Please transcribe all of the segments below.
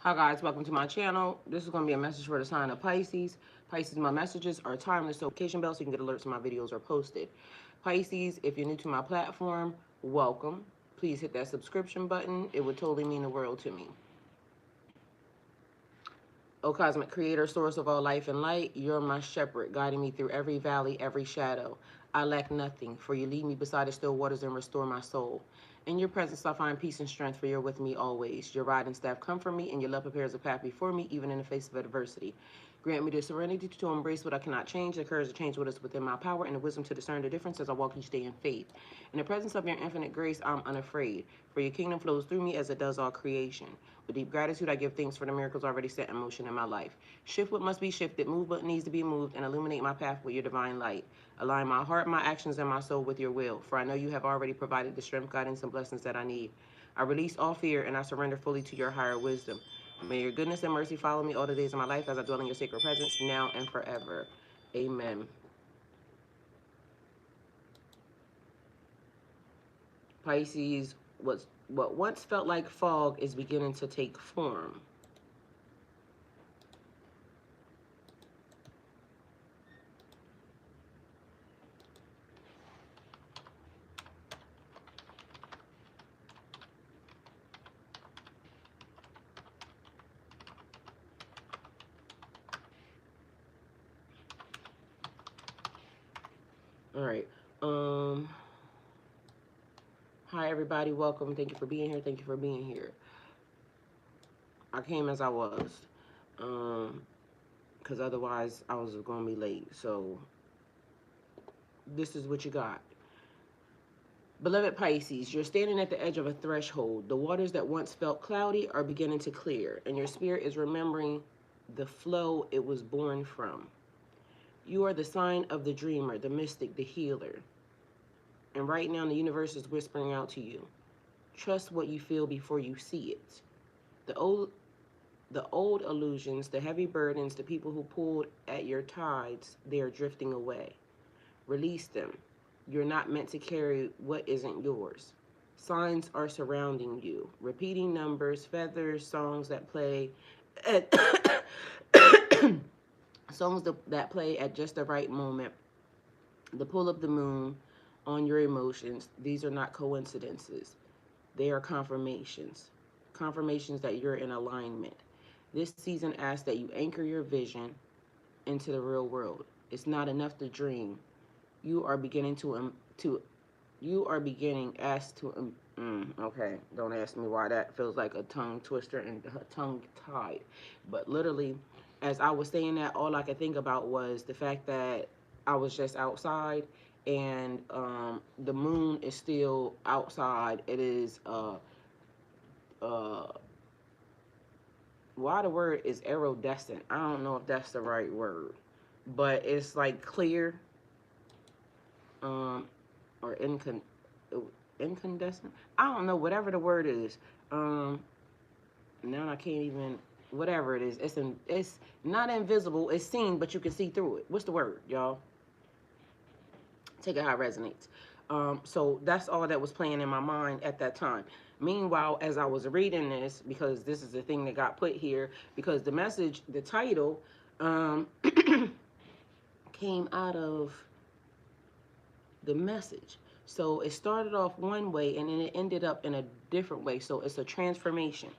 Hi guys, welcome to my channel. This is going to be a message for the sign of Pisces. Pisces, my messages are timeless, so notification bell so you can get alerts when my videos are posted. Pisces, if you're new to my platform, welcome. Please hit that subscription button. It would totally mean the world to me. O cosmic creator, source of all life and light, you're my shepherd, guiding me through every valley, every shadow. I lack nothing, for you lead me beside the still waters and restore my soul. In your presence I find peace and strength, for you're with me always. Your rod and staff comfort me, and your love prepares a path before me, even in the face of adversity. Grant me the serenity to embrace what I cannot change, the courage to change what is within my power, and the wisdom to discern the difference as I walk each day in faith. In the presence of your infinite grace, I'm unafraid, for your kingdom flows through me as it does all creation. With deep gratitude, I give thanks for the miracles already set in motion in my life. Shift what must be shifted, move what needs to be moved, and illuminate my path with your divine light. Align my heart, my actions, and my soul with your will, for I know you have already provided the strength, guidance, and blessings that I need. I release all fear, and I surrender fully to your higher wisdom. May your goodness and mercy follow me all the days of my life as I dwell in your sacred presence, now and forever. Amen. Pisces, what once felt like fog is beginning to take form. All right. Um, Hi everybody, welcome. Thank you for being here. Thank you for being here. I came as I was. Because otherwise I was going to be late. So this is what you got. Beloved Pisces, you're standing at the edge of a threshold. The waters that once felt cloudy are beginning to clear, and your spirit is remembering the flow it was born from. You are the sign of the dreamer, the mystic, the healer. And right now the universe is whispering out to you. Trust what you feel before you see it. The old illusions, the heavy burdens, the people who pulled at your tides, they are drifting away. Release them. You're not meant to carry what isn't yours. Signs are surrounding you. Repeating numbers, feathers, songs that play at that play at just the right moment. The pull of the moon on your emotions. These are not coincidences. They are confirmations. Confirmations that you're in alignment. This season asks that you anchor your vision into the real world. It's not enough to dream. You are beginning you are beginning asked to okay, don't ask me why that feels like a tongue twister and a tongue tied. But literally, as I was saying that, all I could think about was the fact that I was just outside and the moon is still outside. It is uh why the word is iridescent. I don't know if that's the right word, but it's like clear, um, or incandescent. I don't know, whatever the word is. Um, Now I can't even. Whatever it is, it's not invisible. It's seen, but you can see through it. What's the word, y'all? Take it how it resonates. So that's all that was playing in my mind at that time. Meanwhile, as I was reading this, because this is the thing that got put here, because the message, the title, um, came out of the message. So it started off one way and then it ended up in a different way. So it's a transformation.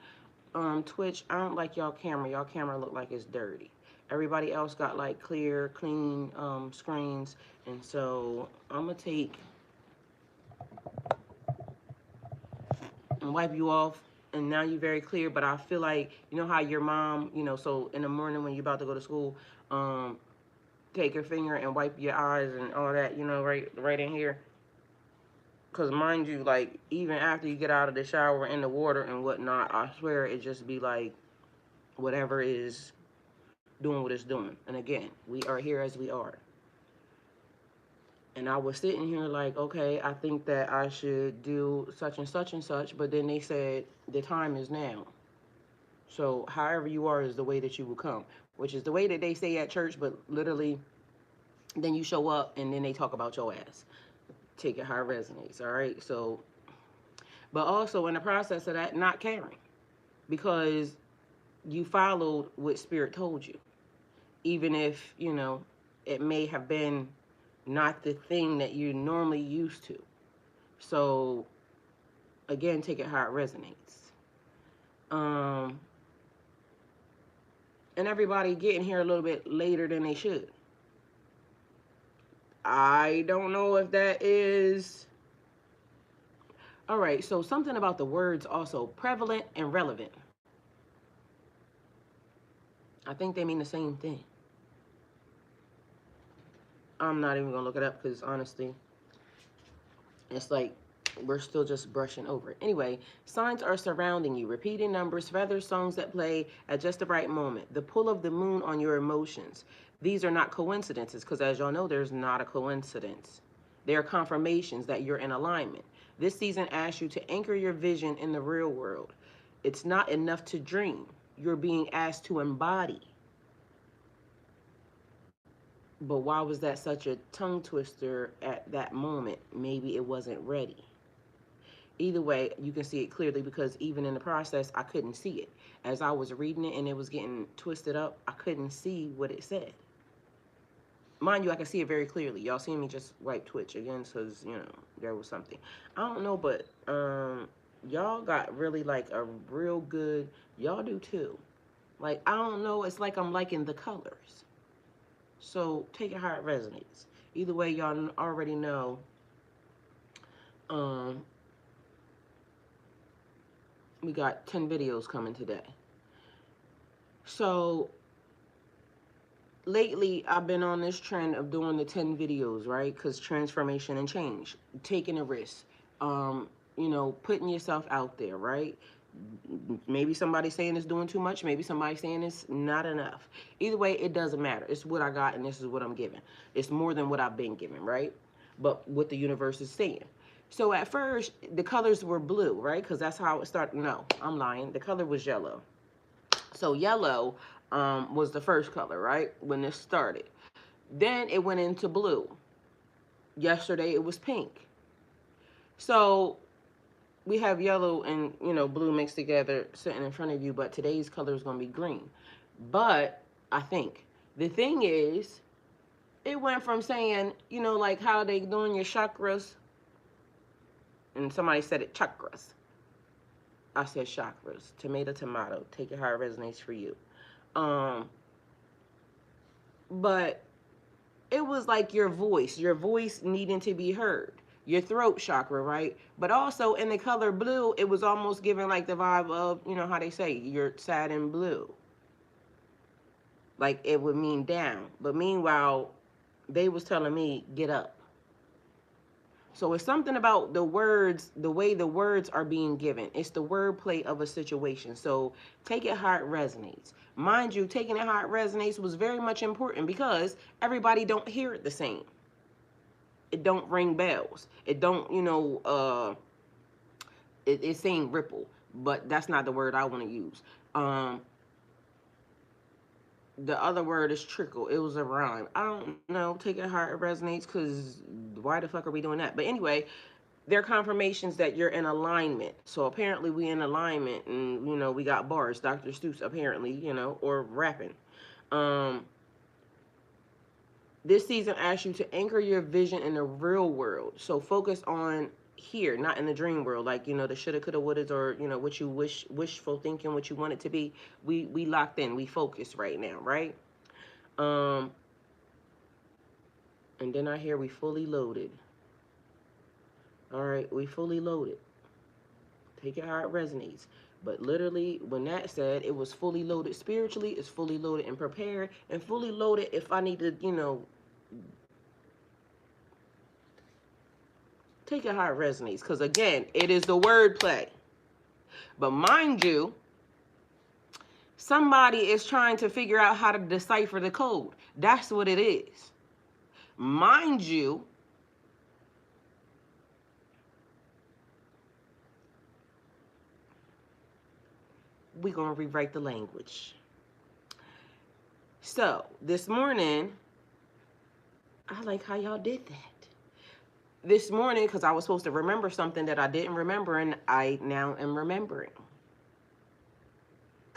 Twitch, I don't like y'all camera. Y'all camera look like it's dirty. Everybody else got like clear, clean screens. And so I'm gonna take and wipe you off. And now you're very clear, but I feel like, you know how your mom, so in the morning when you're about to go to school, take your finger and wipe your eyes and all that, right in here. Because mind you, like, even after you get out of the shower in the water and whatnot, I swear it just be like whatever is doing what it's doing. And again, we are here as we are. And I was sitting here like, okay, I think that I should do such and such and such. But then they said the time is now. So however you are is the way that you will come, which is the way that they say at church, but literally then you show up and then they talk about your ass. Take it how it resonates, all right? But also in the process of that, not caring. Because you followed what Spirit told you, even if, you know, it may have been not the thing that you're normally used to. So, again, take it how it resonates. Um, and everybody getting here a little bit later than they should. I don't know if that is... All right, so something about the words also, prevalent and relevant. I think they mean the same thing. I'm not even gonna look it up because honestly, it's like we're still just brushing over it. Anyway, signs are surrounding you. Repeating numbers, feathers, songs that play at just the right moment. The pull of the moon on your emotions. These are not coincidences because, as y'all know, there's not a coincidence. They are confirmations that you're in alignment. This season asks you to anchor your vision in the real world. It's not enough to dream. You're being asked to embody. But why was that such a tongue twister at that moment? Maybe it wasn't ready. Either way, you can see it clearly because even in the process, I couldn't see it. As I was reading it and it was getting twisted up, I couldn't see what it said. Mind you, I can see it very clearly. Y'all seen me just wipe Twitch again because, you know, there was something. I don't know, but y'all got really like a real good, y'all do too. Like, I don't know, it's like I'm liking the colors. So take it how it resonates. Either way, y'all already know we got 10 videos coming today. So lately I've been on this trend of doing the 10 videos, right? Because transformation and change, taking a risk, you know, putting yourself out there, right? Maybe somebody's saying it's doing too much, maybe somebody's saying it's not enough. Either way, it doesn't matter. It's what I got and this is what I'm giving. It's more than what I've been given, right? But what the universe is saying. So at first the colors were blue, right? Because that's how it started. No, I'm lying. The color was yellow. So yellow was the first color, right? When this started. Then it went into blue. Yesterday it was pink. So we have yellow and, you know, blue mixed together sitting in front of you, but today's color is going to be green. But I think the thing is, it went from saying, you know, like how they doing your chakras, and somebody said it chakras. I said chakras. Tomato, tomato. Take it how it resonates for you. But it was like your voice needing to be heard, your throat chakra, right? But also in the color blue, it was almost giving like the vibe of, you know how they say, you're sad and blue. Like it would mean down. But meanwhile, they was telling me, get up. So it's something about the words, the way the words are being given. It's the wordplay of a situation. So take it how it resonates. Mind you, taking it how it resonates was very much important because everybody don't hear it the same. It don't ring bells. It don't, you know, it's saying ripple, but that's not the word I want to use. The other word is trickle. It was a rhyme. I don't know. Take it how it resonates because why the fuck are we doing that? But anyway, they're confirmations that you're in alignment. So apparently we in alignment and, you know, we got bars. Dr. Seuss apparently, you know, or rapping. This season asks you to anchor your vision in the real world. So focus on here, not in the dream world. Like, you know, the shoulda, coulda, wouldas, or, you know, what you wishful thinking, what you want it to be. We locked in. We focused right now, right? And then I hear we fully loaded. All right, we fully loaded. Take it how it resonates. But literally, when that said, it was fully loaded spiritually, it's fully loaded and prepared, and fully loaded if I need to, you know, take it how it resonates. Because again, it is the wordplay. But mind you, somebody is trying to figure out how to decipher the code. That's what it is. Mind you, we're going to rewrite the language. So, this morning, I like how y'all did that. This morning, because I was supposed to remember something that I didn't remember, and I now am remembering.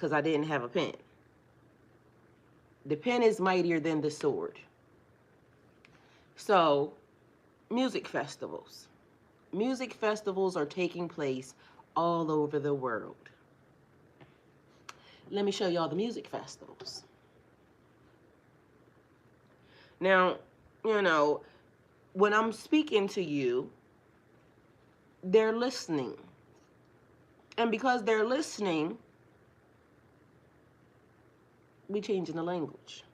because I didn't have a pen. The pen is mightier than the sword. So, music festivals. Music festivals are taking place all over the world. Let me show y'all the music festivals. Now, you know, when I'm speaking to you, they're listening. And because they're listening, we changing the language.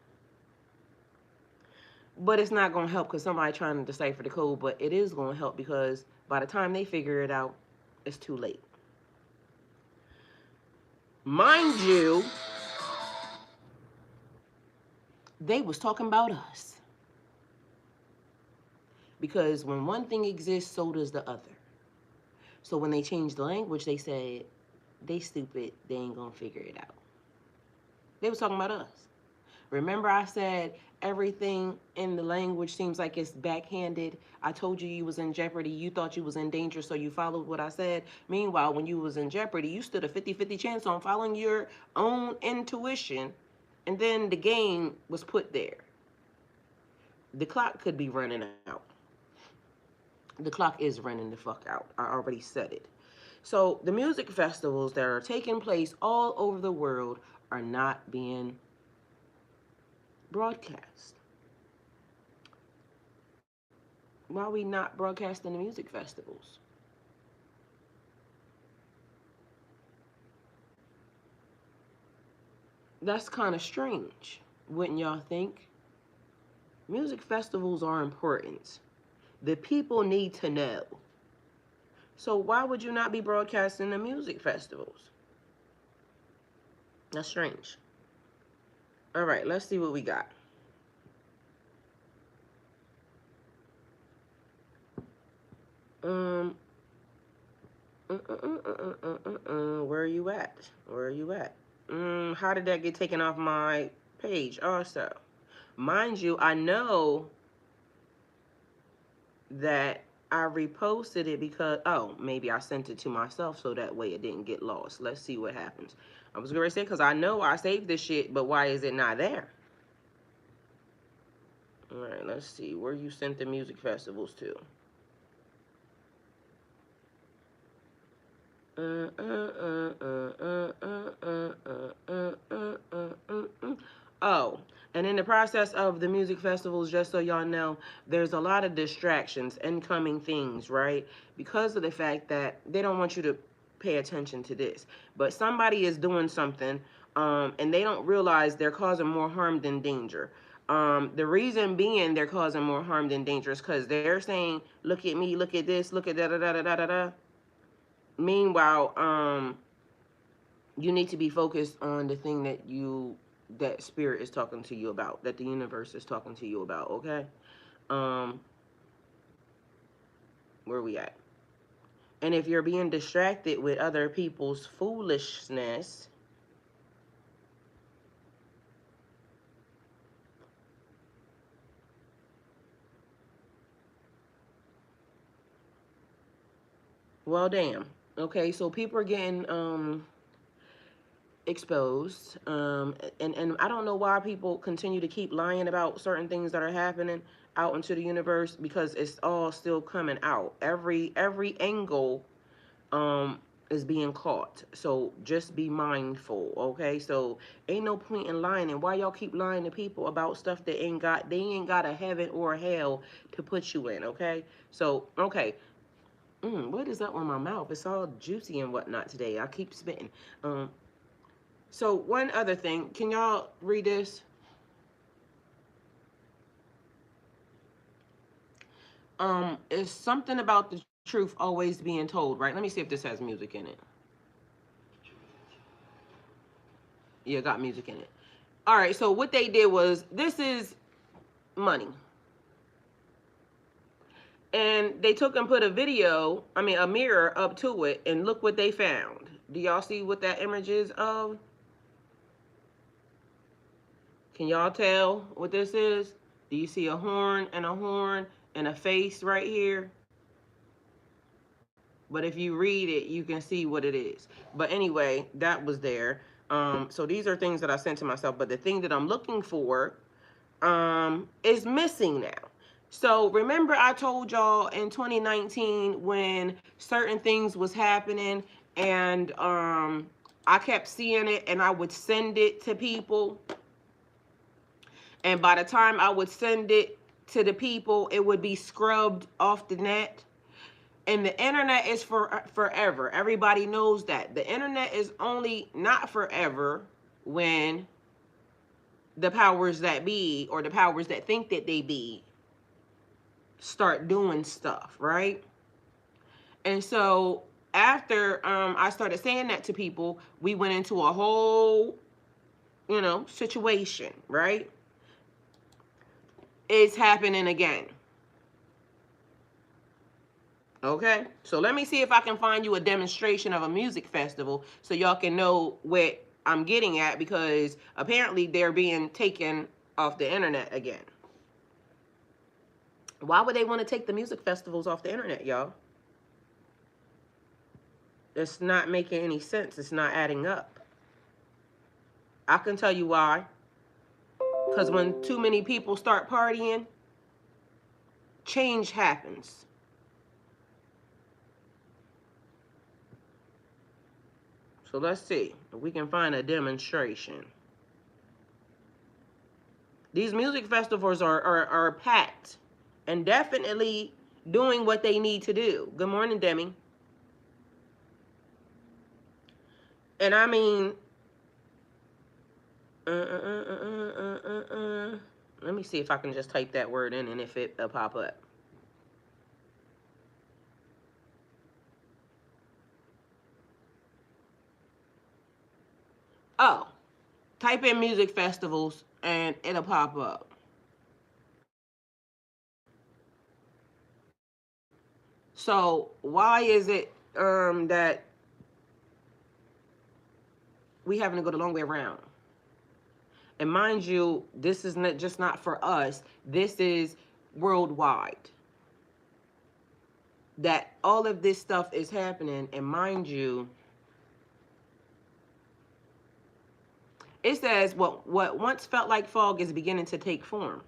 But it's not going to help because somebody trying to decipher the code, but it is going to help because by the time they figure it out, it's too late. Mind you, they was talking about us. Because when one thing exists, so does the other. So when they changed the language, they said, they stupid, they ain't going to figure it out. They was talking about us. Remember I said everything in the language seems like it's backhanded. I told you you was in jeopardy. You thought you was in danger, so you followed what I said. Meanwhile, when you was in jeopardy, you stood a 50-50 chance on following your own intuition, and then the game was put there. The clock could be running out. The clock is running the fuck out. I already said it. So the music festivals that are taking place all over the world are not being broadcast. Why are we not broadcasting the music festivals? That's kind of strange, wouldn't y'all think? Music festivals are important. The people need to know. So why would you not be broadcasting the music festivals? That's strange. All right, let's see what we got. Where are you at? Where are you at? How did that get taken off my page also? Mind you, I know that I reposted it because, oh, maybe I sent it to myself so that way it didn't get lost. Let's see what happens. I was going to say, because I know I saved this shit, but why is it not there? All right, let's see where you sent the music festivals to. Oh, and in the process of the music festivals, just so y'all know, there's a lot of distractions, incoming things, right? Because of the fact that they don't want you to pay attention to this. But somebody is doing something, and they don't realize they're causing more harm than danger. The reason being they're causing more harm than danger is because they're saying, look at me, look at this, look at da da da da da da. Meanwhile, you need to be focused on the thing that spirit is talking to you about, that the universe is talking to you about, okay? Where are we at? And if you're being distracted with other people's foolishness, well, damn. Okay, so people are getting exposed, and I don't know why people continue to keep lying about certain things that are happening out into the universe, because it's all still coming out. Every angle is being caught. So just be mindful, okay? So ain't no point in lying. And why y'all keep lying to people about stuff that they ain't got a heaven or a hell to put you in, okay? So okay. What is up on my mouth? It's all juicy and whatnot today. I keep spitting. So one other thing, can y'all read this? It's something about the truth always being told, right? Let me see if this has music in it. Yeah, got music in it. All right, so what they did was, this is money. And they took and put a mirror up to it, and look what they found. Do y'all see what that image is of? Can y'all tell what this is? Do you see a horn and a face right here? But if you read it, you can see what it is. But anyway, that was there. So these are things that I sent to myself, but the thing that I'm looking for is missing now. So remember I told y'all in 2019 when certain things was happening and I kept seeing it and I would send it to people, and by the time I would send it to the people, it would be scrubbed off the net. And the internet is for forever. Everybody knows that. The internet is only not forever when the powers that be, or the powers that think that they be, start doing stuff, right? And so after I started saying that to people, we went into a whole, situation, right? It's happening again. Okay, so let me see if I can find you a demonstration of a music festival so y'all can know what I'm getting at, because apparently they're being taken off the internet again. Why would they want to take the music festivals off the internet, y'all? It's not making any sense. It's not adding up. I can tell you why. Because when too many people start partying, change happens. So let's see if we can find a demonstration. These music festivals are packed and definitely doing what they need to do. Good morning, Demi. And I mean, let me see if I can just type that word in and if it'll pop up. Oh, type in music festivals and it'll pop up. So why is it that we having to go the long way around? And mind you, this is not just not for us. This is worldwide. That all of this stuff is happening, and mind you, it says what once felt like fog is beginning to take form.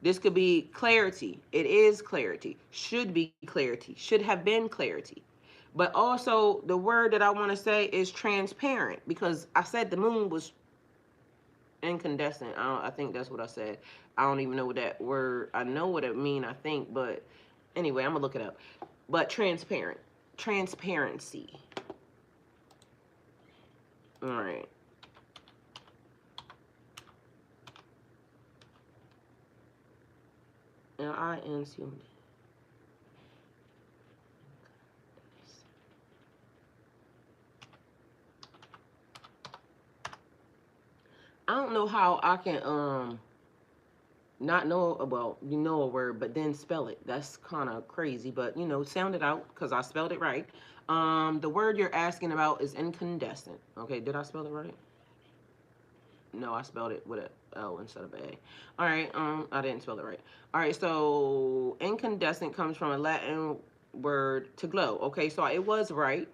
This could be clarity. It is clarity. Should be clarity. Should have been clarity. But also the word that I want to say is transparent, because I said the moon was incandescent. I think that's what I said. I don't even know what that word, I know what it mean, I think, but anyway, I'm gonna look it up. But transparent, transparency. All right. L-I-N-C. I don't know how I can not know, well, you know a word but then spell it. That's kind of crazy, but sound it out because I spelled it right. The word you're asking about is incandescent. Okay, did I spell it right? No, I spelled it with a L instead of a. All right, I didn't spell it right. All right, so incandescent comes from a Latin word to glow. Okay, so it was right.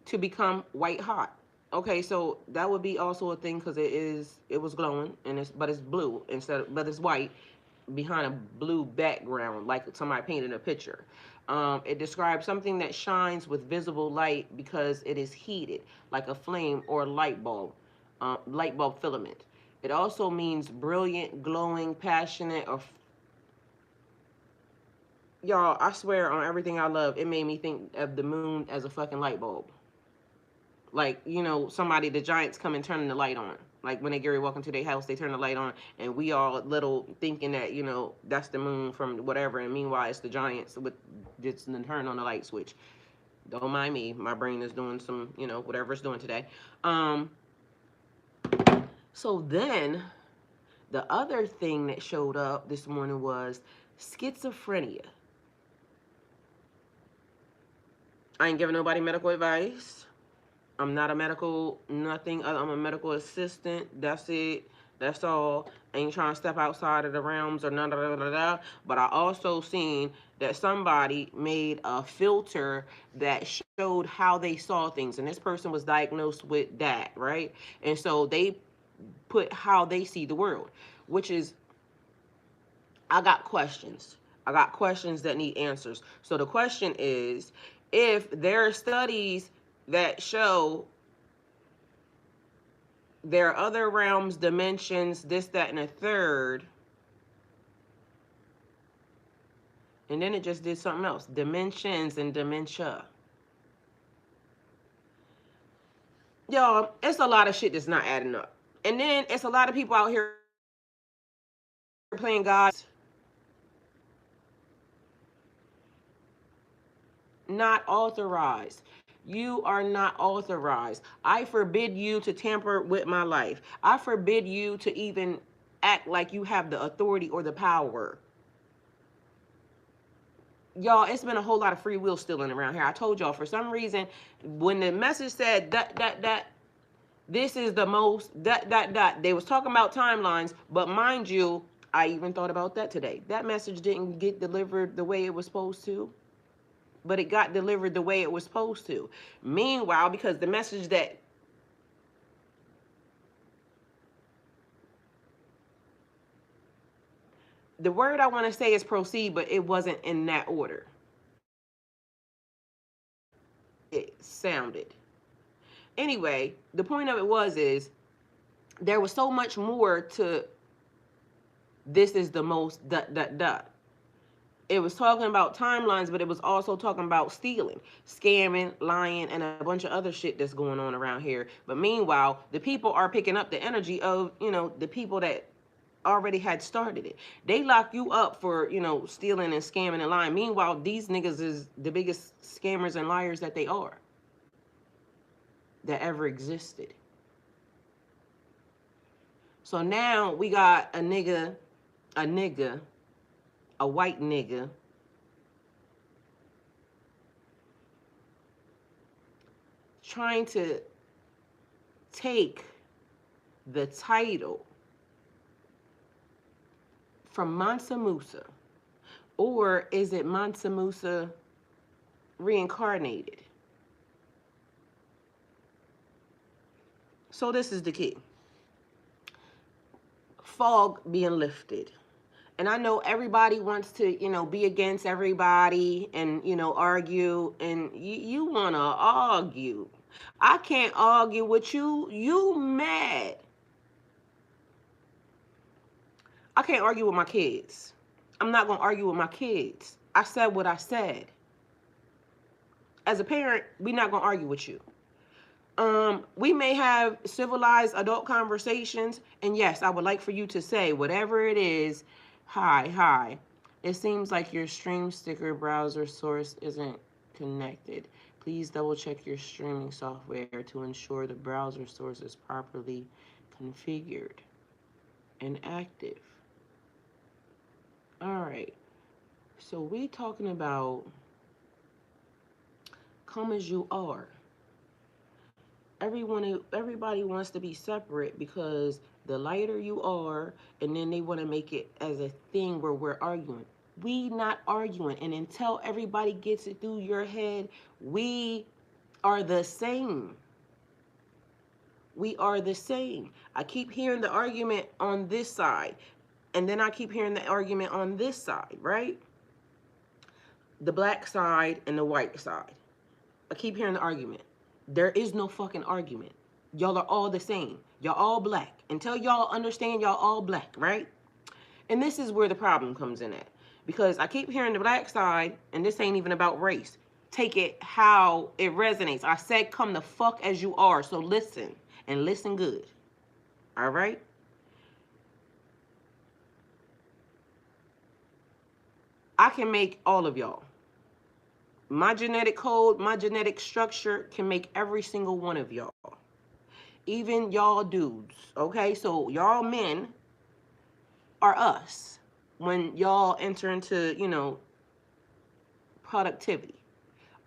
To become white hot. Okay, so that would be also a thing, because it was glowing, and it's blue but it's white behind a blue background, like somebody painted a picture. It describes something that shines with visible light because it is heated, like a flame or a light bulb filament. It also means brilliant, glowing, passionate, or y'all, I swear on everything I love, it made me think of the moon as a fucking light bulb. Like, somebody, the Giants come and turning the light on. Like when they get ready to walk into their house, they turn the light on, and we all little thinking that, that's the moon from whatever, and meanwhile it's the Giants with just the turn on the light switch. Don't mind me. My brain is doing some, whatever it's doing today. So then the other thing that showed up this morning was schizophrenia. I ain't giving nobody medical advice. I'm not a medical nothing. I'm a medical assistant. That's it. That's all. Ain't trying to step outside of the realms or none of that. But I also seen that somebody made a filter that showed how they saw things. And this person was diagnosed with that, right? And so they put how they see the world, which is, I got questions. I got questions that need answers. So the question is, if there are studies that show there are other realms, dimensions, this, that, and a third, and then it just did something else, dimensions and dementia. Y'all, it's a lot of shit that's not adding up. And then it's a lot of people out here playing God. Not authorized. You are not authorized. I forbid you to tamper with my life. I forbid you to even act like you have the authority or the power. Y'all, it's been a whole lot of free will stealing around here. I told y'all, for some reason, when the message said that, this is the most, they was talking about timelines, but mind you, I even thought about that today. That message didn't get delivered the way it was supposed to, but it got delivered the way it was supposed to. Meanwhile, because the message that the word I want to say is proceed, but it wasn't in that order. It sounded. Anyway, the point of it is there was so much more to this is the most dot. It was talking about timelines, but it was also talking about stealing, scamming, lying, and a bunch of other shit that's going on around here. But meanwhile, the people are picking up the energy of, the people that already had started it. They lock you up for, stealing and scamming and lying. Meanwhile, these niggas is the biggest scammers and liars that they are, that ever existed. So now we got a white nigga, trying to take the title from Mansa Musa. Or is it Mansa Musa reincarnated? So this is the key. Fog being lifted. And I know everybody wants to, be against everybody and, argue. And you want to argue. I can't argue with you. You mad. I can't argue with my kids. I'm not going to argue with my kids. I said what I said. As a parent, we're not going to argue with you. We may have civilized adult conversations, and yes, I would like for you to say whatever it is. Hi. It seems like your stream sticker browser source isn't connected. Please double check your streaming software to ensure the browser source is properly configured and active. All right. So we talking about come as you are. Everybody wants to be separate because the lighter you are, and then they want to make it as a thing where we're arguing. We not arguing, and until everybody gets it through your head, we are the same. We are the same. I keep hearing the argument on this side, and then I keep hearing the argument on this side, right? The black side and the white side. I keep hearing the argument. There is no fucking argument. Y'all are all the same. Y'all all black. Until y'all understand y'all all black, right? And this is where the problem comes in at. Because I keep hearing the black side, and this ain't even about race. Take it how it resonates. I said come the fuck as you are. So listen, and listen good. All right? I can make all of y'all. My genetic code, my genetic structure can make every single one of y'all. Even y'all dudes, okay? So y'all men are us when y'all enter into, productivity.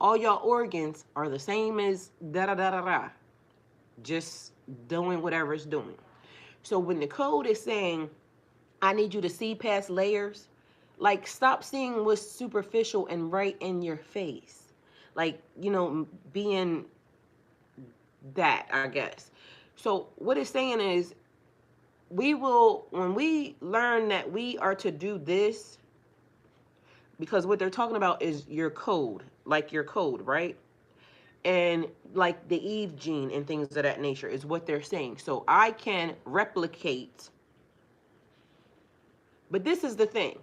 All y'all organs are the same as da-da-da-da-da, just doing whatever it's doing. So when the code is saying, I need you to see past layers, like stop seeing what's superficial and right in your face. Like, being that, I guess. So what it's saying is, when we learn that we are to do this, because what they're talking about is your code, like your code, right? And like the Eve gene and things of that nature is what they're saying. So I can replicate, but this is the thing.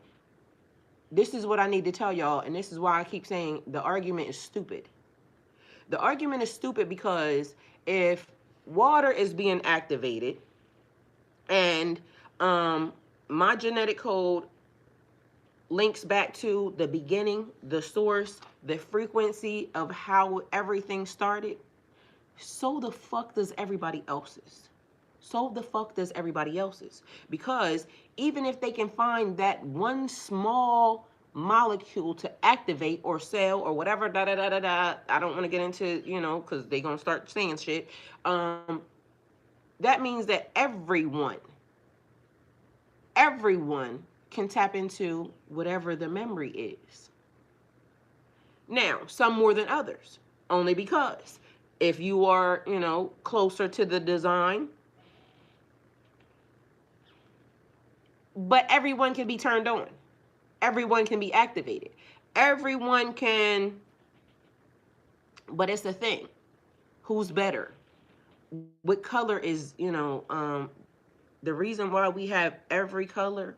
This is what I need to tell y'all, and this is why I keep saying the argument is stupid. The argument is stupid because if water is being activated and my genetic code links back to the beginning, the source, the frequency of how everything started, so the fuck does everybody else's. So the fuck does everybody else's. Because even if they can find that one small molecule to activate or sell or whatever, da da da da da, I don't want to get into, because they're going to start saying shit. That means that everyone can tap into whatever the memory is. Now, some more than others, only because if you are, closer to the design, but everyone can be turned on. Everyone can be activated. Everyone can, but it's the thing. Who's better? What color is, the reason why we have every color,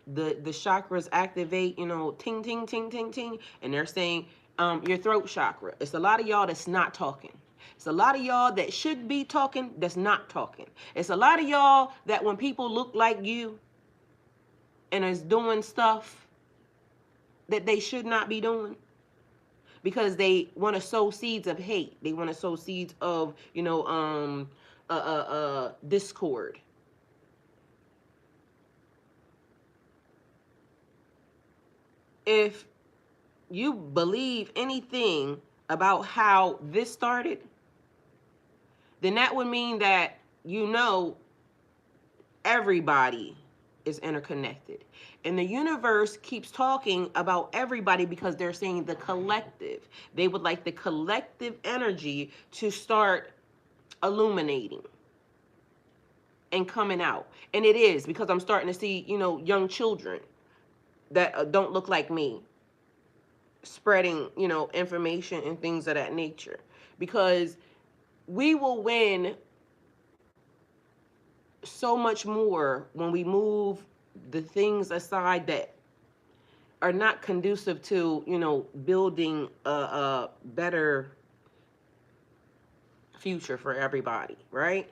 the chakras activate, ting, ting, ting, ting, ting, and they're saying your throat chakra. It's a lot of y'all that's not talking. It's a lot of y'all that should be talking that's not talking. It's a lot of y'all that when people look like you and is doing stuff that they should not be doing because they want to sow seeds of hate. They want to sow seeds of, discord. If you believe anything about how this started, then that would mean that everybody is interconnected. And the universe keeps talking about everybody because they're saying the collective. They would like the collective energy to start illuminating and coming out. And it is, because I'm starting to see, young children that don't look like me spreading, information and things of that nature. Because we will win so much more when we move the things aside that are not conducive to, building a better future for everybody, right?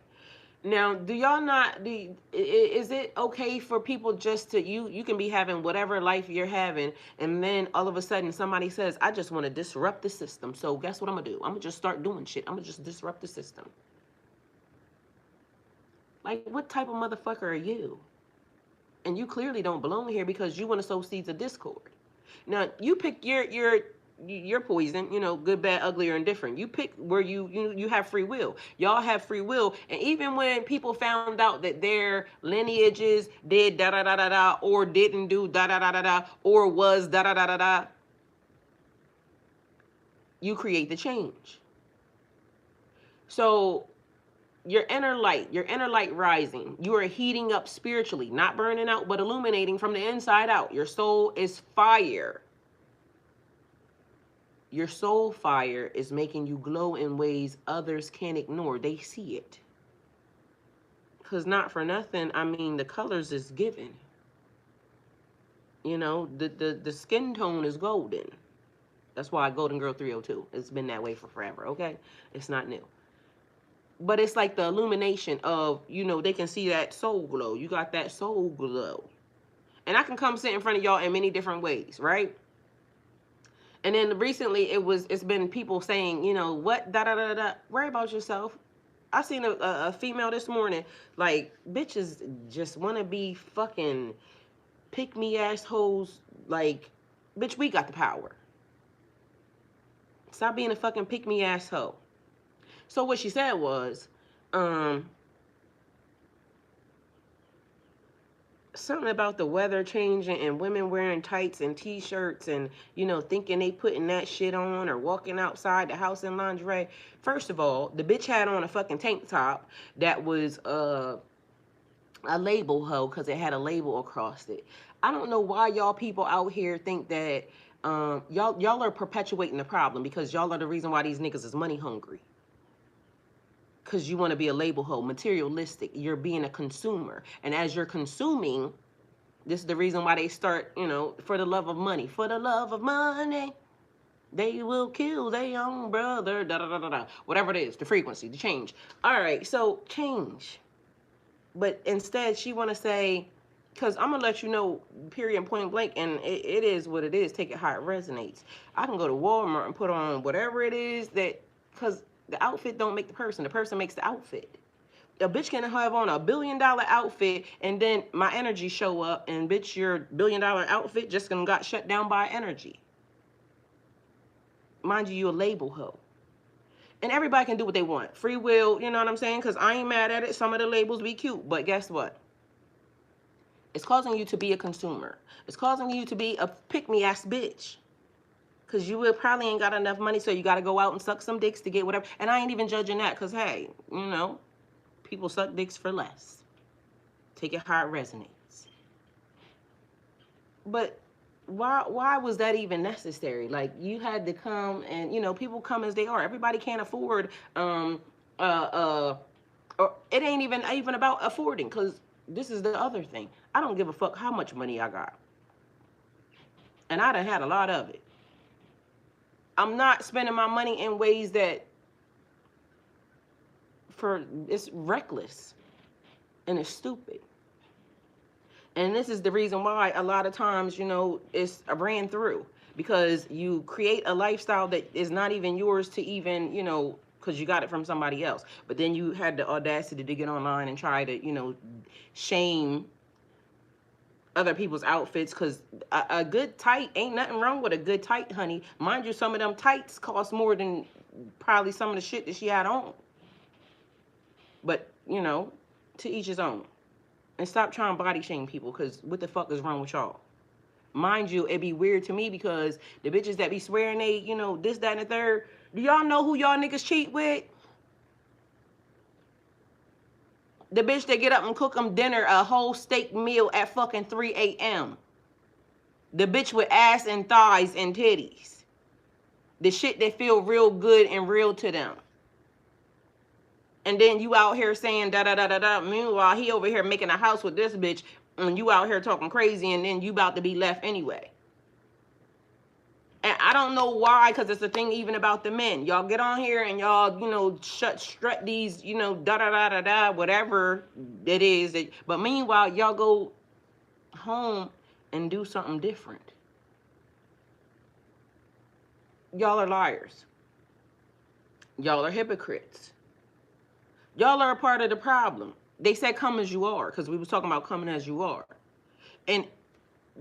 Now, do y'all not, is it okay for people just to, you can be having whatever life you're having, and then all of a sudden somebody says, I just want to disrupt the system. So guess what I'm going to do? I'm going to just start doing shit. I'm going to just disrupt the system. Like, what type of motherfucker are you? And you clearly don't belong here because you want to sow seeds of discord. Now, you pick your poison, good, bad, ugly, or indifferent. You pick where you have free will. Y'all have free will. And even when people found out that their lineages did da da da da da, or didn't do da da da da da, or was da da da da da, you create the change. So your inner light rising, you are heating up spiritually, not burning out, but illuminating from the inside out. Your soul is fire. Your soul fire is making you glow in ways others can't ignore. They see it. Because not for nothing, I mean, the colors is given. The skin tone is golden. That's why Golden Girl 302. It's been that way for forever, okay? It's not new. But it's like the illumination of, they can see that soul glow. You got that soul glow. And I can come sit in front of y'all in many different ways, right? And then recently it's been people saying, what, da da da da, worry about yourself. I seen a female this morning, like, bitches just want to be fucking pick me assholes. Like, bitch, we got the power. Stop being a fucking pick me asshole. So what she said was, something about the weather changing and women wearing tights and t-shirts and, you know, thinking they putting that shit on or walking outside the house in lingerie. First of all, the bitch had on a fucking tank top that was a label hoe because it had a label across it. I don't know why y'all people out here think that y'all are perpetuating the problem, because y'all are the reason why these niggas is money hungry. Because you want to be a label hoe, materialistic. You're being a consumer. And as you're consuming, this is the reason why they start, you know, for the love of money. For the love of money, they will kill their own brother. Da, da, da, da, da. Whatever it is, the frequency, the change. All right, so change. But instead, she want to say, because I'm going to let you know, period, point blank, and it is what it is. Take it how it resonates. I can go to Walmart and put on whatever it is that, because the outfit don't make the person makes the outfit. A bitch can have on $1 billion outfit and then my energy show up and bitch, your $1 billion outfit just gonna got shut down by energy. Mind you, you a label hoe. And everybody can do what they want. Free will, you know what I'm saying? Because I ain't mad at it. Some of the labels be cute, but guess what? It's causing you to be a consumer. It's causing you to be a pick-me-ass bitch. Because you will probably ain't got enough money, so you got to go out and suck some dicks to get whatever. And I ain't even judging that, because, hey, you know, people suck dicks for less. Take it how it resonates. But why was that even necessary? Like, you had to come and, you know, people come as they are. Everybody can't afford, or it ain't even about affording, because this is the other thing. I don't give a fuck how much money I got. And I done had a lot of it. I'm not spending my money in ways that it's reckless and it's stupid. And this is the reason why a lot of times, you know, it's ran through, because you create a lifestyle that is not even yours to even, you know, because you got it from somebody else. But then you had the audacity to get online and try to, you know, shame other people's outfits, because a good tight, ain't nothing wrong with a good tight, honey. Mind you, some of them tights cost more than probably some of the shit that she had on. But, you know, to each his own. And stop trying to body shame people, because what the fuck is wrong with y'all? Mind you, it'd be weird to me, because the bitches that be swearing they, you know, this, that, and the third, do y'all know who y'all niggas cheat with? The bitch that get up and cook them dinner, a whole steak meal at fucking 3 a.m. The bitch with ass and thighs and titties. The shit that feel real good and real to them. And then you out here saying da-da-da-da-da. Meanwhile, he over here making a house with this bitch, and you out here talking crazy, and then you about to be left anyway. And I don't know why, because it's a thing even about the men. Y'all get on here and y'all, you know, strut these, you know, da-da-da-da-da, whatever it is. But meanwhile, y'all go home and do something different. Y'all are liars. Y'all are hypocrites. Y'all are a part of the problem. They said come as you are, because we was talking about coming as you are. And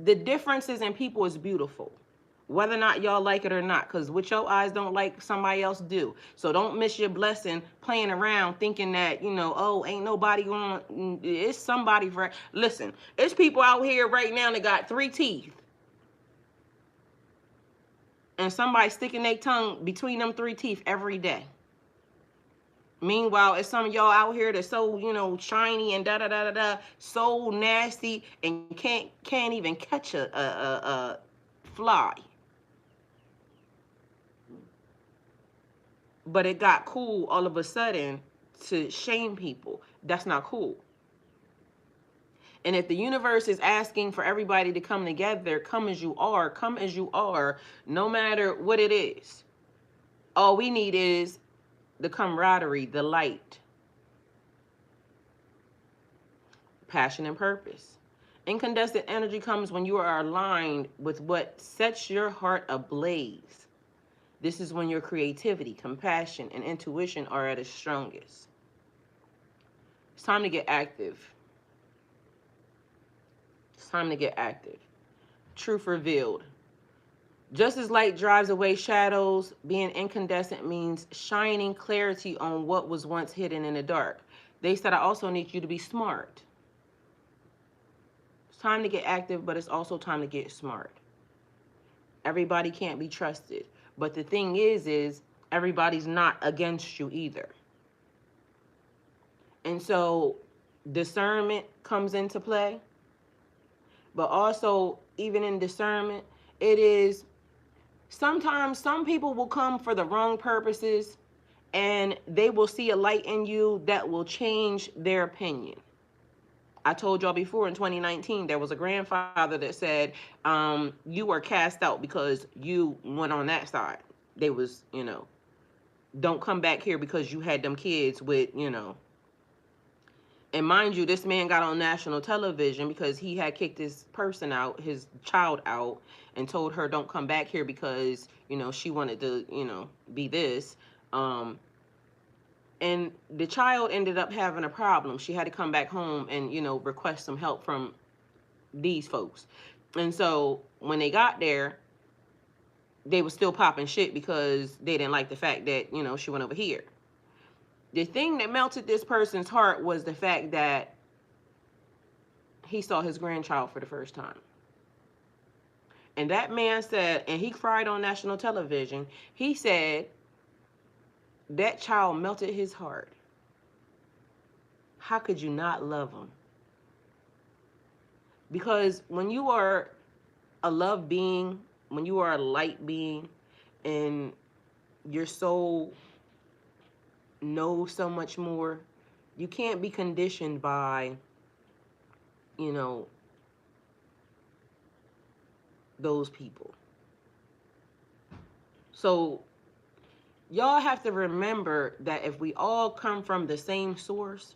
the differences in people is beautiful. Whether or not y'all like it or not, because what your eyes don't like, somebody else do. So don't miss your blessing playing around thinking that, you know, oh, ain't nobody going, it's somebody for, listen, it's people out here right now that got 3 teeth. And somebody sticking their tongue between them 3 teeth every day. Meanwhile, it's some of y'all out here that's so, you know, shiny and da-da-da-da-da, so nasty, and can't even catch a fly. But it got cool all of a sudden to shame people. That's not cool. And if the universe is asking for everybody to come together, come as you are, no matter what it is. All we need is the camaraderie, the light, passion, and purpose. Incandescent energy comes when you are aligned with what sets your heart ablaze. This is when your creativity, compassion, and intuition are at its strongest. It's time to get active. It's time to get active. Truth revealed. Just as light drives away shadows, being incandescent means shining clarity on what was once hidden in the dark. They said, I also need you to be smart. It's time to get active, but it's also time to get smart. Everybody can't be trusted. But the thing is everybody's not against you either. And so discernment comes into play. But also, even in discernment, it is sometimes some people will come for the wrong purposes and they will see a light in you that will change their opinion. I told y'all before in 2019, there was a grandfather that said, you were cast out because you went on that side. They was, don't come back here because you had them kids with, And mind you, this man got on national television because he had kicked his person out, his child out, and told her don't come back here because, she wanted to, be this. And the child ended up having a problem. She had to come back home and, request some help from these folks. And so when they got there, they were still popping shit because they didn't like the fact that, she went over here. The thing that melted this person's heart was the fact that he saw his grandchild for the first time. And that man said, and he cried on national television, he said that child melted his heart. How could you not love him? Because when you are a love being, when you are a light being, and your soul knows so much more, you can't be conditioned by, those people. So y'all have to remember that if we all come from the same source,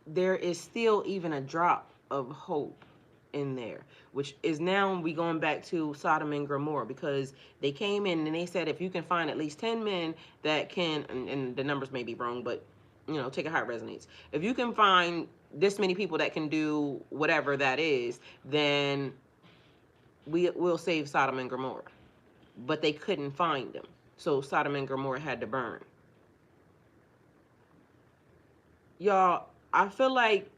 there is still even a drop of hope in there, which is now we going back to Sodom and Gomorrah, because they came in and they said if you can find at least 10 men that can, and the numbers may be wrong, but take it how it resonates. If you can find this many people that can do whatever that is, then we'll save Sodom and Gomorrah. But they couldn't find them, so Sodom and Gomorrah had to burn. Y'all, I feel like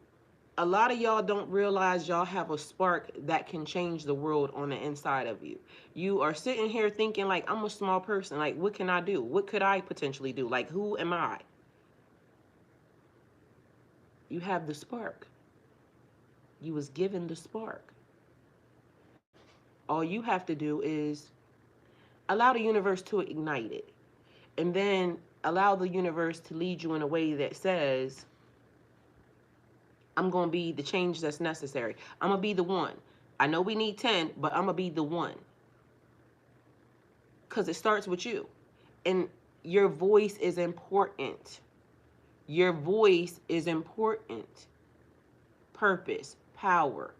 a lot of y'all don't realize y'all have a spark that can change the world on the inside of you. You are sitting here thinking like, I'm a small person. Like, what can I do? What could I potentially do? Like, who am I? You have the spark. You was given the spark. All you have to do is allow the universe to ignite it. And then allow the universe to lead you in a way that says, I'm going to be the change that's necessary. I'm going to be the one. I know we need 10, but I'm going to be the one. Because it starts with you. And your voice is important. Your voice is important. Purpose, power,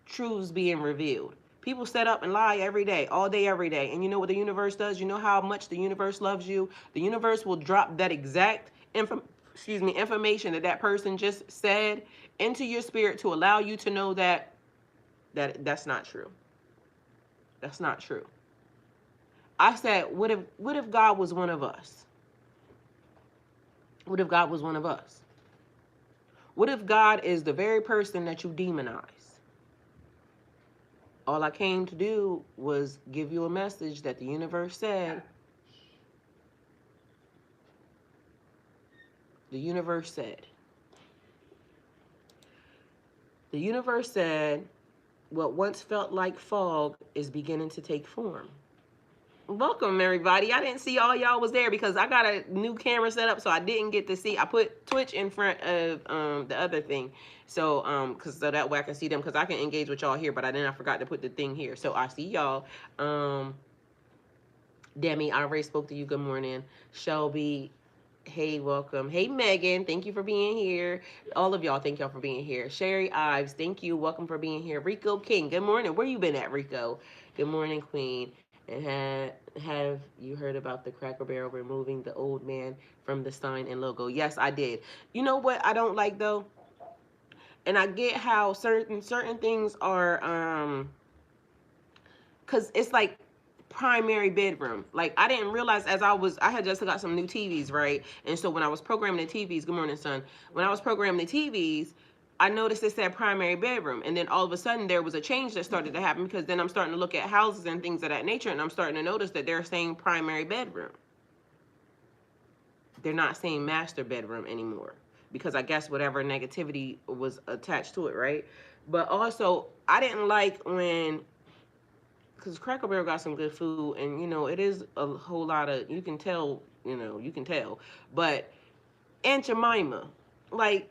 truths being revealed. People set up and lie every day, all day, every day. And you know what the universe does? You know how much the universe loves you? The universe will drop that exact information that person just said into your spirit to allow you to know that's not true. That's not true. I said, what if God was one of us? What if God was one of us? What if God is the very person that you demonize? All I came to do was give you a message that the universe said. The universe said. The universe said, what once felt like fog is beginning to take form. Welcome, everybody. I didn't see all y'all was there because I got a new camera set up, so I didn't get to see. I put Twitch in front of the other thing, so so that way I can see them, because I can engage with y'all here, but I forgot to put the thing here, so I see y'all. Demi, I already spoke to you. Good morning. Shelby, hey, welcome. Hey, Megan, thank you for being here. All of y'all, thank y'all for being here. Sherry Ives, thank you. Welcome for being here. Rico King, good morning. Where you been at, Rico? Good morning, Queen. And have you heard about the Cracker Barrel removing the old man from the sign and logo? Yes, I did. You know what I don't like, though? And I get how certain things are, because it's like primary bedroom. Like, I didn't realize I had just got some new TVs, right? And so when I was programming the TVs, good morning, son. When I was programming the TVs, I noticed it said primary bedroom, and then all of a sudden there was a change that started to happen, because then I'm starting to look at houses and things of that nature, and I'm starting to notice that they're saying primary bedroom. They're not saying master bedroom anymore, because I guess whatever negativity was attached to it, right? But also, I didn't like when, because Cracker Barrel got some good food, and it is a whole lot of, you can tell, you can tell. But Aunt Jemima, like,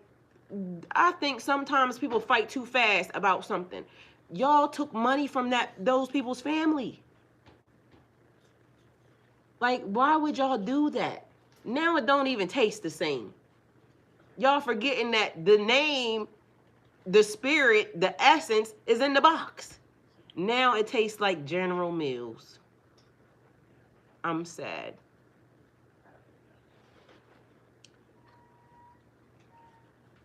I think sometimes people fight too fast about something. Y'all took money from those people's family. Like, why would y'all do that? Now it don't even taste the same. Y'all forgetting that the name, the spirit, the essence is in the box. Now it tastes like General Mills. I'm sad.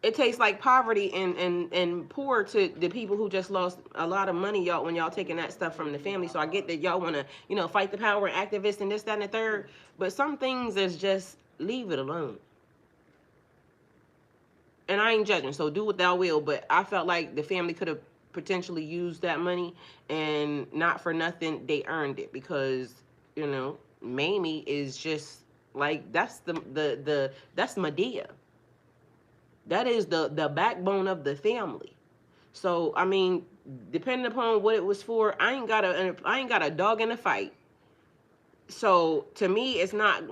It tastes like poverty and poor to the people who just lost a lot of money, y'all, when y'all taking that stuff from the family. So I get that y'all want to, fight the power and activists and this, that, and the third. But some things is just leave it alone. And I ain't judging, so do what thou will. But I felt like the family could have potentially used that money, and not for nothing, they earned it, because, Mamie is just like, that's that's Medea. That is the backbone of the family. So I mean, depending upon what it was for, I ain't got a dog in the fight. So to me, it's not,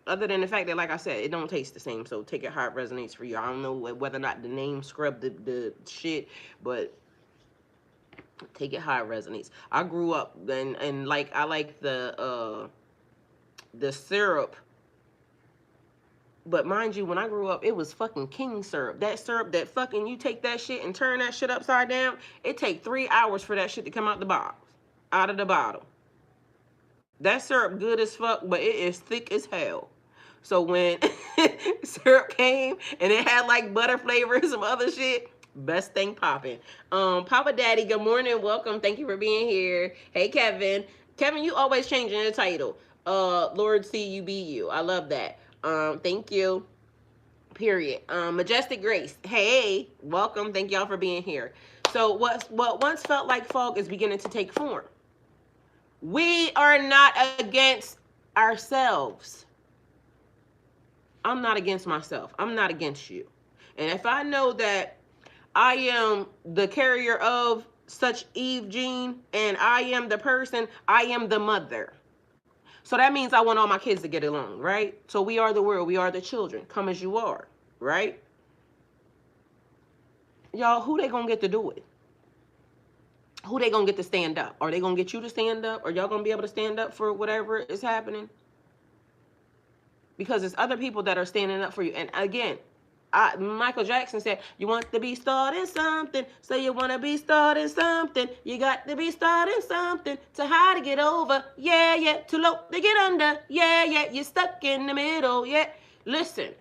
other than the fact that, like I said, it don't taste the same. So take it how it resonates for you. I don't know whether or not the name scrubbed the shit, but take it how it resonates. I grew up and like, I like the syrup. But mind you, when I grew up, it was fucking king syrup. That syrup that fucking, you take that shit and turn that shit upside down, it take 3 hours for that shit to come out the box, out of the bottle. That syrup good as fuck, but it is thick as hell. So when syrup came and it had like butter flavor and some other shit, best thing popping. Papa Daddy, good morning, welcome. Thank you for being here. Hey, Kevin. Kevin, you always changing the title. Lord CUBU. I love that. Thank you. Period. Majestic Grace. Hey, welcome. Thank y'all for being here. So what once felt like fog is beginning to take form. We are not against ourselves. I'm not against myself. I'm not against you. And if I know that I am the carrier of such Eve gene, and I am the person, I am the mother. So that means I want all my kids to get along, right? So we are the world. We are the children. Come as you are, right? Y'all, who they gonna get to do it? Who they gonna get to stand up? Are they gonna get you to stand up? Are y'all gonna be able to stand up for whatever is happening? Because it's other people that are standing up for you. And again, Michael Jackson said, you want to be starting something, so you want to be starting something. You got to be starting something to high to get over. Yeah, yeah, too low to get under. Yeah, yeah, you're stuck in the middle. Yeah, listen.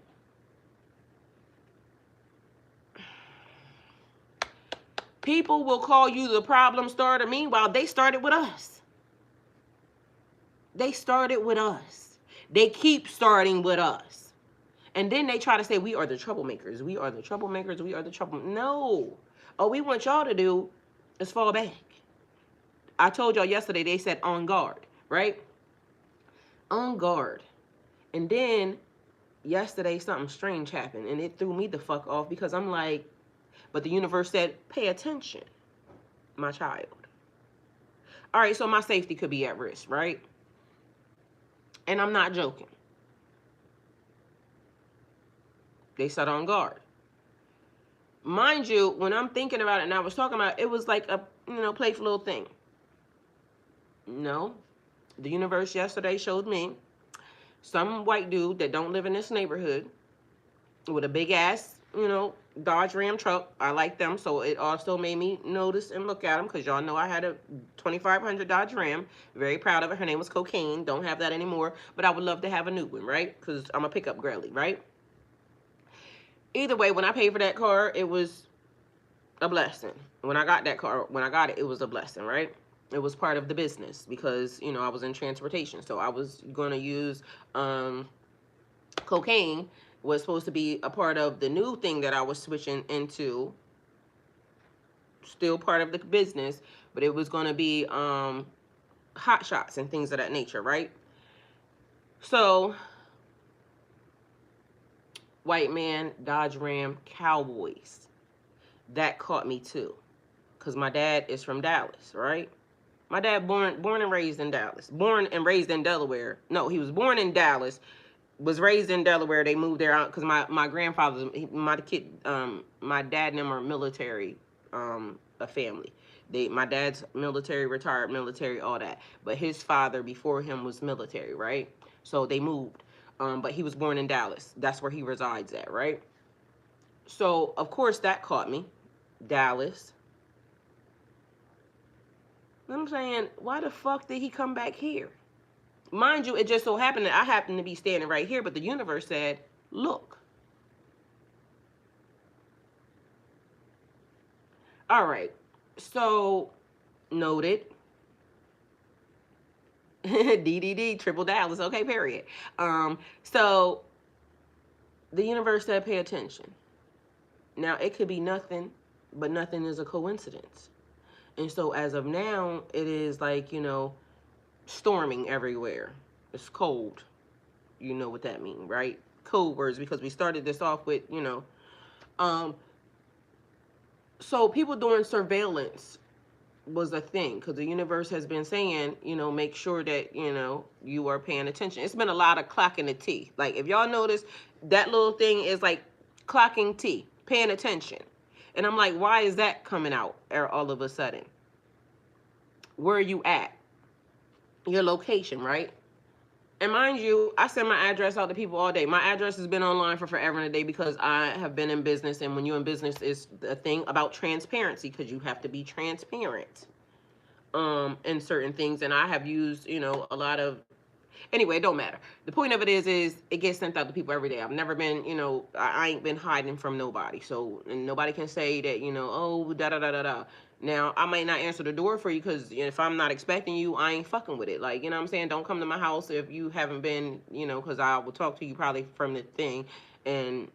People will call you the problem starter. Meanwhile, they started with us. They started with us. They keep starting with us. And then they try to say, we are the troublemakers. We are the troublemakers. We are the trouble. No. All we want y'all to do is fall back. I told y'all yesterday, they said on guard, right? On guard. And then yesterday, something strange happened. And it threw me the fuck off, because I'm like, but the universe said, pay attention, my child. All right, so my safety could be at risk, right? And I'm not joking. They set on guard. Mind you, when I'm thinking about it and I was talking about it, it was like a, playful little thing. No. The universe yesterday showed me some white dude that don't live in this neighborhood with a big ass, Dodge Ram truck. I like them, so it also made me notice and look at them, because y'all know I had a 2500 Dodge Ram. Very proud of it. Her name was Cocaine. Don't have that anymore, but I would love to have a new one, right? Because I'm a pickup girly, right? Either way, when I paid for that car, it was a blessing. When I got that car, it was a blessing, right? It was part of the business, because, I was in transportation. So I was going to use cocaine was supposed to be a part of the new thing that I was switching into, still part of the business, but it was going to be hot shots and things of that nature, right? So, white man, Dodge Ram, Cowboys. That caught me too, because my dad is from Dallas, right? My dad born and raised in Dallas. Born and raised in Delaware. No, he was born in Dallas, was raised in Delaware. They moved there out because my grandfather, my dad and them are military, a family. My dad's military, retired military, all that. But his father before him was military, right? So they moved. But he was born in Dallas. That's where he resides at, right? So of course that caught me, Dallas. I'm saying, why the fuck did he come back here? Mind you, it just so happened that I happened to be standing right here, but the universe said, look. All right. So, noted. DDD, triple Dallas. Okay, period. So, the universe said, pay attention. Now, it could be nothing, but nothing is a coincidence. And so, as of now, it is like, storming everywhere. It's cold. You know what that means, right? Code words, because we started this off with, so people doing surveillance was a thing, because the universe has been saying, make sure that, you are paying attention. It's been a lot of clocking the T. Like, if y'all notice, that little thing is like clocking T, paying attention. And I'm like, why is that coming out all of a sudden? Where are you at? Your location, right? And mind you, I send my address out to people all day. My address has been online for forever and a day because I have been in business. And when you're in business, it's the thing about transparency, because you have to be transparent in certain things. And I have used, a lot of, anyway, it don't matter. The point of it is it gets sent out to people every day. I've never been, I ain't been hiding from nobody. So, and nobody can say that, oh, da da da da da. Now, I might not answer the door for you, because if I'm not expecting you, I ain't fucking with it. Like, you know what I'm saying? Don't come to my house if you haven't been, because I will talk to you probably from the thing, and,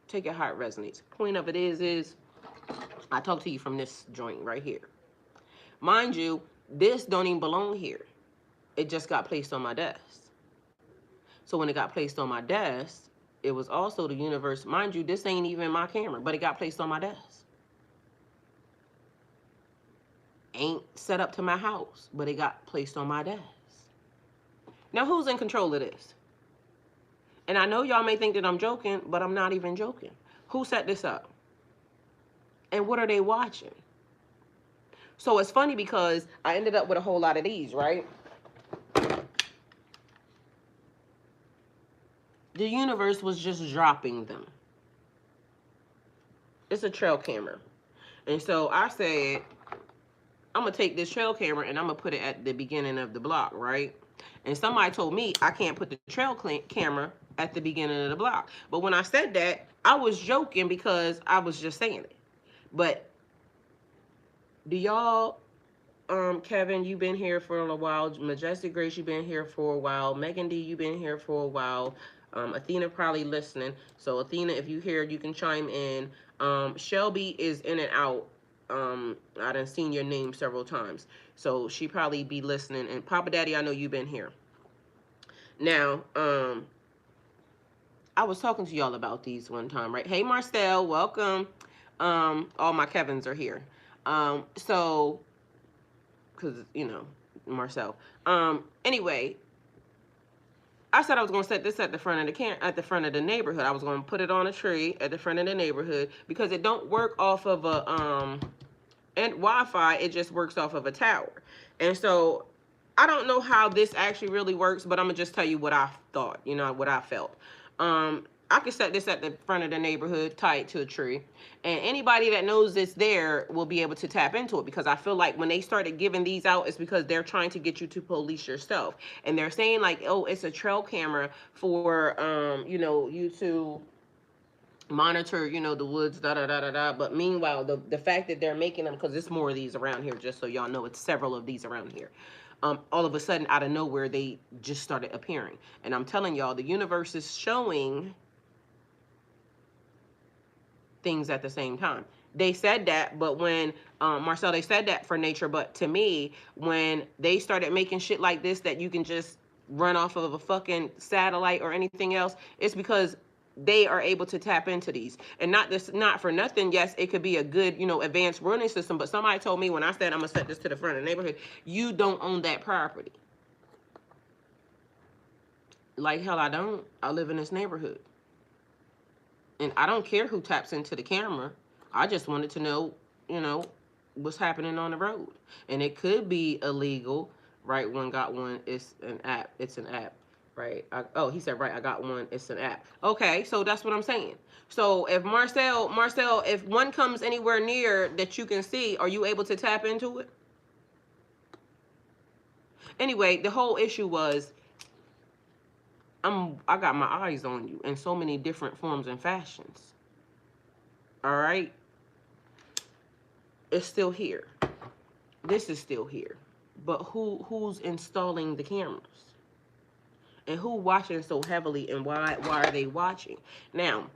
take it how it resonates. Point of it is I talk to you from this joint right here. Mind you, this don't even belong here. It just got placed on my desk. So when it got placed on my desk, it was also the universe. Mind you, this ain't even my camera, but it got placed on my desk. Ain't set up to my house, but it got placed on my desk. Now, who's in control of this? And I know y'all may think that I'm joking, but I'm not even joking. Who set this up? And what are they watching? So it's funny because I ended up with a whole lot of these, right? The universe was just dropping them. It's a trail camera. And so I said, I'm going to take this trail camera and I'm going to put it at the beginning of the block, right? And somebody told me I can't put the trail camera at the beginning of the block. But when I said that, I was joking because I was just saying it. But do y'all, Kevin, you've been here for a while. Majestic Grace, you've been here for a while. Megan D, you've been here for a while. Athena probably listening. So Athena, if you hear, you can chime in. Shelby is in and out. I done seen your name several times, so she probably be listening. And Papa Daddy, I know you've been here. Now, I was talking to y'all about these one time, right? Hey, Marcel, welcome. All my Kevins are here. So, because, Marcel. Anyway, I said I was going to set this at the front of the neighborhood. I was going to put it on a tree at the front of the neighborhood, because it don't work off of a and Wi-Fi. It just works off of a tower. And so I don't know how this actually really works, but I'm gonna just tell you what I thought, what I felt. I could set this at the front of the neighborhood, tie it to a tree, and anybody that knows it's there will be able to tap into it, because I feel like when they started giving these out, it's because they're trying to get you to police yourself. And they're saying like, oh, it's a trail camera for, you to monitor, the woods, da da da da da. But meanwhile, the fact that they're making them, because there's more of these around here, just so y'all know, it's several of these around here. all of a sudden out of nowhere they just started appearing. And I'm telling y'all, the universe is showing things at the same time. They said that, but when Marcel, they said that for nature, but to me, when they started making shit like this that you can just run off of a fucking satellite or anything else, it's because they are able to tap into these. And not for nothing, yes, it could be a good, advanced running system, but somebody told me when I said I'm gonna set this to the front of the neighborhood, you don't own that property. Like hell I don't. I live in this neighborhood. And I don't care who taps into the camera. I just wanted to know, what's happening on the road. And it could be illegal. Right, one got one. It's an app. It's an app. Right. He said, right, I got one. It's an app. Okay, so that's what I'm saying. So if Marcel, if one comes anywhere near that you can see, are you able to tap into it? Anyway, the whole issue was I got my eyes on you in so many different forms and fashions. All right? It's still here. This is still here. But who's installing the cameras? And who watching so heavily, and why are they watching? Now,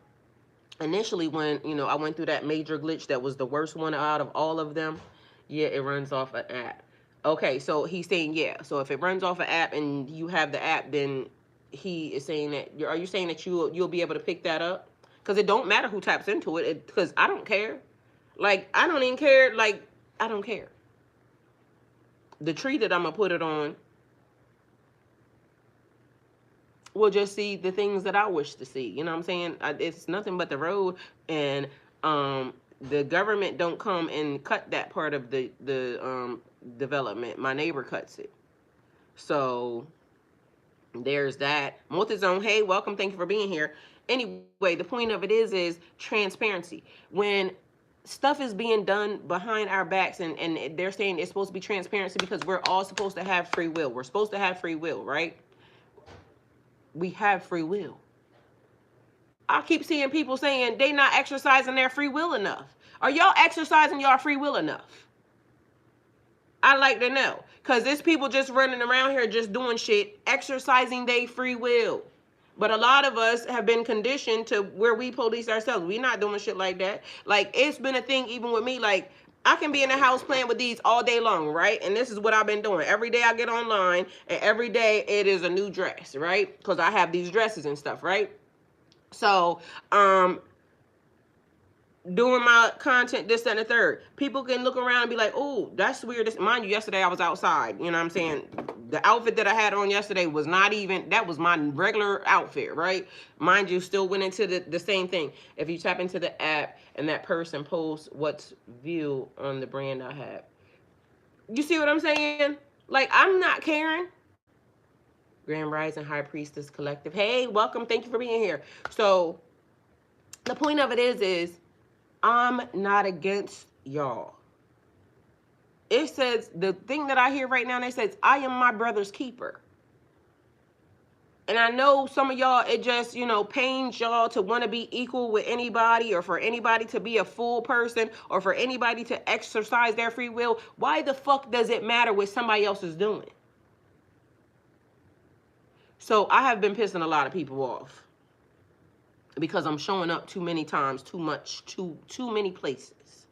initially when, I went through that major glitch that was the worst one out of all of them, yeah, it runs off an app. Okay, so he's saying, yeah. So if it runs off an app and you have the app, then he is saying that, are you saying that you'll be able to pick that up? Because it don't matter who taps into it, because I don't care. Like, I don't even care. Like, I don't care. The tree that I'm going to put it on will just see the things that I wish to see. You know what I'm saying? It's nothing but the road. And the government don't come and cut that part of the development. My neighbor cuts it. So there's that. Multizone, hey, welcome. Thank you for being here. Anyway, the point of it is transparency. When stuff is being done behind our backs and they're saying it's supposed to be transparency because we're all supposed to have free will. We're supposed to have free will, right? We have free will. I keep seeing people saying they not exercising their free will enough. Are y'all exercising your free will enough? I like to know. Because there's people just running around here just doing shit, exercising their free will. But a lot of us have been conditioned to where we police ourselves. We're not doing shit like that. Like, it's been a thing even with me. Like, I can be in the house playing with these all day long, right? And this is what I've been doing. Every day I get online, and every day it is a new dress, right? Because I have these dresses and stuff, right? So, doing my content, this, that, and the third. People can look around and be like, oh, that's weird. Mind you, yesterday I was outside. You know what I'm saying? The outfit that I had on yesterday was not even, that was my regular outfit, right? Mind you, still went into the same thing. If you tap into the app and that person posts what's view on the brand I have. You see what I'm saying? Like, I'm not caring. Grand Rising High Priestess Collective. Hey, welcome. Thank you for being here. So, the point of it is I'm not against y'all. It says, the thing that I hear right now, it says, I am my brother's keeper. And I know some of y'all, it just, pains y'all to want to be equal with anybody, or for anybody to be a full person, or for anybody to exercise their free will. Why the fuck does it matter what somebody else is doing? So I have been pissing a lot of people off. Because I'm showing up too many times, too much, too many places.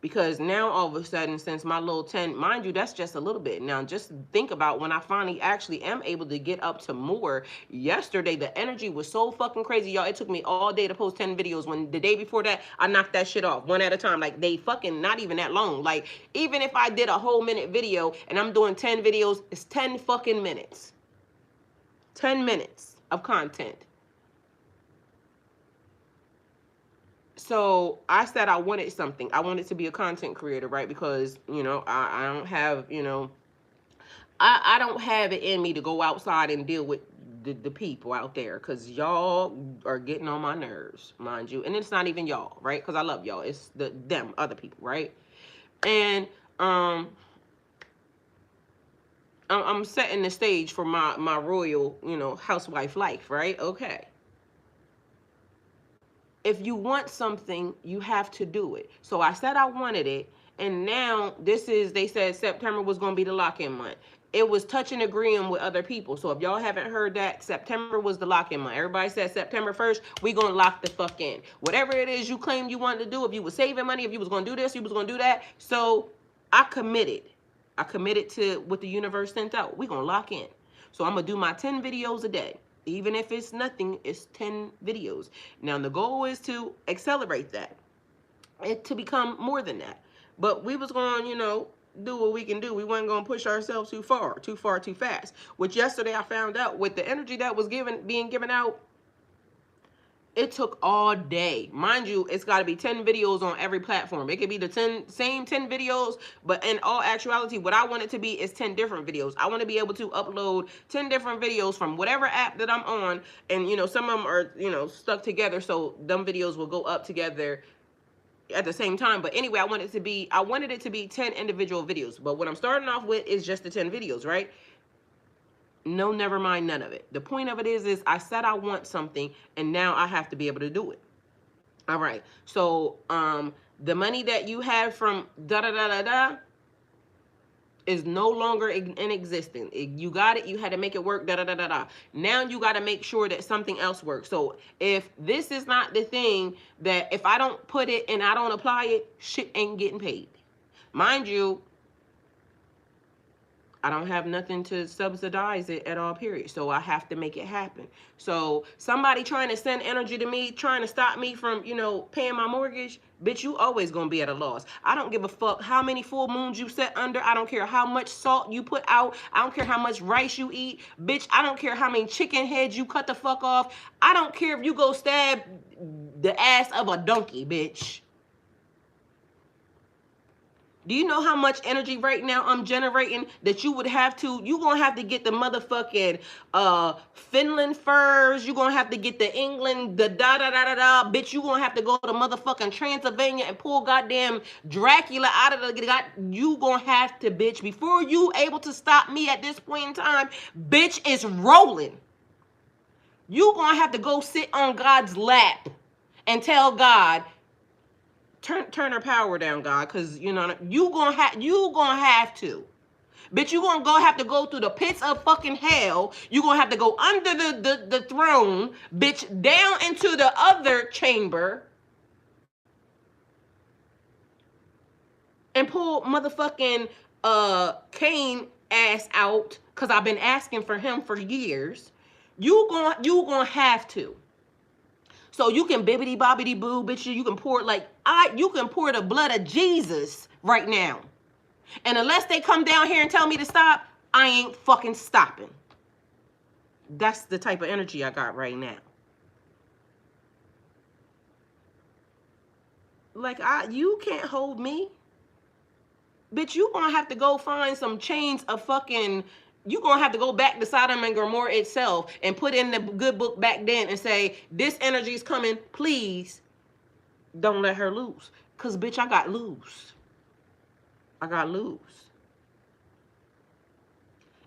Because now all of a sudden, since my little 10, mind you, that's just a little bit. Now just think about when I finally actually am able to get up to more. Yesterday, the energy was so fucking crazy, y'all. It took me all day to post 10 videos. When the day before that, I knocked that shit off one at a time. Like, they fucking not even that long. Like, even if I did a whole minute video and I'm doing 10 videos, it's 10 fucking minutes. 10 minutes of content. So I said I wanted something. I wanted to be a content creator, right? Because, I don't have, I don't have it in me to go outside and deal with the people out there. Because y'all are getting on my nerves, mind you. And it's not even y'all, right? Because I love y'all. It's them, other people, right? And I'm setting the stage for my royal, housewife life, right? Okay. If you want something, you have to do it. So I said I wanted it, And now this is, they said September was going to be the lock-in month. It was touching agreeing with other people. So if y'all haven't heard that, September was the lock-in month. Everybody said September 1st, we going to lock the fuck in. Whatever it is you claimed you wanted to do, if you was saving money, if you was going to do this, you was going to do that. So I committed. I committed to what the universe sent out. We going to lock in. So I'm going to do my 10 videos a day. Even if it's nothing, it's 10 videos. Now the goal is to accelerate that. And to become more than that. But we was going to, you know, do what we can do. We weren't going to push ourselves too far, too fast. Which yesterday I found out with the energy that was being given out, it took all day. Mind you, it's got to be 10 videos on every platform. It could be the same 10 videos, but in all actuality, what I want it to be is 10 different videos. I want to be able to upload 10 different videos from whatever app that I'm on. And, you know, some of them are, you know, stuck together. So them videos will go up together at the same time. But anyway, I wanted it to be 10 individual videos. But what I'm starting off with is just the 10 videos, right? No, never mind, none of it. The point of it is I said I want something, and now I have to be able to do it. All right. So the money that you have from da-da-da-da-da is no longer in existence. You got it. You had to make it work. Da-da-da-da-da. Now you got to make sure that something else works. So if this is not the thing that if I don't put it and I don't apply it, shit ain't getting paid. Mind you, I don't have nothing to subsidize it at all, period. So I have to make it happen. So somebody trying to send energy to me, trying to stop me from, you know, paying my mortgage, bitch, you always gonna be at a loss. I don't give a fuck how many full moons you set under. I don't care how much salt you put out. I don't care how much rice you eat. Bitch, I don't care how many chicken heads you cut the fuck off. I don't care if you go stab the ass of a donkey, bitch. Do you know how much energy right now I'm generating that you would have to, you're going to have to get the motherfucking Finland furs, you're going to have to get the England, the da-da-da-da-da, bitch, you're going to have to go to motherfucking Transylvania and pull goddamn Dracula out of the, you going to have to, bitch, before you able to stop me at this point in time, bitch, it's rolling. You going to have to go sit on God's lap and tell God, turn her power down, God, because you know you gonna have to, bitch. You gonna have to go through the pits of fucking hell. You gonna have to go under the throne, bitch, down into the other chamber, and pull motherfucking Cain ass out, because I've been asking for him for years. You gonna have to. So you can bibbity bobbity boo, bitch. You can pour you can pour the blood of Jesus right now. And unless they come down here and tell me to stop, I ain't fucking stopping. That's the type of energy I got right now. Like, you can't hold me. Bitch, you gonna have to go find some chains of fucking, you gonna have to go back to Sodom and Gomorrah itself and put in the good book back then and say, this energy is coming, please don't let her loose. Because, bitch, I got loose. I got loose.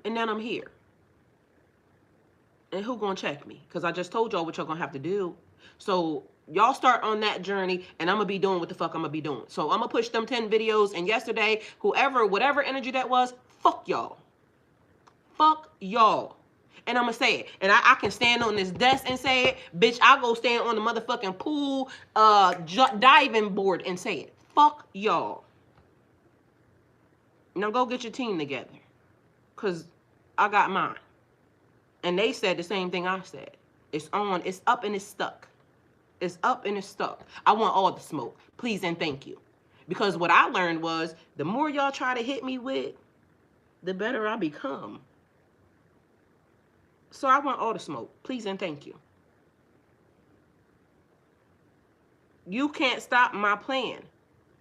And then I'm here. And who gonna check me? Because I just told y'all what y'all gonna have to do. So y'all start on that journey, and I'm gonna be doing what the fuck I'm gonna be doing. So I'm gonna push them 10 videos, and yesterday, whatever energy that was, fuck y'all. Fuck y'all. And I'm gonna say it. And I can stand on this desk and say it. Bitch, I'll go stand on the motherfucking pool diving board and say it. Fuck y'all. Now go get your team together. Because I got mine. And they said the same thing I said. It's on, it's up, and it's stuck. It's up and it's stuck. I want all the smoke. Please and thank you. Because what I learned was, the more y'all try to hit me with, the better I become. So I want all the smoke. Please and thank you. You can't stop my plan.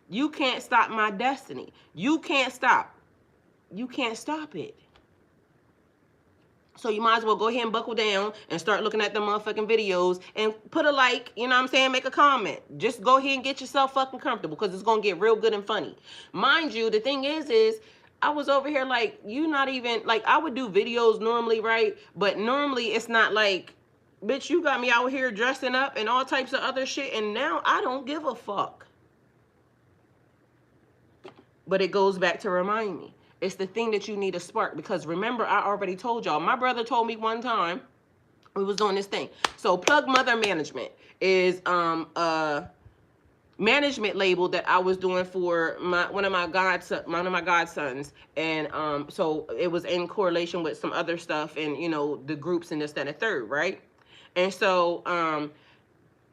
You can't stop my destiny. You can't stop. You can't stop it. So you might as well go ahead and buckle down and start looking at the motherfucking videos and put a like, you know what I'm saying? Make a comment. Just go ahead and get yourself fucking comfortable, because it's going to get real good and funny. Mind you, the thing is I was over here like, you not even, like, I would do videos normally, right? But normally it's not like, bitch, you got me out here dressing up and all types of other shit, and now I don't give a fuck. But it goes back to remind me. It's the thing that you need to spark. Because remember, I already told y'all. My brother told me one time, we was doing this thing. So Plug Mother Management is a management label that I was doing for one of my godsons, and so it was in correlation with some other stuff, and the groups and this, that, and the third, right? And so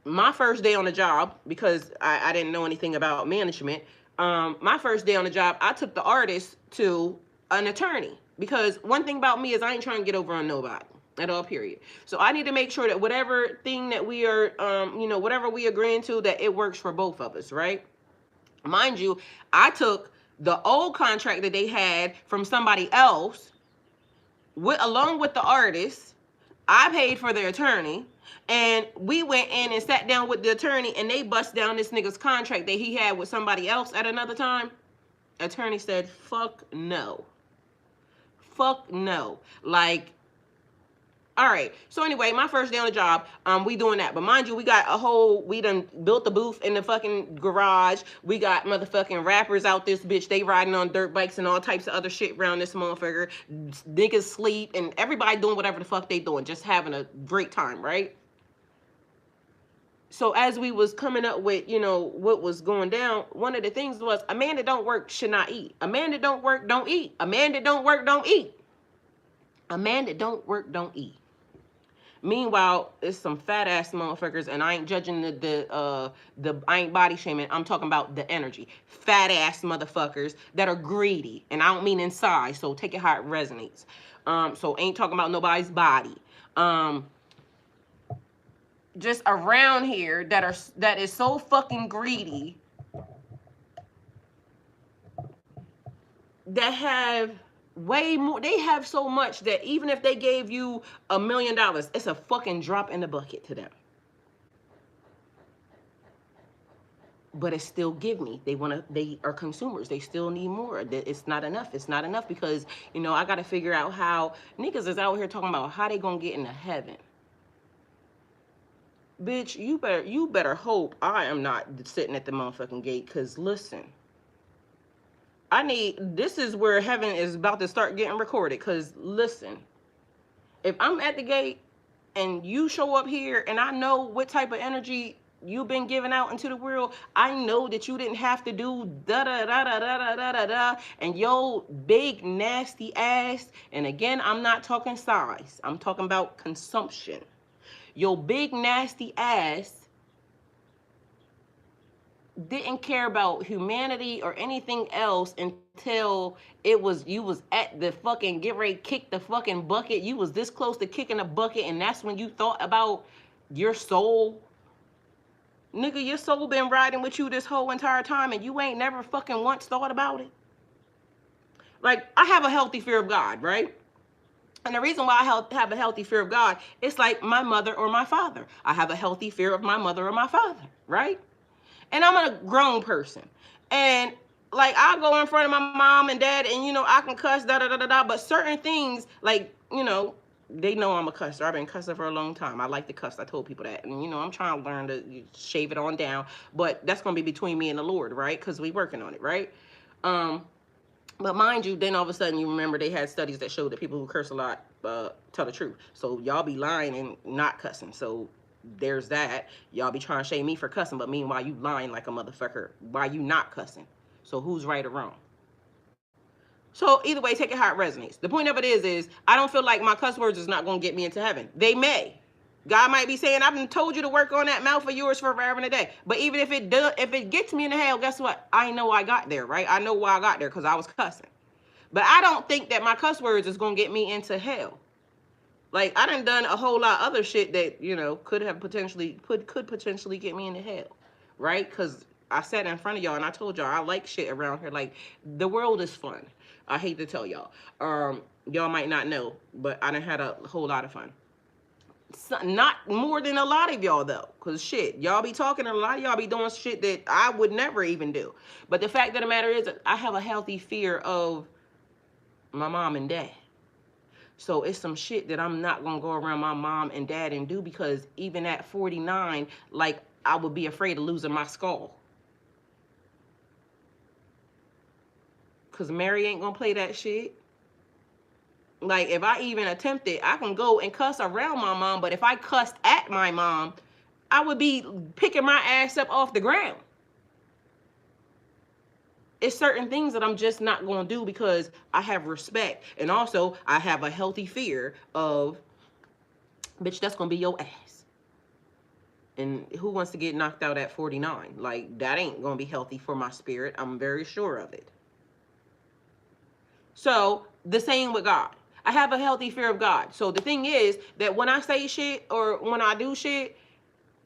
my first day on the job, because I didn't know anything about management, my first day on the job, I took the artist to an attorney, because one thing about me is I ain't trying to get over on nobody at all, period. So I need to make sure that whatever thing that we are, whatever we agreeing to, that it works for both of us, right? Mind you, I took the old contract that they had from somebody else, along with the artist. I paid for the attorney, and we went in and sat down with the attorney, and they bust down this nigga's contract that he had with somebody else at another time. Attorney said, fuck no. Fuck no. Like, all right. So anyway, my first day on the job, we doing that. But mind you, we done built the booth in the fucking garage. We got motherfucking rappers out this bitch. They riding on dirt bikes and all types of other shit around this motherfucker. Niggas sleep and everybody doing whatever the fuck they doing. Just having a great time, right? So as we was coming up with, what was going down, one of the things was, a man that don't work should not eat. A man that don't work, don't eat. A man that don't work, don't eat. A man that don't work, don't eat. Meanwhile, it's some fat ass motherfuckers, and I ain't judging I ain't body shaming. I'm talking about the energy. Fat ass motherfuckers that are greedy, and I don't mean in size. So take it how it resonates. So ain't talking about nobody's body. Just around here that is so fucking greedy, that have way more. They have so much that even if they gave you $1 million, it's a fucking drop in the bucket to them. But it's still give me. They are consumers. They still need more. It's not enough. It's not enough because, I got to figure out how niggas is out here talking about how they gonna get into heaven. Bitch, you better hope I am not sitting at the motherfucking gate, because listen, this is where heaven is about to start getting recorded, because listen, if I'm at the gate and you show up here and I know what type of energy you've been giving out into the world, I know that you didn't have to do da da da da da da da da da, and yo big nasty ass, and again, I'm not talking size, I'm talking about consumption. Your big nasty ass didn't care about humanity or anything else until you was at the fucking get ready kick the fucking bucket. You was this close to kicking the bucket, and that's when you thought about your soul. Nigga, your soul been riding with you this whole entire time, and you ain't never fucking once thought about it. Like, I have a healthy fear of God, right? And the reason why I have a healthy fear of God, it's like my mother or my father. I have a healthy fear of my mother or my father, right? And I'm a grown person. And like, I go in front of my mom and dad and, I can cuss, da da da da da. But certain things, like, they know I'm a cusser. I've been cussing for a long time. I like to cuss. I told people that. And, I'm trying to learn to shave it on down. But that's going to be between me and the Lord, right? Because we working on it, right? But mind you, then all of a sudden you remember they had studies that showed that people who curse a lot tell the truth. So y'all be lying and not cussing. So there's that. Y'all be trying to shame me for cussing, but meanwhile you lying like a motherfucker. Why you not cussing? So who's right or wrong? So either way, take it how it resonates. The point of it is I don't feel like my cuss words is not going to get me into heaven. They may. God might be saying, I've told you to work on that mouth of yours for forever and a day. But even if it gets me into hell, guess what? I know I got there, right? I know why I got there, because I was cussing. But I don't think that my cuss words is going to get me into hell. Like, I done a whole lot of other shit that, could potentially get me into hell, right? Because I sat in front of y'all and I told y'all I like shit around here. Like, the world is fun. I hate to tell y'all. Y'all might not know, but I done had a whole lot of fun. Not more than a lot of y'all though, because shit, y'all be talking and a lot of y'all be doing shit that I would never even do. But the fact of the matter is, I have a healthy fear of my mom and dad. So it's some shit that I'm not gonna go around my mom and dad and do, because even at 49, like, I would be afraid of losing my skull. Because Mary ain't gonna play that shit. Like, if I even attempt it, I can go and cuss around my mom, but if I cussed at my mom, I would be picking my ass up off the ground. It's certain things that I'm just not going to do because I have respect. And also, I have a healthy fear of, bitch, that's going to be your ass. And who wants to get knocked out at 49? Like, that ain't going to be healthy for my spirit. I'm very sure of it. So, the same with God. I have a healthy fear of God. So, the thing is that when I say shit or when I do shit,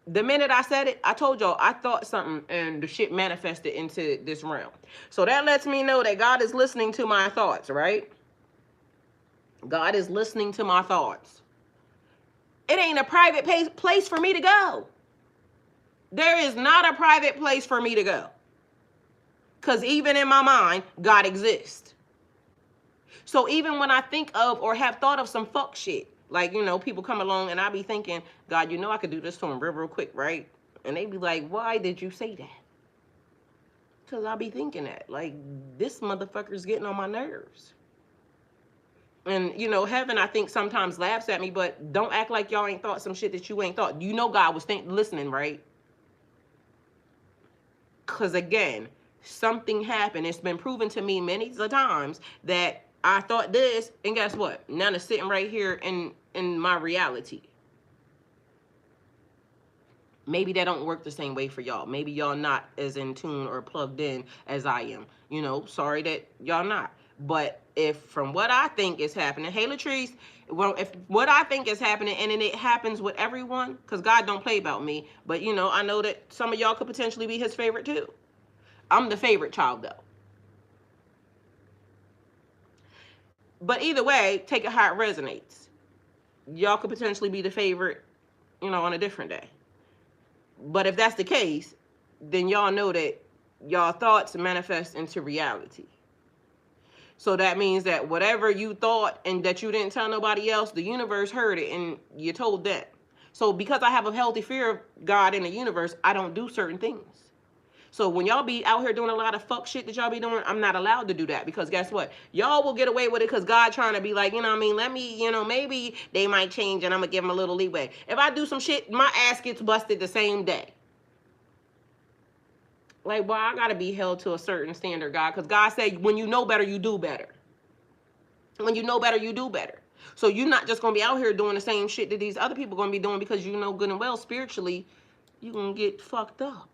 the minute I said it, I told y'all, I thought something and the shit manifested into this realm. So that lets me know that God is listening to my thoughts, right? God is listening to my thoughts. It ain't a private place for me to go. There is not a private place for me to go. Because even in my mind, God exists. So even when I think of or have thought of some fuck shit, like, you know, people come along and I be thinking, God, you know I could do this to him real quick, right? And they be like, why did you say that? Because I be thinking that. Like, this motherfucker's getting on my nerves. And, you know, heaven, I think, sometimes laughs at me, but don't act like y'all ain't thought some shit that you ain't thought. You know God was listening, right? Because, again, something happened. It's been proven to me many times that I thought this, and guess what? Now it's sitting right here in my reality. Maybe that don't work the same way for y'all. Maybe y'all not as in tune or plugged in as I am. You know, sorry that y'all not. But if from what I think is happening, hey Latrice, well, if what I think is happening and then it happens with everyone, because God don't play about me, but you know, I know that some of y'all could potentially be his favorite too. I'm the favorite child though. But either way, take it how it resonates. Y'all could potentially be the favorite, you know, on a different day. But if that's the case, then y'all know that y'all thoughts manifest into reality. So that means that whatever you thought and that you didn't tell nobody else, the universe heard it and you told them. So because I have a healthy fear of God in the universe, I don't do certain things. So when y'all be out here doing a lot of fuck shit that y'all be doing, I'm not allowed to do that because guess what? Y'all will get away with it because God trying to be like, you know what I mean? Let me, you know, maybe they might change and I'm going to give them a little leeway. If I do some shit, my ass gets busted the same day. Like, well, I got to be held to a certain standard, God, because God said when you know better, you do better. When you know better, you do better. So you're not just going to be out here doing the same shit that these other people going to be doing because you know good and well spiritually, you're going to get fucked up.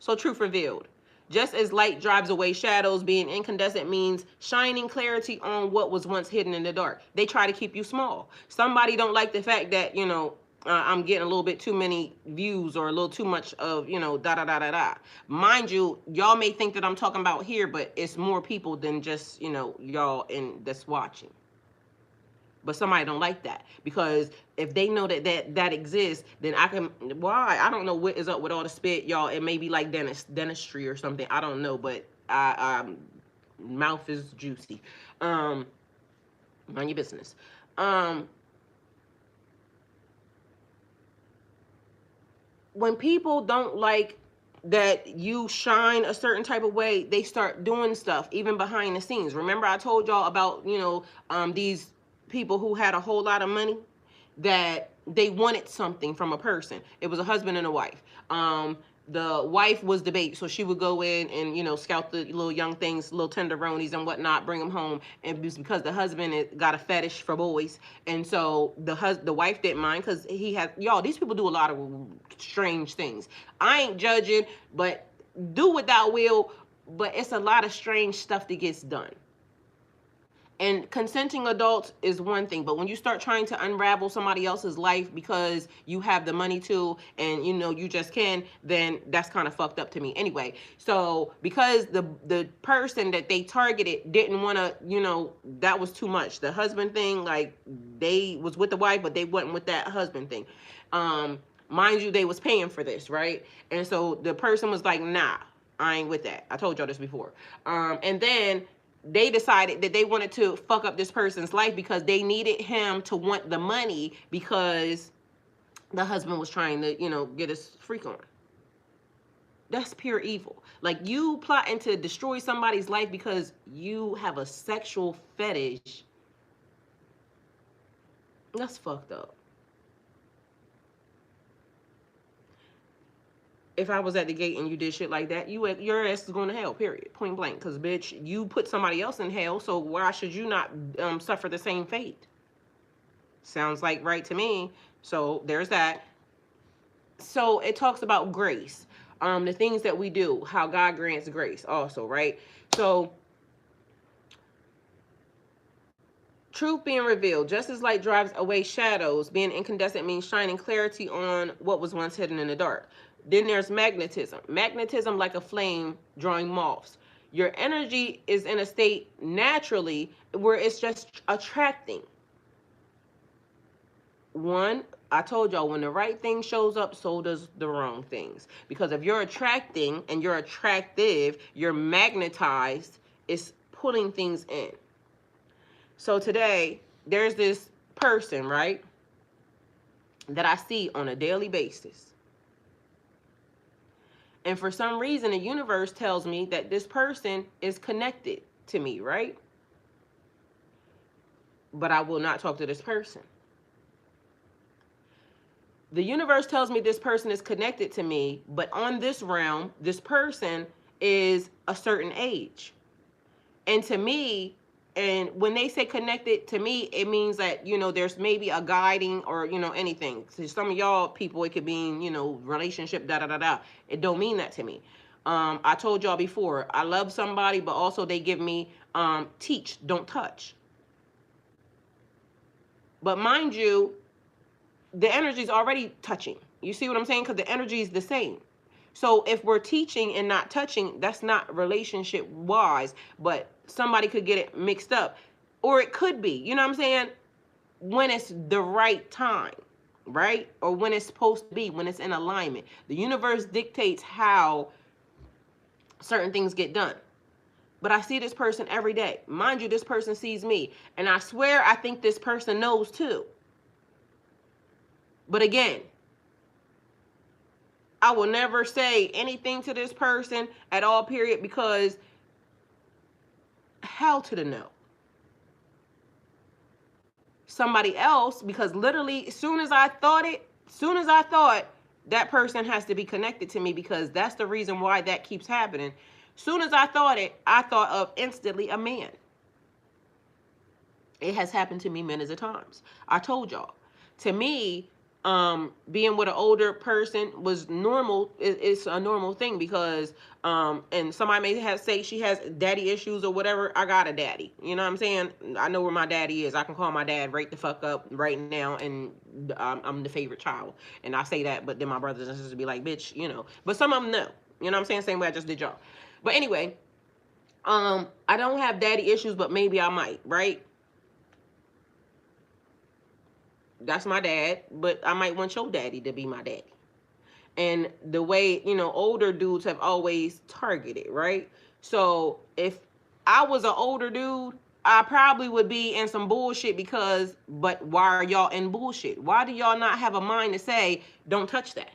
So truth revealed. Just as light drives away shadows, being incandescent means shining clarity on what was once hidden in the dark. They try to keep you small. Somebody don't like the fact that, you know, I'm getting a little bit too many views or a little too much of, you know, da-da-da-da-da. Mind you, y'all may think that I'm talking about here, but it's more people than just, you know, y'all that's watching. But somebody don't like that because if they know that exists, then I can. Why? I don't know what is up with all the spit, y'all. It may be like dentistry or something. I don't know, but mouth is juicy. Mind your business. When people don't like that you shine a certain type of way, they start doing stuff even behind the scenes. Remember, I told y'all about these people who had a whole lot of money that they wanted something from a person. It was a husband and a wife. The wife was the bait, so she would go in and, you know, scout the little young things, little tenderonis and whatnot, bring them home. And it was because the husband got a fetish for boys, and so the wife didn't mind because he had, y'all, these people do a lot of strange things. I ain't judging, but do what thou will, but it's a lot of strange stuff that gets done. And consenting adults is one thing, but when you start trying to unravel somebody else's life because you have the money to, and you know you just can, then that's kind of fucked up to me. Anyway, so because the person that they targeted didn't want to, you know, that was too much. The husband thing, like they was with the wife, but they wasn't with that husband thing. Mind you, they was paying for this, right? And so the person was like, nah, I ain't with that. I told y'all this before. And then they decided that they wanted to fuck up this person's life because they needed him to want the money because the husband was trying to, you know, get his freak on. That's pure evil. Like, you plotting to destroy somebody's life because you have a sexual fetish. That's fucked up. If I was at the gate and you did shit like that, your ass is going to hell, period. Point blank. Because, bitch, you put somebody else in hell, so why should you not suffer the same fate? Sounds like right to me. So there's that. So it talks about grace. The things that we do, how God grants grace also, right? So, truth being revealed, just as light drives away shadows, being incandescent means shining clarity on what was once hidden in the dark. Then there's magnetism. Magnetism, like a flame drawing moths. Your energy is in a state naturally where it's just attracting. One, I told y'all, when the right thing shows up, so does the wrong things. Because if you're attracting and you're attractive, you're magnetized, it's pulling things in. So today, there's this person, right, that I see on a daily basis. And for some reason, the universe tells me that this person is connected to me, right? But I will not talk to this person. The universe tells me this person is connected to me, but on this realm, this person is a certain age. And to me, and when they say connected to me, it means that, there's maybe a guiding or, anything. So some of y'all people, it could mean, relationship, da-da-da-da. It don't mean that to me. I told y'all before, I love somebody, but also they give me, teach, don't touch. But mind you, the energy is already touching. You see what I'm saying? Because the energy is the same. So if we're teaching and not touching, that's not relationship wise, but somebody could get it mixed up. Or it could be, you know what I'm saying? When it's the right time, right? Or when it's supposed to be, when it's in alignment. The universe dictates how certain things get done. But I see this person every day. Mind you, this person sees me. And I swear I think this person knows too. But again, I will never say anything to this person at all, period, because hell to the no. Somebody else, because literally, as soon as I thought, that person has to be connected to me, because that's the reason why that keeps happening. Soon as I thought it, I thought of instantly a man. It has happened to me many of times. I told y'all. To me, being with an older person was normal. It's a normal thing because, and somebody may have say she has daddy issues or whatever. I got a daddy. You know what I'm saying? I know where my daddy is. I can call my dad right the fuck up right now, and I'm the favorite child. And I say that, but then my brothers and sisters be like, bitch, But some of them know. You know what I'm saying? Same way I just did y'all. But anyway, I don't have daddy issues, but maybe I might, right? That's my dad, but I might want your daddy to be my daddy. And the way, older dudes have always targeted, right? So if I was an older dude, I probably would be in some bullshit but why are y'all in bullshit? Why do y'all not have a mind to say, don't touch that?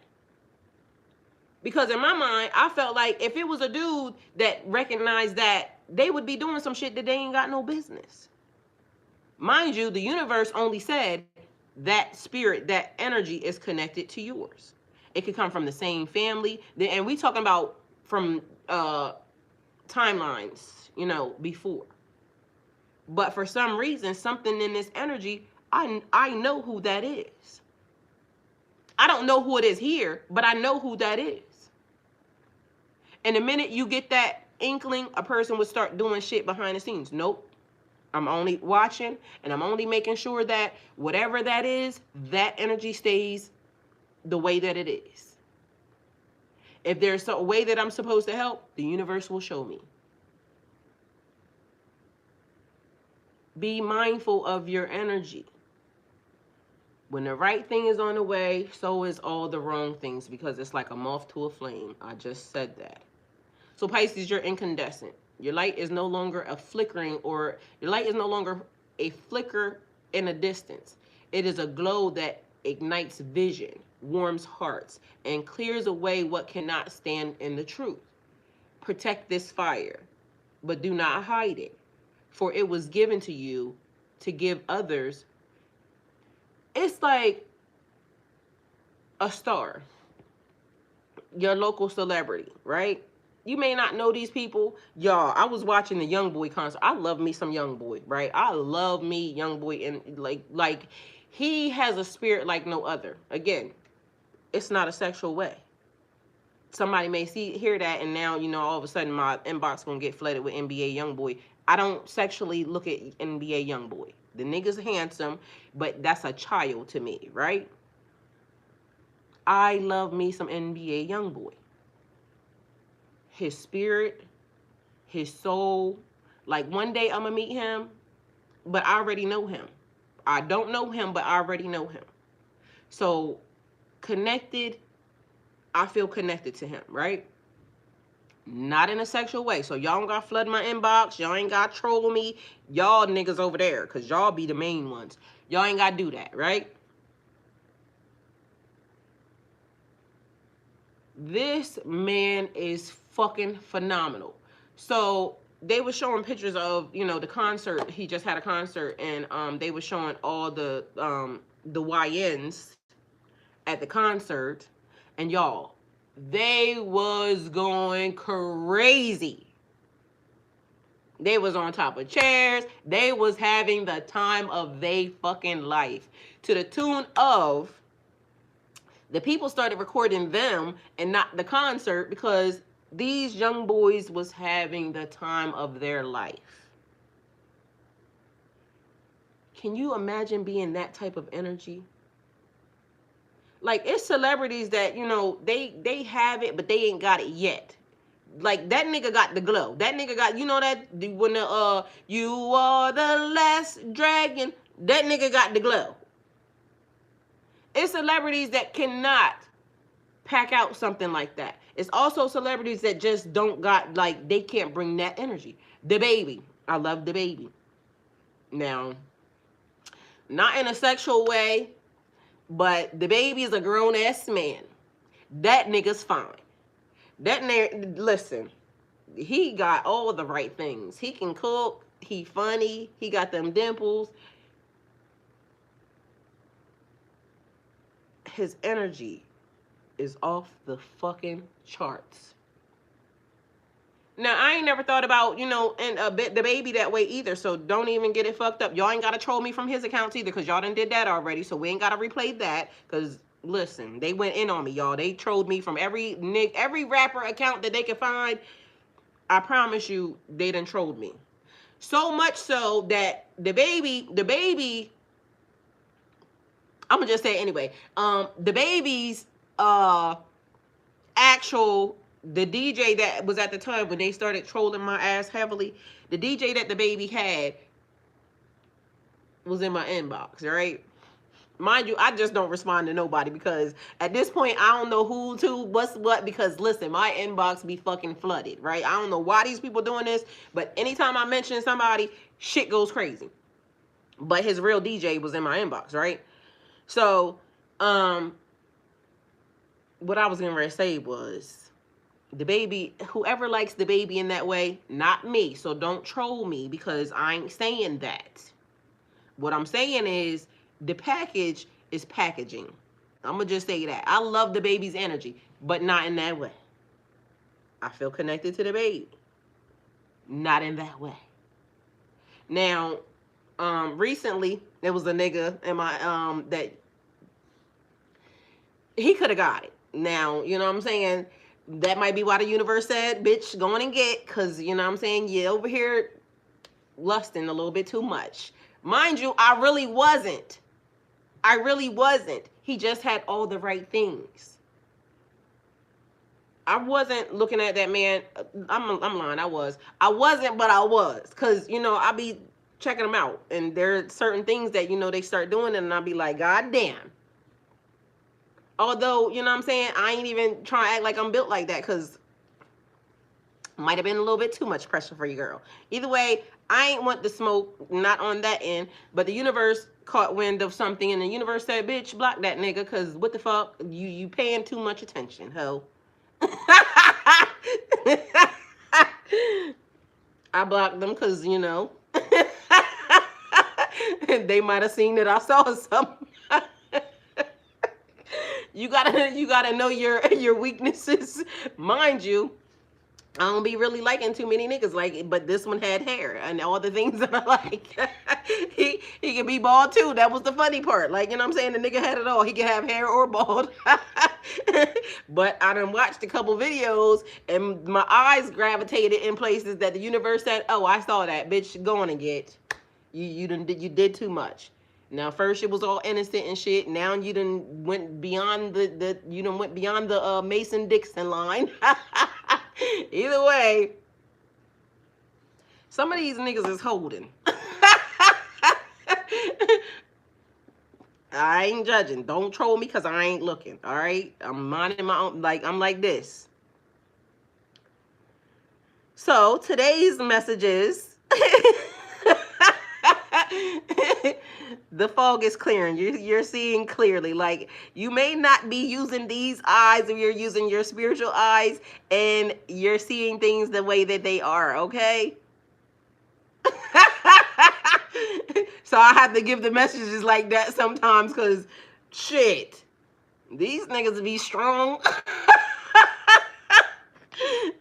Because in my mind, I felt like if it was a dude that recognized that, they would be doing some shit that they ain't got no business. Mind you, the universe only said that spirit, that energy is connected to yours. It could come from the same family. And we talking about from timelines, before. But for some reason, something in this energy, I know who that is. I don't know who it is here, but I know who that is. And the minute you get that inkling, a person would start doing shit behind the scenes. Nope. I'm only watching, and I'm only making sure that whatever that is, that energy stays the way that it is. If there's a way that I'm supposed to help, the universe will show me. Be mindful of your energy. When the right thing is on the way, so is all the wrong things, because it's like a moth to a flame. I just said that. So Pisces, you're incandescent. Your light is no longer a flickering, or your light is no longer a flicker in a distance. It is a glow that ignites vision. warms hearts, and clears away what cannot stand in the truth. Protect this fire, but do not hide it, for it was given to you to give others. It's like a star, your local celebrity, right? You may not know these people. Y'all, I was watching the Young Boy concert. I love me some Young Boy, right? I love me Young Boy, and like he has a spirit like no other. Again, it's not a sexual way. Somebody may hear that, and now, all of a sudden my inbox gonna get flooded with NBA Young Boy. I don't sexually look at NBA Young Boy. The nigga's handsome, but that's a child to me, right? I love me some NBA Young Boy. His spirit, his soul. Like, one day I'm gonna meet him, but I already know him. I don't know him, but I already know him. So, connected, I feel connected to him, right? Not in a sexual way. So y'all don't gotta flood my inbox. Y'all ain't gotta troll me. Y'all niggas over there, because y'all be the main ones. Y'all ain't gotta do that, right? This man is fucking phenomenal. So they were showing pictures of, the concert. He just had a concert, and they were showing all the YNs at the concert, and y'all, they was going crazy. They was on top of chairs. They was having the time of they fucking life, to the tune of the people started recording them and not the concert, because these young boys was having the time of their life. Can you imagine being that type of energy? Like, it's celebrities that, they have it, but they ain't got it yet. Like, that nigga got the glow. That nigga got, that when the you are the last dragon, that nigga got the glow. It's celebrities that cannot pack out something like that. It's also celebrities that just don't got, like, they can't bring that energy. The Baby. I love The Baby. Now, not in a sexual way, but The Baby is a grown-ass man. That nigga's fine. Listen, he got all the right things. He can cook. He funny. He got them dimples. His energy is off the fucking charts. Now, I ain't never thought about, and The Baby that way either, so don't even get it fucked up. Y'all ain't got to troll me from his accounts either, because y'all done did that already, so we ain't got to replay that, because, listen, they went in on me, y'all. They trolled me from every rapper account that they could find. I promise you, they done trolled me. So much so that the baby, I'm gonna just say it anyway. The Baby's actual, the DJ that was at the time when they started trolling my ass heavily, the DJ that The Baby had was in my inbox, right? Mind you, I just don't respond to nobody, because at this point, I don't know who to, what's what, because listen, my inbox be fucking flooded, right? I don't know why these people doing this, but anytime I mention somebody, shit goes crazy. But his real DJ was in my inbox, right? So, what I was going to say was, The Baby, whoever likes The Baby in that way, not me. So don't troll me, because I ain't saying that. What I'm saying is, the package is packaging. I'm going to just say that. I love The Baby's energy, but not in that way. I feel connected to The Baby. Not in that way. Now, recently, there was a nigga in my, that he could have got it. Now, you know what I'm saying? That might be why the universe said, bitch, go on and get, because, you know what I'm saying, you're over here lusting a little bit too much. Mind you, I really wasn't. He just had all the right things. I wasn't looking at that man. I'm lying. I wasn't, but I was. Because, I be checking them out. And there are certain things that, they start doing, and I'll be like, God damn. Although, you know what I'm saying, I ain't even trying to act like I'm built like that, because might have been a little bit too much pressure for you, girl. Either way, I ain't want the smoke, not on that end. But the universe caught wind of something and the universe said, bitch, block that nigga, because what the fuck? You paying too much attention, ho. I blocked them because, you know, they might have seen that I saw something. You gotta know your weaknesses. Mind you, I don't be really liking too many niggas, like, but this one had hair and all the things that I like. he can be bald too. That was the funny part. Like, you know what I'm saying? The nigga had it all. He can have hair or bald. But I done watched a couple videos and my eyes gravitated in places that the universe said, oh, I saw that, bitch, go on and get. You did too much. Now first it was all innocent and shit. Now you done went beyond the Mason Dixon line. Either way, some of these niggas is holding. I ain't judging. Don't troll me because I ain't looking. All right, I'm minding my own. Like, I'm like this. So today's message is the fog is clearing. You're seeing clearly. Like, you may not be using these eyes, or you're using your spiritual eyes, and you're seeing things the way that they are, okay? So I have to give the messages like that sometimes, because shit, these niggas be strong.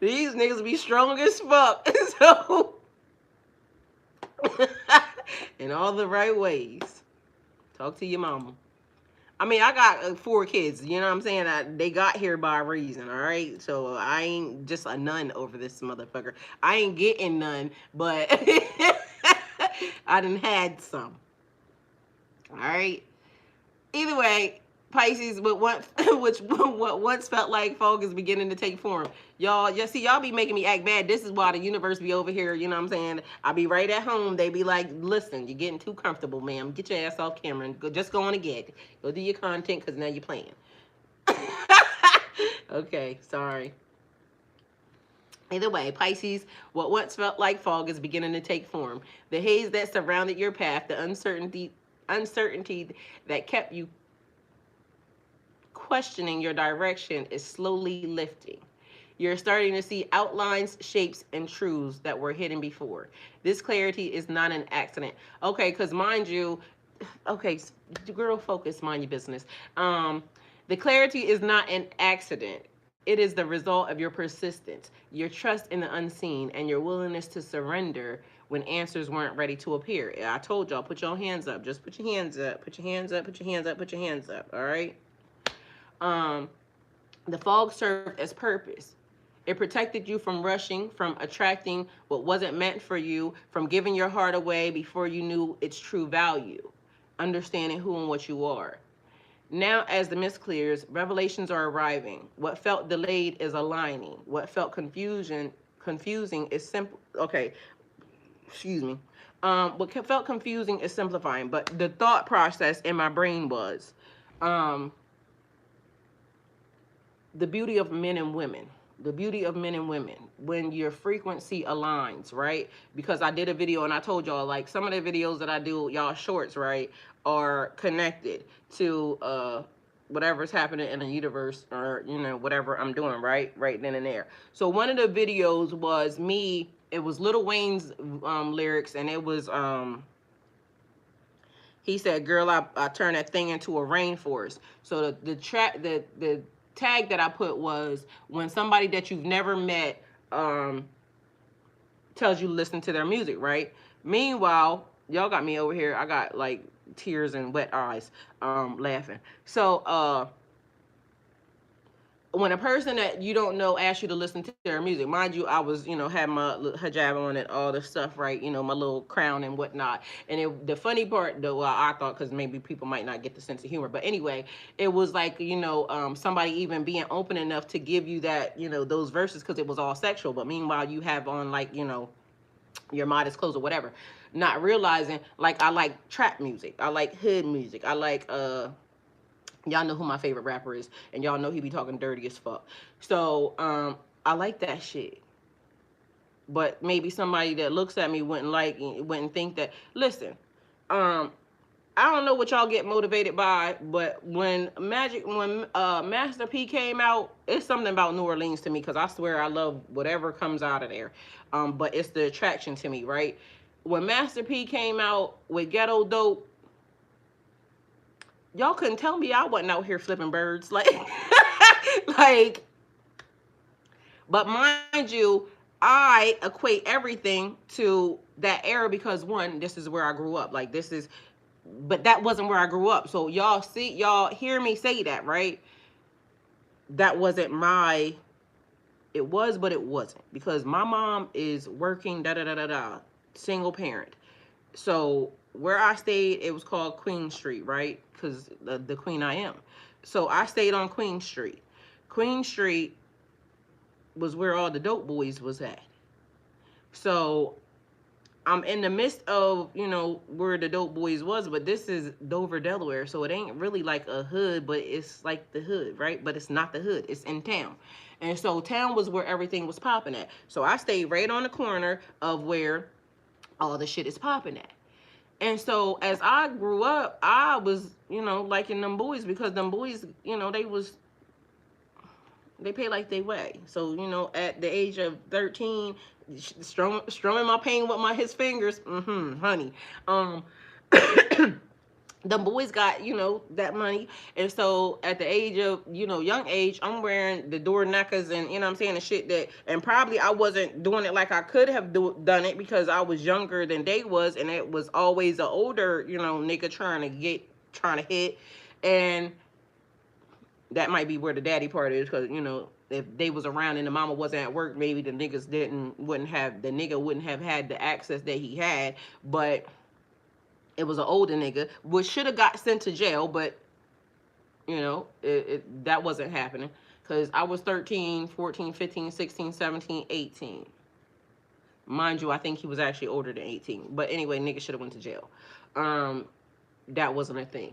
These niggas be strong as fuck. So in all the right ways. Talk to your mama. I mean, I got 4 kids, you know what I'm saying? They got here by a reason, all right? So I ain't just a nun over this motherfucker. I ain't getting none, but I done had some. All right? Either way, Pisces, what once felt like fog is beginning to take form. Y'all see, y'all be making me act bad. This is why the universe be over here, you know what I'm saying? I be right at home. They be like, listen, you're getting too comfortable, ma'am. Get your ass off camera and just go on and get it. Go do your content, because now you're playing. Okay, sorry. Either way, Pisces, what once felt like fog is beginning to take form. The haze that surrounded your path, the uncertainty that kept you questioning your direction is slowly lifting. You're starting to see outlines, shapes, and truths that were hidden before. This clarity is not an accident. Okay, because mind you, okay, girl, focus, mind your business. The clarity is not an accident. It is the result of your persistence, your trust in the unseen, and your willingness to surrender when answers weren't ready to appear. I told y'all, put your hands up. Just put your hands up. Put your hands up. Put your hands up. Put your hands up. All right? The fog served as purpose. It protected you from rushing, from attracting what wasn't meant for you, from giving your heart away before you knew its true value, understanding who and what you are. Now, as the mist clears, revelations are arriving. What felt delayed is aligning. What felt confusing is simple. Okay, excuse me. What felt confusing is simplifying. But the thought process in my brain was, the beauty of men and women. The beauty of men and women when your frequency aligns, right? Because I did a video and I told y'all, like, some of the videos that I do, y'all shorts, right, are connected to whatever's happening in the universe, or, you know, whatever I'm doing, right then and there. So one of the videos was me, it was Lil Wayne's lyrics, and it was he said, girl, I turned that thing into a rainforest. So the tag that I put was, when somebody that you've never met tells you to listen to their music, right? Meanwhile, y'all got me over here. I got like tears and wet eyes laughing. So when a person that you don't know asks you to listen to their music, mind you, I was, you know, had my hijab on and all this stuff, right? You know, my little crown and whatnot. And the funny part, though, I thought, because maybe people might not get the sense of humor, but anyway, it was like, you know, somebody even being open enough to give you that, you know, those verses, because it was all sexual. But meanwhile, you have on, like, you know, your modest clothes or whatever, not realizing, like, I like trap music, I like hood music, I like y'all know who my favorite rapper is, and y'all know he be talking dirty as fuck. So I like that shit. But maybe somebody that looks at me wouldn't think that. Listen, I don't know what y'all get motivated by, but when Master P came out, it's something about New Orleans to me because I swear I love whatever comes out of there. But it's the attraction to me, right? When Master P came out with Ghetto Dope, y'all couldn't tell me I wasn't out here flipping birds, like, like. But mind you, I equate everything to that era because one, this is where I grew up. Like this is, but that wasn't where I grew up. So y'all hear me say that, right? That wasn't my. It was, but it wasn't because my mom is working. Da da da da da. Single parent. So where I stayed, it was called Queen Street, right? Because the queen I am. So I stayed on Queen Street. Queen Street was where all the dope boys was at. So I'm in the midst of, where the dope boys was, but this is Dover, Delaware. So it ain't really like a hood, but it's like the hood, right? But it's not the hood. It's in town. And so town was where everything was popping at. So I stayed right on the corner of where all the shit is popping at. And so as I grew up, I was, liking them boys because them boys, they pay like they weigh. So, at the age of 13, strumming my pain with his fingers, honey. The boys got, that money. And so at the age of, young age, I'm wearing the door knockers and, the shit that, and probably I wasn't doing it like I could have done it because I was younger than they was. And it was always an older, nigga trying to hit. And that might be where the daddy part is because, if they was around and the mama wasn't at work, maybe the nigga wouldn't have had the access that he had. But it was an older nigga, which should have got sent to jail, but, that wasn't happening. Because I was 13, 14, 15, 16, 17, 18. Mind you, I think he was actually older than 18. But anyway, nigga should have went to jail. That wasn't a thing.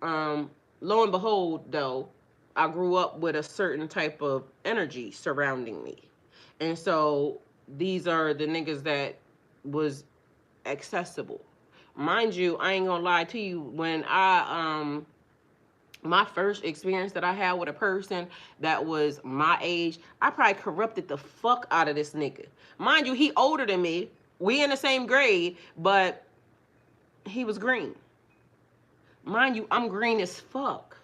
Lo and behold, though, I grew up with a certain type of energy surrounding me. And so these are the niggas that was accessible. Mind you, I ain't gonna lie to you, when my first experience that I had with a person that was my age, I probably corrupted the fuck out of this nigga. Mind you, he older than me. We in the same grade, but he was green. Mind you, I'm green as fuck.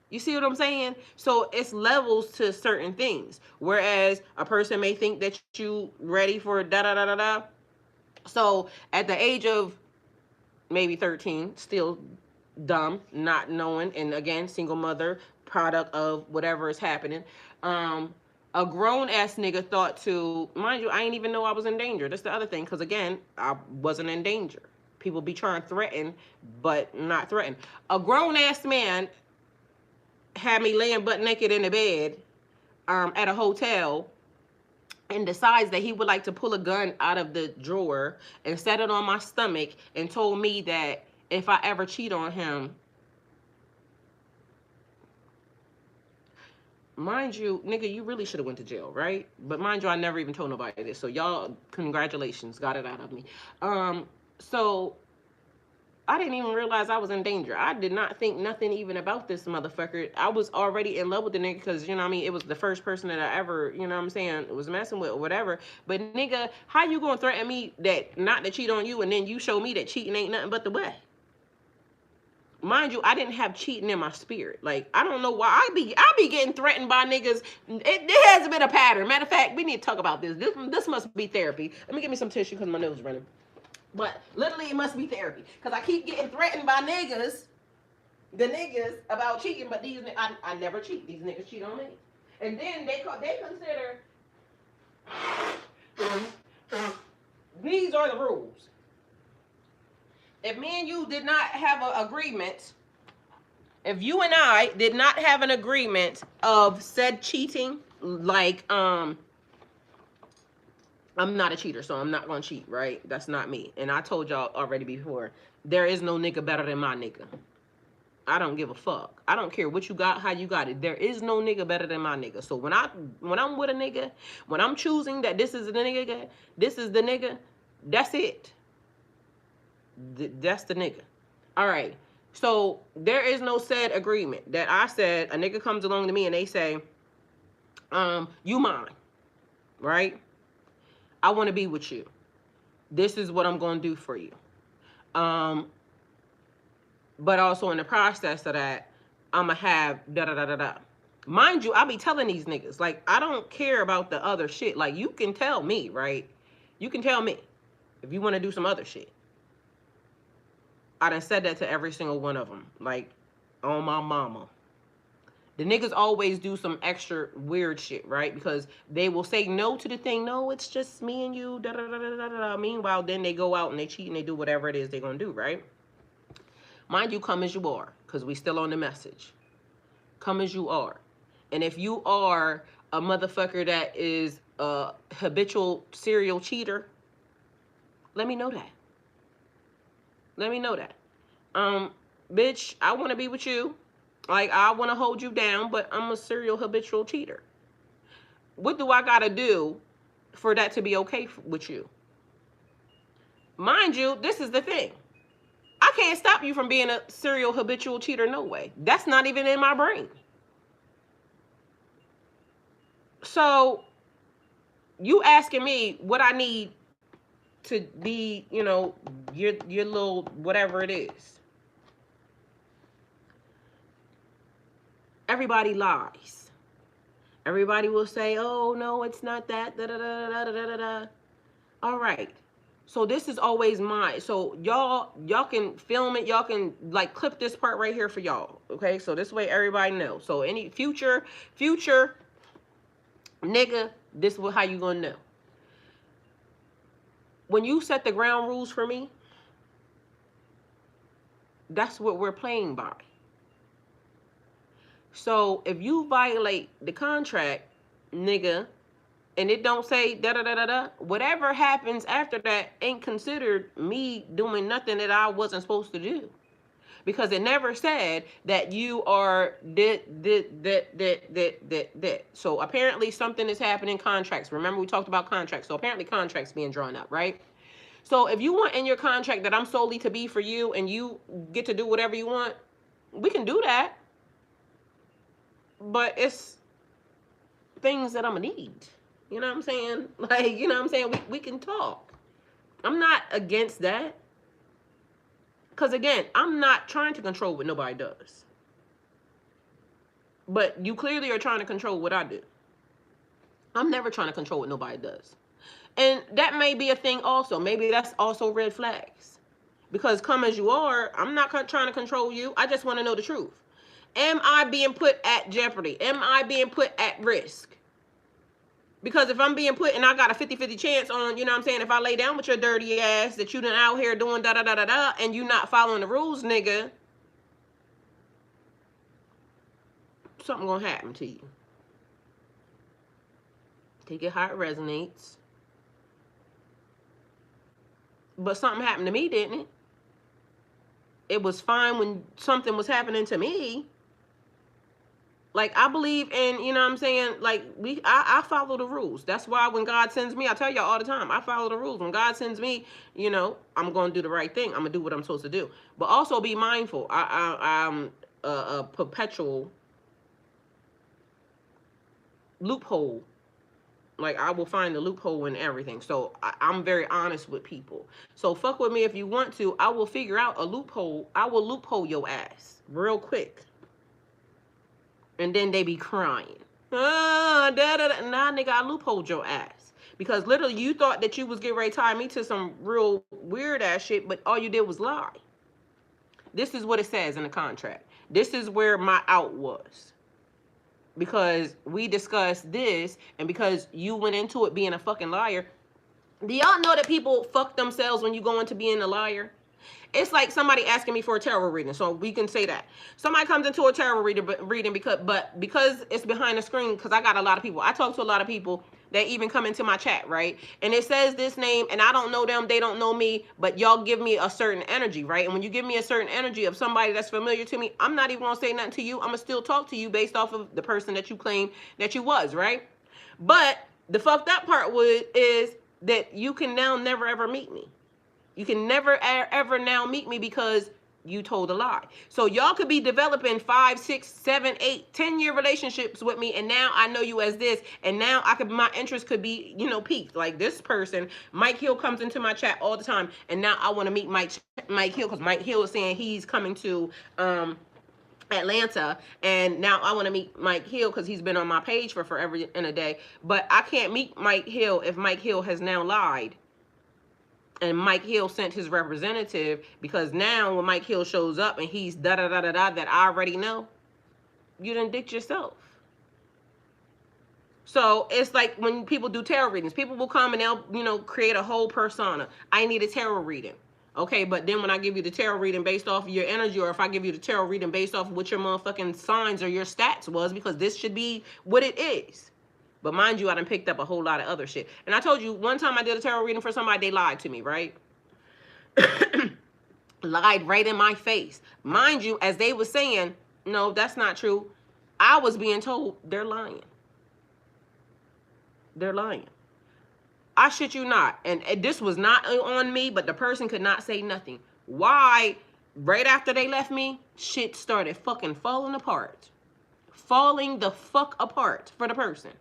You see what I'm saying? So it's levels to certain things. Whereas a person may think that you ready for da da da da da. So at the age of maybe 13, still dumb, not knowing, and again, single mother, product of whatever is happening. A grown ass nigga thought to, mind you, I ain't even know I was in danger. That's the other thing, because again, I wasn't in danger. People be trying to threaten, but not threaten. A grown ass man had me laying butt naked in the bed at a hotel and decides that he would like to pull a gun out of the drawer and set it on my stomach and told me that if I ever cheat on him, mind you, nigga, you really should have went to jail, right? But mind you, I never even told nobody this. So y'all, congratulations, got it out of me. So I didn't even realize I was in danger. I did not think nothing even about this motherfucker. I was already in love with the nigga because, it was the first person that I ever, was messing with or whatever. But nigga, how you gonna threaten me that not to cheat on you and then you show me that cheating ain't nothing but the way? Mind you, I didn't have cheating in my spirit. Like, I don't know why I be getting threatened by niggas. It has been a pattern. Matter of fact, we need to talk about this. This must be therapy. Let me get me some tissue because my nose is running. But literally, it must be therapy because I keep getting threatened by the niggas about cheating. But I never cheat. These niggas cheat on me, and then they consider these are the rules. If me and you did not have an agreement, if you and I did not have an agreement of said cheating, like I'm not a cheater, so I'm not gonna cheat, right? That's not me. And I told y'all already before, there is no nigga better than my nigga. I don't give a fuck. I don't care what you got, how you got it. There is no nigga better than my nigga. So when I'm with a nigga, when I'm choosing that this is the nigga, that's it. That's the nigga. All right. So there is no said agreement that I said a nigga comes along to me and they say, you mine, right? I want to be with you. This is what I'm going to do for you. Um, but also in the process of that, I'ma have da da da da da. Mind you, I be telling these niggas, like, I don't care about the other shit. Like, you can tell me, right? You can tell me if you want to do some other shit. I done said that to every single one of them. Like, on my mama. The niggas always do some extra weird shit, right? Because they will say no to the thing. No, it's just me and you. Da da da da da da. Meanwhile, then they go out and they cheat and they do whatever it is they're gonna do, right? Mind you, come as you are, because we still on the message. Come as you are. And if you are a motherfucker that is a habitual serial cheater, let me know that. Let me know that. Bitch, I want to be with you. Like, I want to hold you down, but I'm a serial habitual cheater. What do I got to do for that to be okay with you? Mind you, this is the thing. I can't stop you from being a serial habitual cheater, no way. That's not even in my brain. So, you asking me what I need to be, you know, your little whatever it is. Everybody lies. Everybody will say, "Oh no, it's not that." Da da da da da da da. All right. So this is always mine. So y'all can film it. Y'all can like clip this part right here for y'all. Okay. So this way everybody knows. So any future nigga, this is how you gonna know. When you set the ground rules for me, that's what we're playing by. So if you violate the contract, nigga, and it don't say da da da da da, whatever happens after that ain't considered me doing nothing that I wasn't supposed to do. Because it never said that you are that. So apparently something is happening in contracts. Remember we talked about contracts. So apparently contracts being drawn up, right? So if you want in your contract that I'm solely to be for you and you get to do whatever you want, we can do that. But it's things that I'm gonna need. You know what I'm saying? Like, you know what I'm saying? We can talk. I'm not against that. Because again, I'm not trying to control what nobody does. But you clearly are trying to control what I do. I'm never trying to control what nobody does. And that may be a thing also. Maybe that's also red flags. Because come as you are, I'm not trying to control you. I just want to know the truth. Am I being put at jeopardy? Am I being put at risk? Because if I'm being put and I got a 50-50 chance on, you know what I'm saying, if I lay down with your dirty ass that you done out here doing da-da-da-da-da and you not following the rules, nigga, something gonna happen to you. Take it how it resonates. But something happened to me, didn't it? It was fine when something was happening to me. Like, I believe in, you know what I'm saying, like, I follow the rules. That's why when God sends me, I tell y'all all the time, I follow the rules. When God sends me, you know, I'm going to do the right thing. I'm going to do what I'm supposed to do. But also be mindful. I'm a perpetual loophole. Like, I will find the loophole in everything. So, I'm very honest with people. So, fuck with me if you want to. I will figure out a loophole. I will loophole your ass real quick. And then they be crying. Nah, nigga, I loopholed your ass. Because literally you thought that you was getting ready to tie me to some real weird ass shit, but all you did was lie. This is what it says in the contract. This is where my out was. Because we discussed this, and because you went into it being a fucking liar. Do y'all know that people fuck themselves when you go into being a liar? It's like somebody asking me for a tarot reading, so we can say that. Somebody comes into a tarot reading because it's behind the screen, because I got a lot of people. I talk to a lot of people that even come into my chat, right? And it says this name, and I don't know them, they don't know me, but y'all give me a certain energy, right? And when you give me a certain energy of somebody that's familiar to me, I'm not even gonna say nothing to you. I'm gonna still talk to you based off of the person that you claim that you was, right? But the fucked up part is that you can now never ever meet me. You can never ever now meet me because you told a lie. So y'all could be developing 5, 6, 7, 8, 10-year relationships with me, and now I know you as this, and now my interest could be, you know, piqued. Like this person, Mike Hill, comes into my chat all the time, and now I want to meet Mike Hill, because Mike Hill is saying he's coming to Atlanta, and now I want to meet Mike Hill because he's been on my page for forever and a day. But I can't meet Mike Hill if Mike Hill has now lied, and Mike Hill sent his representative, because now when Mike Hill shows up and he's da da da da da that I already know, you done dicked yourself. So it's like when people do tarot readings, people will come and they'll, you know, create a whole persona. I need a tarot reading. Okay, but then when I give you the tarot reading based off of your energy, or if I give you the tarot reading based off of what your motherfucking signs or your stats was, because this should be what it is. But mind you, I done picked up a whole lot of other shit. And I told you, one time I did a tarot reading for somebody, they lied to me, right? Lied right in my face. Mind you, as they were saying, no, that's not true, I was being told they're lying. They're lying. I shit you not. And this was not on me, but the person could not say nothing. Why? Right after they left me, shit started fucking falling apart. Falling the fuck apart for the person.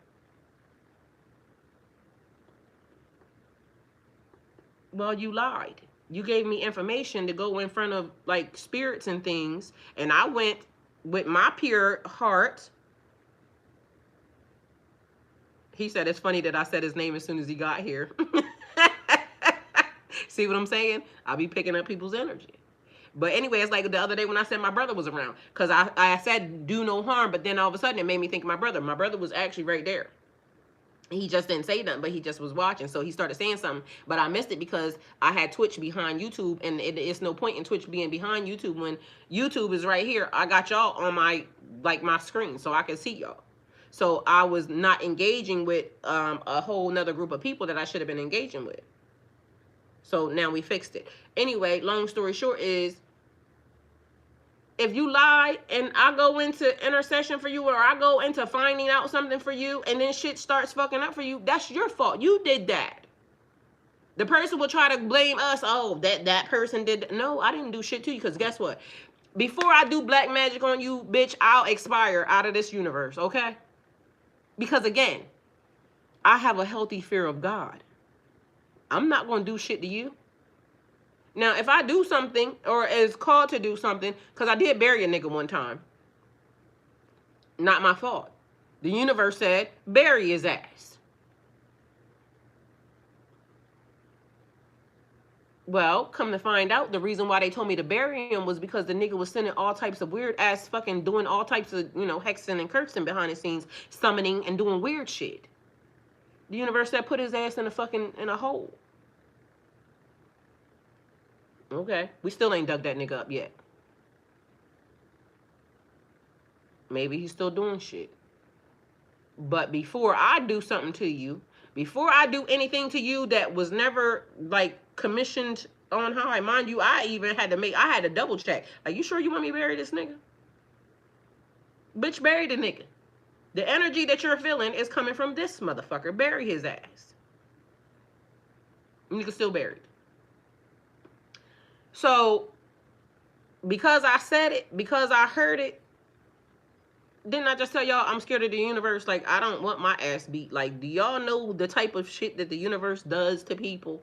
Well, you lied. You gave me information to go in front of like spirits and things, and I went with my pure heart. He said it's funny that I said his name as soon as he got here. See what I'm saying? I'll be picking up people's energy. But anyway, it's like the other day when I said my brother was around, because I said do no harm, but then all of a sudden it made me think of my brother. My brother was actually right there. He just didn't say nothing, but he just was watching. So he started saying something, but I missed it because I had Twitch behind YouTube, and it's no point in Twitch being behind YouTube when YouTube is right here. I got y'all on my screen so I can see y'all. So I was not engaging with a whole nother group of people that I should have been engaging with. So now we fixed it. Anyway, long story short is, if you lie and I go into intercession for you, or I go into finding out something for you, and then shit starts fucking up for you, that's your fault. You did that. The person will try to blame us. Oh, that person did. No, I didn't do shit to you, because guess what? Before I do black magic on you, bitch, I'll expire out of this universe, okay? Because again, I have a healthy fear of God. I'm not going to do shit to you. Now, if I do something, or is called to do something, because I did bury a nigga one time. Not my fault. The universe said, bury his ass. Well, come to find out, the reason why they told me to bury him was because the nigga was sending all types of weird ass fucking doing all types of, you know, hexing and cursing behind the scenes, summoning and doing weird shit. The universe said put his ass in a hole. Okay, we still ain't dug that nigga up yet. Maybe he's still doing shit. But before I do something to you, before I do anything to you that was never like commissioned on high, mind you, I had to double check. Like, you sure you want me to bury this nigga? Bitch, bury the nigga. The energy that you're feeling is coming from this motherfucker. Bury his ass. Nigga still buried. So, because I said it, because I heard it, didn't I just tell y'all I'm scared of the universe? Like, I don't want my ass beat. Like, do y'all know the type of shit that the universe does to people?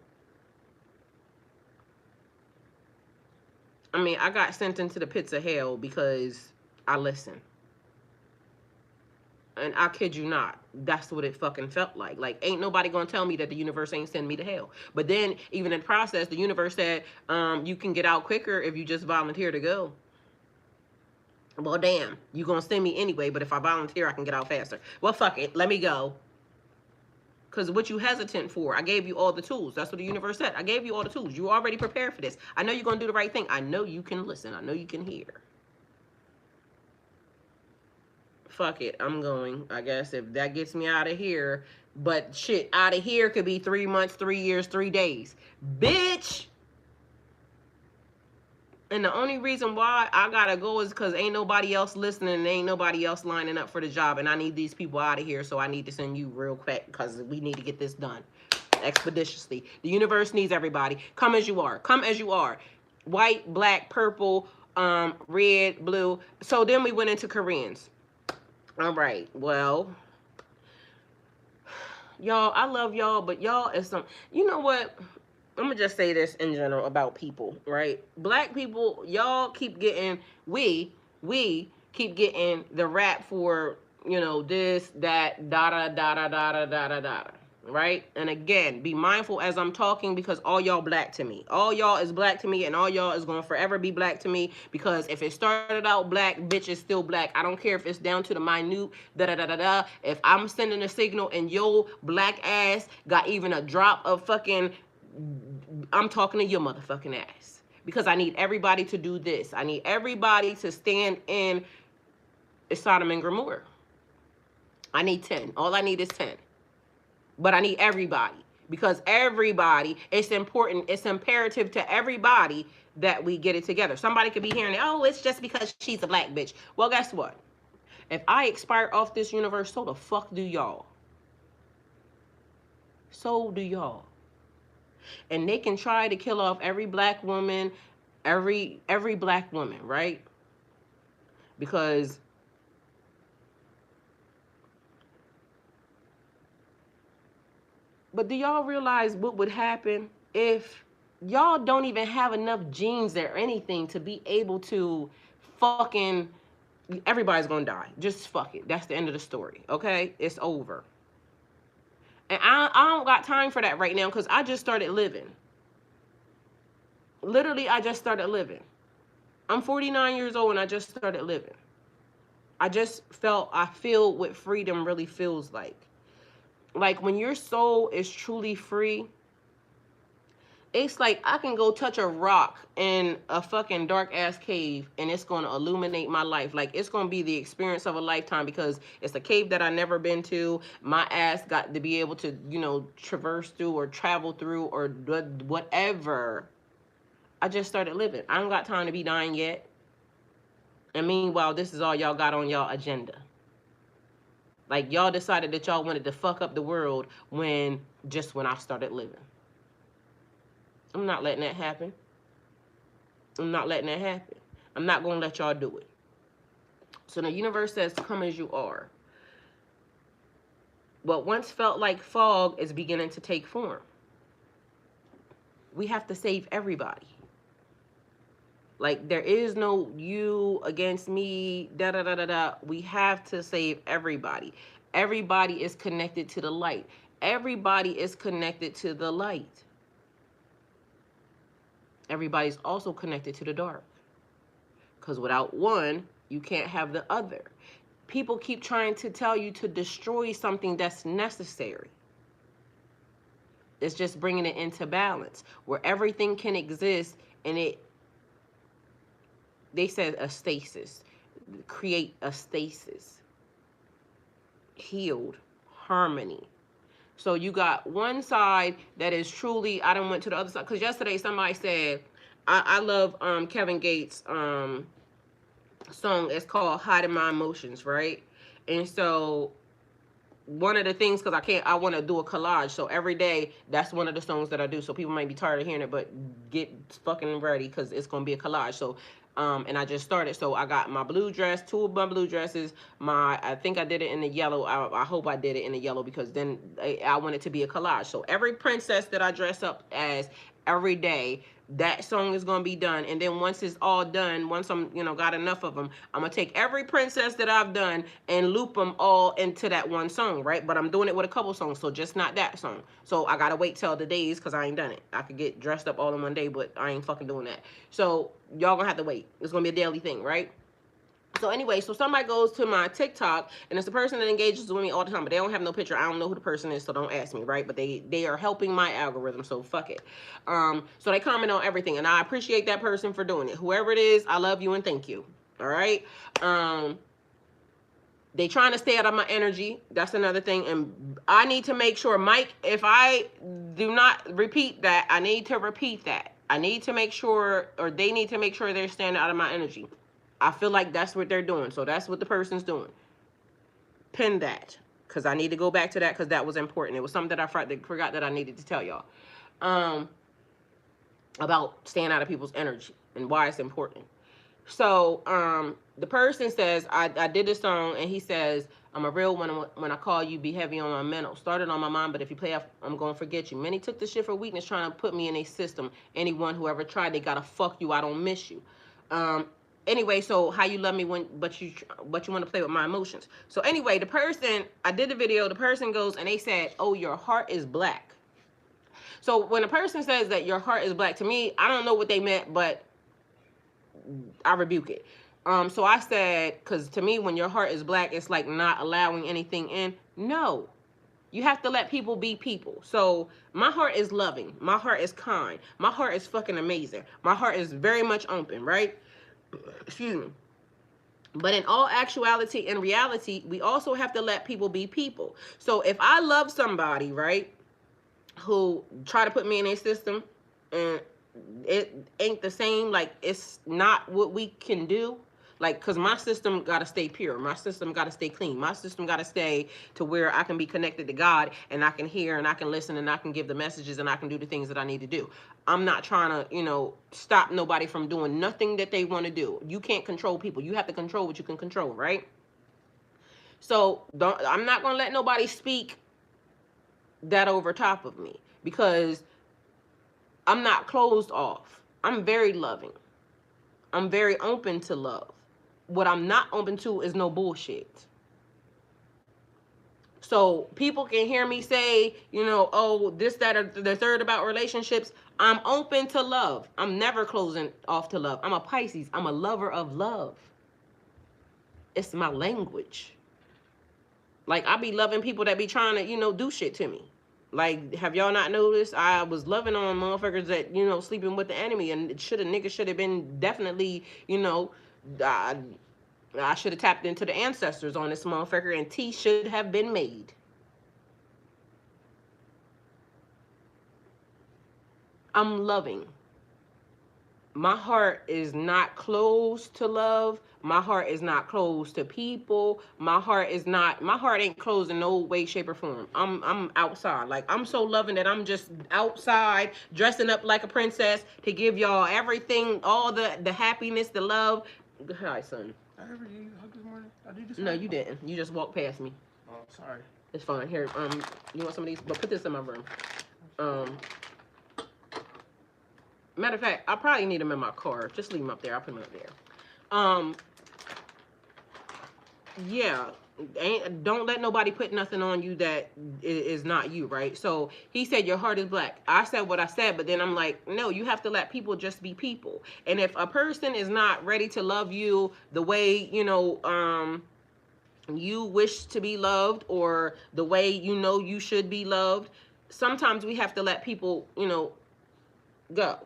I mean, I got sent into the pits of hell because I listened. And I kid you not, that's what it fucking felt like. Like, ain't nobody gonna tell me that the universe ain't send me to hell. But then, even in the process, the universe said, you can get out quicker if you just volunteer to go. Well, damn, you gonna send me anyway, but if I volunteer, I can get out faster. Well, fuck it, let me go. Because what you hesitant for? I gave you all the tools. That's what the universe said. I gave you all the tools. You already prepared for this. I know you're gonna do the right thing. I know you can listen. I know you can hear. Fuck it, I'm going. I guess if that gets me out of here. But shit, out of here could be 3 months, 3 years, 3 days. Bitch! And the only reason why I gotta go is because ain't nobody else listening and ain't nobody else lining up for the job. And I need these people out of here, so I need to send you real quick because we need to get this done expeditiously. The universe needs everybody. Come as you are. Come as you are. white, black, purple, red, blue. So then we went into Koreans. All right. Well, y'all, I love y'all, but y'all is some. You know what? I'm gonna just say this in general about people, right? Black people, y'all keep getting we keep getting the rap for, you know, this, that, da da da da da da da da da. Right? And again, be mindful as I'm talking because all y'all black to me. All y'all is black to me and all y'all is gonna forever be black to me because if it started out black, bitch is still black. I don't care if it's down to the minute da da da da da. If I'm sending a signal and yo black ass got even a drop of fucking, I'm talking to your motherfucking ass because I need everybody to do this. I need everybody to stand in Sodom and Gomorrah. I need 10. All I need is 10. But I need everybody because everybody, it's important, it's imperative to everybody that we get it together. Somebody could be hearing, oh, it's just because she's a black bitch. Well, guess what? If I expire off this universe, so the fuck do y'all. So do y'all. And they can try to kill off every black woman, every black woman, right? Because but do y'all realize what would happen if y'all don't even have enough genes or anything to be able to fucking, everybody's gonna die. Just fuck it. That's the end of the story. Okay? It's over. And I don't got time for that right now because I just started living. Literally, I just started living. I'm 49 years old and I just started living. I feel what freedom really feels like. Like when your soul is truly free, it's like I can go touch a rock in a fucking dark ass cave and it's going to illuminate my life. Like it's going to be the experience of a lifetime because it's a cave that I never been to. My ass got to be able to, you know, traverse through or travel through or whatever. I just started living. I don't got time to be dying yet. And meanwhile, this is all y'all got on y'all agenda. Like y'all decided that y'all wanted to fuck up the world when I started living. I'm not letting that happen. I'm not letting that happen. I'm not going to let y'all do it. So the universe says, come as you are. What once felt like fog is beginning to take form. We have to save everybody. Like, there is no you against me, da da da da da. We have to save everybody. Everybody is connected to the light. Everybody is connected to the light. Everybody's also connected to the dark. Because without one, you can't have the other. People keep trying to tell you to destroy something that's necessary. It's just bringing it into balance where everything can exist and they said a stasis. Create a stasis. Healed. Harmony. So you got one side that is truly, I done went to the other side. Because yesterday somebody said, I love Kevin Gates' song. It's called Hiding My Emotions, right? And so one of the things, because I want to do a collage. So every day, that's one of the songs that I do. So people might be tired of hearing it, but get fucking ready because it's going to be a collage. So, and I just started. So I got my blue dress, two of my blue dresses. I think I did it in the yellow. I hope I did it in the yellow because then I want it to be a collage. So every princess that I dress up as every day, that song is gonna be done. And then once it's all done, once I'm, got enough of them, I'm gonna take every princess that I've done and loop them all into that one song, right? But I'm doing it with a couple songs, so just not that song. So I gotta wait till the days because I ain't done it. I could get dressed up all in one day, but I ain't fucking doing that. So y'all gonna have to wait. It's gonna be a daily thing, right? So anyway, so somebody goes to my TikTok and it's the person that engages with me all the time, but they don't have no picture. I don't know who the person is, so don't ask me, right? But they are helping my algorithm, so fuck it. So they comment on everything, and I appreciate that person for doing it. Whoever it is, I love you and thank you. All right. They trying to stay out of my energy. That's another thing, and I need to make sure, Mike. If I do not repeat that, I need to repeat that. I need to make sure, or they need to make sure they're staying out of my energy. I feel like that's what they're doing. So that's what the person's doing. Pin that. Because I need to go back to that because that was important. It was something that I forgot that I needed to tell y'all. about staying out of people's energy and why it's important. So the person says, I did this song, and he says, I'm a real one. When I call you, be heavy on my mental. Started on my mind, but if you play off, I'm going to forget you. Many took the shit for weakness, trying to put me in a system. Anyone who ever tried, they got to fuck you. I don't miss you. Um, anyway, so how you love me when, but you want to play with my emotions. So anyway, the person, I did the video, the person goes, and they said, oh, your heart is black. So when a person says that your heart is black, to me, I don't know what they meant, but I rebuke it. So I said, because to me, when your heart is black, it's like not allowing anything in. No, you have to let people be people. So my heart is loving. My heart is kind. My heart is fucking amazing. My heart is very much open, right? Excuse me. But in all actuality and reality, we also have to let people be people. So if I love somebody, right, who try to put me in a system and it ain't the same, like it's not what we can do, like, because my system got to stay pure, my system got to stay clean, my system got to stay to where I can be connected to God, and I can hear and I can listen and I can give the messages and I can do the things that I need to do. I'm not trying to, stop nobody from doing nothing that they want to do. You can't control people. You have to control what you can control, right? So I'm not going to let nobody speak that over top of me, because I'm not closed off. I'm very loving. I'm very open to love. What I'm not open to is no bullshit. So people can hear me say, oh, this, that, or the third about relationships. I'm open to love. I'm never closing off to love. I'm a Pisces. I'm a lover of love. It's my language. Like, I be loving people that be trying to, do shit to me. Like, have y'all not noticed? I was loving on motherfuckers that, sleeping with the enemy, and niggas should have been definitely, I should have tapped into the ancestors on this motherfucker, and tea should have been made. I'm loving. My heart is not closed to love. My heart is not closed to people. My heart ain't closed in no way, shape, or form. I'm outside. Like, I'm so loving that I'm just outside dressing up like a princess to give y'all everything, all the happiness, the love. Hi, son. I ever gave you a hug this morning? I did this. No, you didn't. You just walked past me. Oh, sorry. It's fine. Here, you want some of these? But put this in my room. Matter of fact, I probably need them in my car. Just leave them up there. I'll put them up there. Yeah. Don't let nobody put nothing on you that is not you, right? So he said your heart is black. I said what I said, but then I'm like, no, you have to let people just be people. And if a person is not ready to love you the way, you wish to be loved, or the way you should be loved, sometimes we have to let people, go.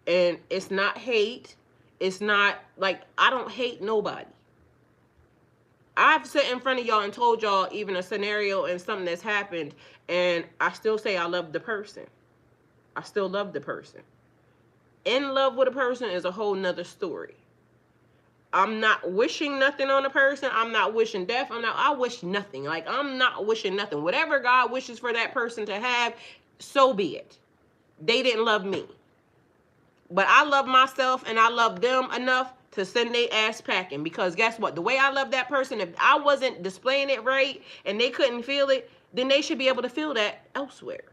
And it's not hate. It's not like, I don't hate nobody. I've sat in front of y'all and told y'all even a scenario and something that's happened, and I still say I love the person. I still love the person. In love with a person is a whole nother story. I'm not wishing nothing on a person. I'm not wishing death. I wish nothing. Like, I'm not wishing nothing. Whatever God wishes for that person to have, so be it. They didn't love me. But I love myself, and I love them enough to send their ass packing. Because guess what? The way I love that person, if I wasn't displaying it right and they couldn't feel it, then they should be able to feel that elsewhere.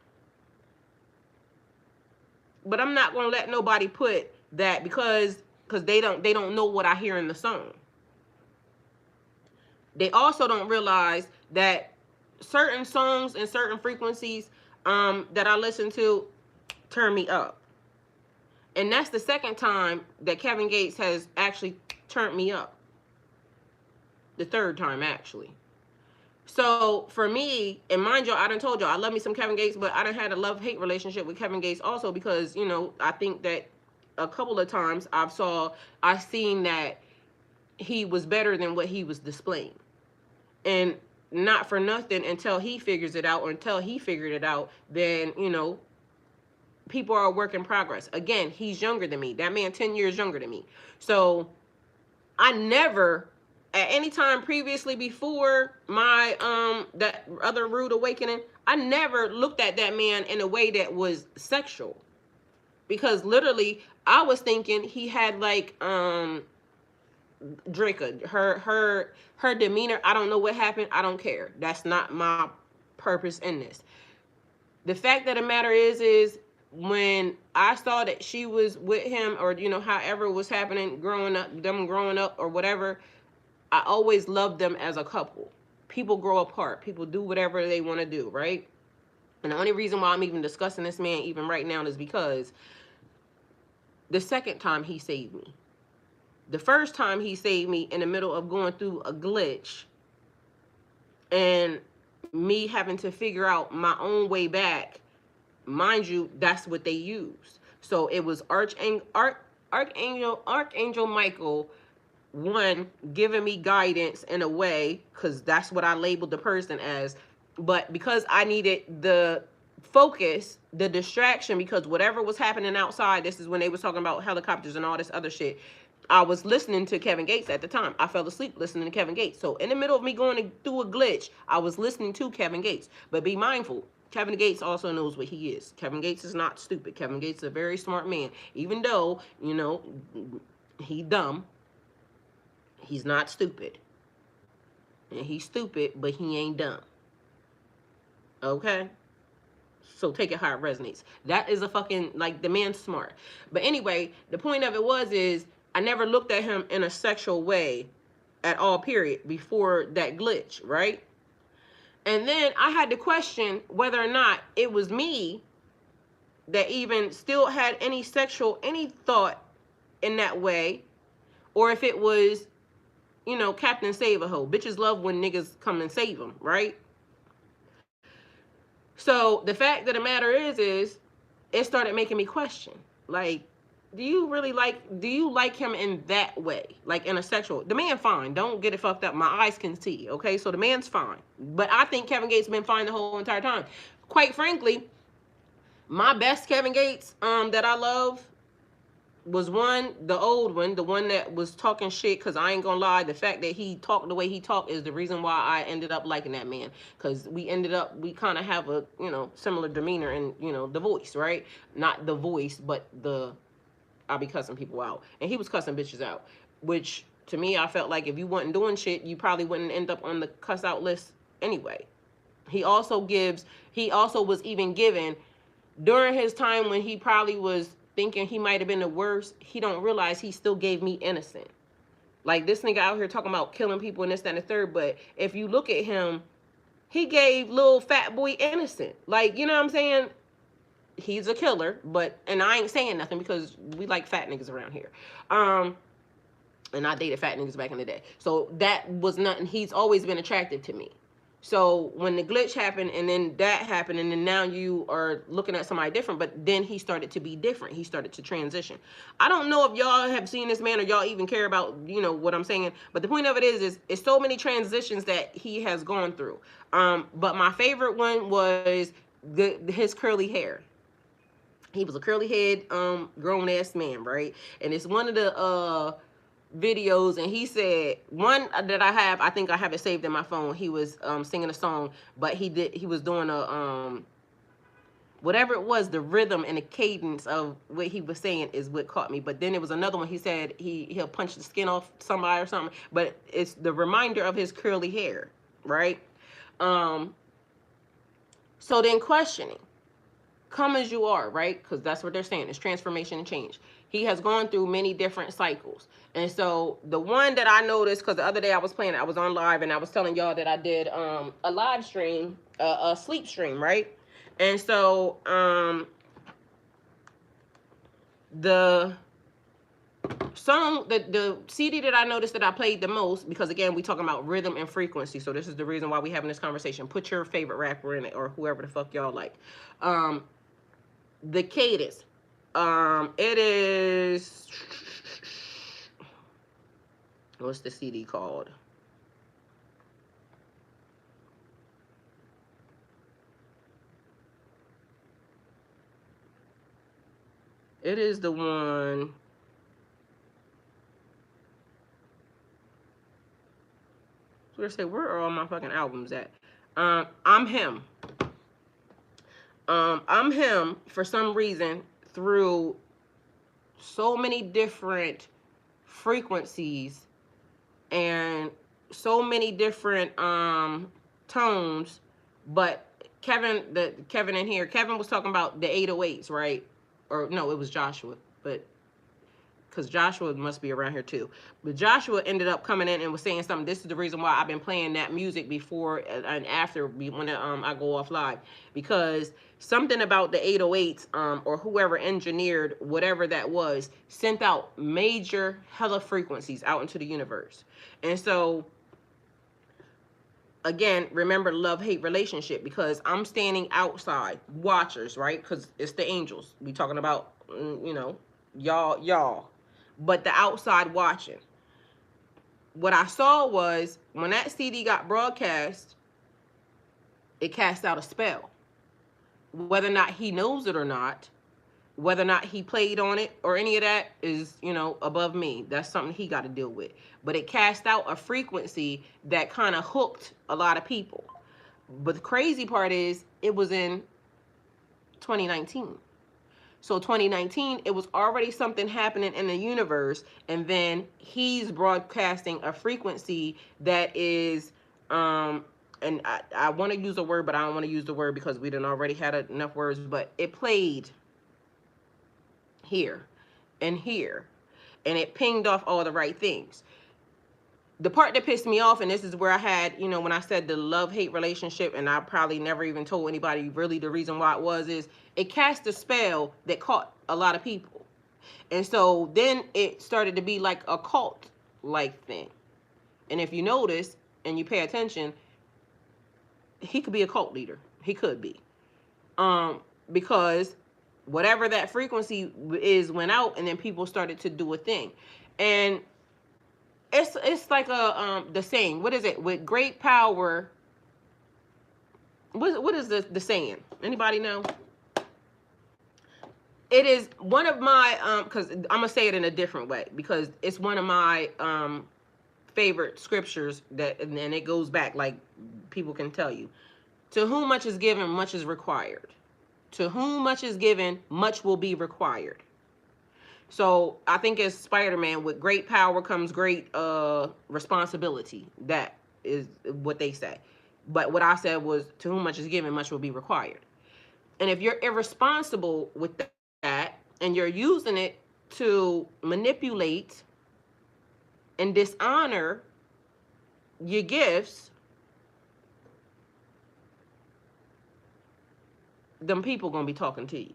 But I'm not going to let nobody put that, because they don't know what I hear in the song. They also don't realize that certain songs and certain frequencies that I listen to turn me up. And that's the second time that Kevin Gates has actually turned me up. The third time, actually. So for me, and mind you, I done told y'all I love me some Kevin Gates, but I done had a love-hate relationship with Kevin Gates also, because, I think that a couple of times I've seen that he was better than what he was displaying. And not for nothing, until he figures it out, or until he figured it out, then, people are a work in progress. Again, he's younger than me. That man 10 years younger than me. So I never, at any time previously before my that other rude awakening, I never looked at that man in a way that was sexual. because literally I was thinking he had like Draca, her demeanor. I don't know what happened. I don't care. That's not my purpose in this. The fact of the matter is when I saw that she was with him, or however it was happening, growing up or whatever, I always loved them as a couple. People grow apart. People do whatever they want to do, right? And the only reason why I'm even discussing this man even right now is because the second time he saved me. The first time he saved me in the middle of going through a glitch and me having to figure out my own way back. Mind you, that's what they used. So it was Archangel Michael, one, giving me guidance in a way, because that's what I labeled the person as. But because I needed the focus, the distraction, because whatever was happening outside, this is when they was talking about helicopters and all this other shit. I was listening to Kevin Gates at the time. I fell asleep listening to Kevin Gates. So in the middle of me going through a glitch, I was listening to Kevin Gates. But be mindful, Kevin Gates also knows what he is. Kevin Gates is not stupid. Kevin Gates is a very smart man. Even though, he dumb, he's not stupid. And he's stupid, but he ain't dumb. Okay? So take it how it resonates. That is a fucking, like, the man's smart. But anyway, the point of it is I never looked at him in a sexual way at all, period, before that glitch, right? And then I had to question whether or not it was me that even still had any thought in that way, or if it was, Captain Save-A-Ho. Bitches love when niggas come and save them, right? So the fact of the matter is it started making me question, like, do you like him in that way? Like in a sexual, the man fine. Don't get it fucked up. My eyes can see, okay? So the man's fine. But I think Kevin Gates been fine the whole entire time. Quite frankly, my best Kevin Gates that I love was the old one, the one that was talking shit, because I ain't gonna lie, the fact that he talked the way he talked is the reason why I ended up liking that man, because we kind of have a, similar demeanor and, the voice, right? Not the voice, but I'll be cussing people out. And he was cussing bitches out, which to me, I felt like if you wasn't doing shit, you probably wouldn't end up on the cuss out list anyway. He also was even given, during his time when he probably was thinking he might have been the worst, he don't realize he still gave me innocent. Like, this nigga out here talking about killing people and this, that, and the third, but if you look at him, he gave little fat boy innocent. Like, you know what I'm saying? He's a killer, and I ain't saying nothing because we like fat niggas around here. And I dated fat niggas back in the day. So that was nothing. He's always been attractive to me. So when the glitch happened and then that happened and then now you are looking at somebody different, but then he started to be different. He started to transition. I don't know if y'all have seen this man or y'all even care about, what I'm saying. But the point of it is it's so many transitions that he has gone through. But my favorite one was his curly hair. He was a curly head, grown ass man, right? And it's one of the videos, and he said, one that I think I have it saved in my phone. He was singing a song, but he was doing a whatever it was, the rhythm and the cadence of what he was saying is what caught me. But then it was another one. He said he'll punch the skin off somebody or something, but it's the reminder of his curly hair, right? So then questioning, come as you are, right? Because that's what they're saying. It's transformation and change. He has gone through many different cycles. And so the one that I noticed, because the other day I was on live and I was telling y'all that I did a live stream, a sleep stream, right? And so the song, the CD that I noticed that I played the most, because again, we talking about rhythm and frequency. So this is the reason why we having this conversation. Put your favorite rapper in it or whoever the fuck y'all like. The cadence. It is, what's the CD called? It is the one. So I say, where are all my fucking albums at? I'm Him. I'm Him, for some reason, through so many different frequencies and so many different tones. But Kevin in here, Kevin was talking about the 808s, right? Or no, it was Joshua, but because Joshua must be around here too. But Joshua ended up coming in and was saying something. This is the reason why I've been playing that music before and after when I go off live, because something about the 808s or whoever engineered whatever that was sent out major hella frequencies out into the universe. And so again, remember love-hate relationship, because I'm standing outside, watchers, right? Because it's the angels. We talking about, y'all. But the outside watching. What I saw was when that CD got broadcast, it cast out a spell. Whether or not he knows it or not, whether or not he played on it or any of that is, above me. That's something he got to deal with. But it cast out a frequency that kind of hooked a lot of people. But the crazy part is it was in 2019. So 2019, it was already something happening in the universe, and then he's broadcasting a frequency that is, and I want to use a word, but I don't want to use the word because we done already had enough words, but it played here and here, and it pinged off all the right things. The part that pissed me off, and this is where I had, when I said the love-hate relationship, and I probably never even told anybody really the reason why it was, is it cast a spell that caught a lot of people. And so then it started to be like a cult-like thing. And if you notice and you pay attention, he could be a cult leader. He could be. Because whatever that frequency is went out, and then people started to do a thing. And it's like the saying. What is it? With great power. What is the saying? Anybody know? It is one of my because I'm gonna say it in a different way, because it's one of my favorite scriptures that, and it goes back, like people can tell you. To whom much is given, much is required. To whom much is given, much will be required. So I think as Spider-Man, with great power comes great responsibility. That is what they say. But what I said was, to whom much is given, much will be required. And if you're irresponsible with that, and you're using it to manipulate and dishonor your gifts, them people gonna be talking to you.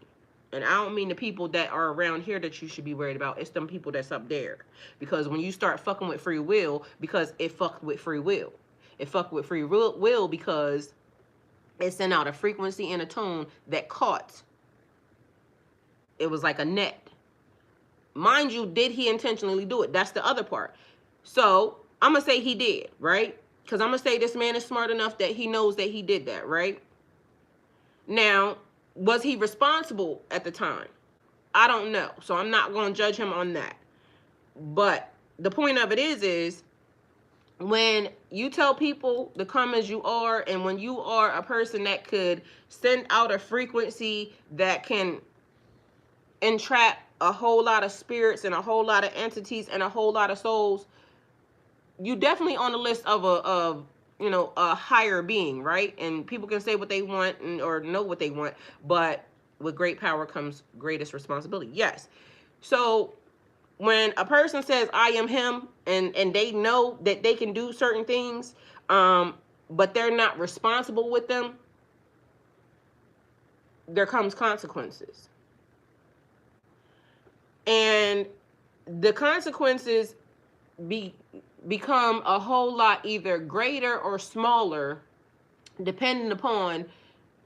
And I don't mean the people that are around here that you should be worried about. It's them people that's up there. Because when you start fucking with free will, because it fucked with free will. It fucked with free will because it sent out a frequency and a tone that caught. It was like a net. Mind you, did he intentionally do it? That's the other part. So I'm going to say he did, right? Because I'm going to say this man is smart enough that he knows that he did that, right? Now, was he responsible at the time? I don't know. So I'm not going to judge him on that. But the point of it is when you tell people to come as you are, and when you are a person that could send out a frequency that can entrap a whole lot of spirits and a whole lot of entities and a whole lot of souls, you definitely on the list of a higher being, right? And people can say what they want or know what they want, but with great power comes greatest responsibility. Yes. So when a person says I am him, and they know that they can do certain things, but they're not responsible with them, there comes consequences. And the consequences become a whole lot either greater or smaller, depending upon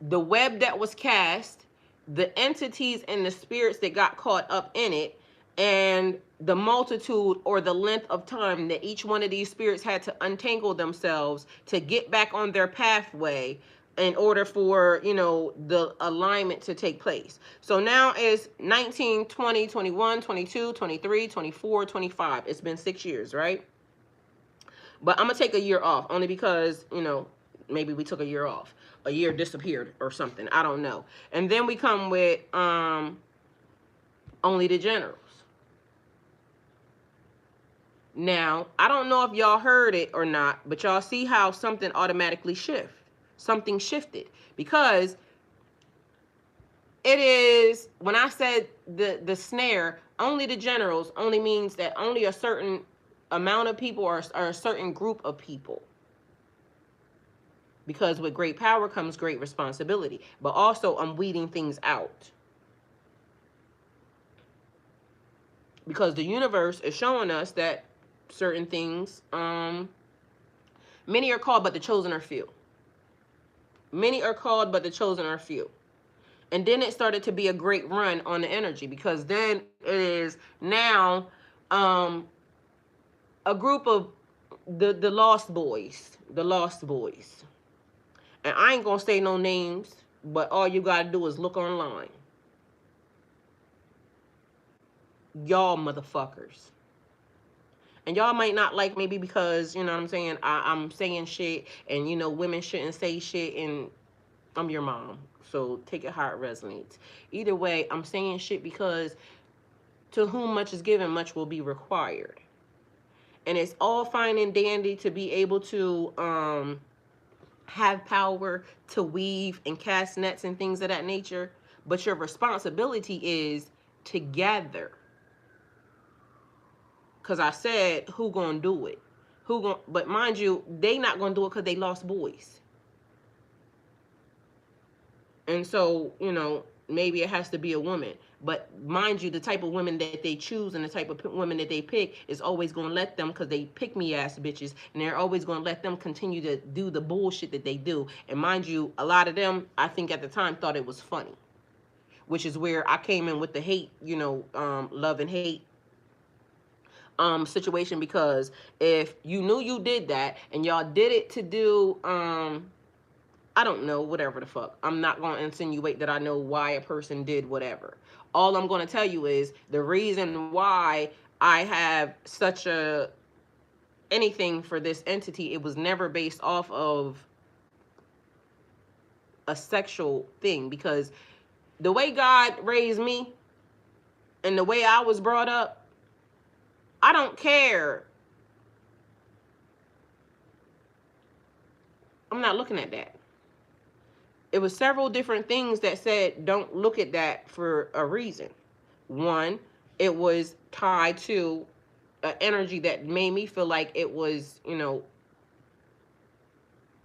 the web that was cast, the entities and the spirits that got caught up in it, and the multitude or the length of time that each one of these spirits had to untangle themselves to get back on their pathway in order for, the alignment to take place. So now it's 19, 20, 21, 22, 23, 24, 25. It's been 6 years, right? But I'm going to take a year off only because, maybe we took a year off. A year disappeared or something. I don't know. And then we come with Only the generals. Now, I don't know if y'all heard it or not, but y'all see how something automatically shift. Something shifted because it is, when I said the snare, only the generals only means that only a certain amount of people or a certain group of people. Because with great power comes great responsibility. But also I'm weeding things out. Because the universe is showing us that certain things, many are called but the chosen are few. Many are called but the chosen are few. And then it started to be a great run on the energy, because then it is now um, a group of the lost boys, the lost boys. And I ain't gonna say no names, but all you gotta do is look online. Y'all motherfuckers. And y'all might not like maybe because, you know what I'm saying, I'm saying shit, and women shouldn't say shit, and I'm your mom. So take it how it resonates. Either way, I'm saying shit because to whom much is given, much will be required. And it's all fine and dandy to be able to have power to weave and cast nets and things of that nature, but your responsibility is together. Because I said, who gonna do it? But mind you, they not gonna do it because they lost boys. And so, maybe it has to be a woman. But mind you, the type of women that they choose and the type of women that they pick is always going to let them, because they pick me ass bitches, and they're always going to let them continue to do the bullshit that they do. And mind you, a lot of them, I think at the time, thought it was funny, which is where I came in with the hate, love and hate situation. Because if you knew you did that and y'all did it to do I don't know, whatever the fuck. I'm not going to insinuate that I know why a person did whatever. All I'm going to tell you is the reason why I have such a anything for this entity, it was never based off of a sexual thing. Because the way God raised me and the way I was brought up, I don't care. I'm not looking at that. It was several different things that said don't look at that for a reason. One, it was tied to an energy that made me feel like it was,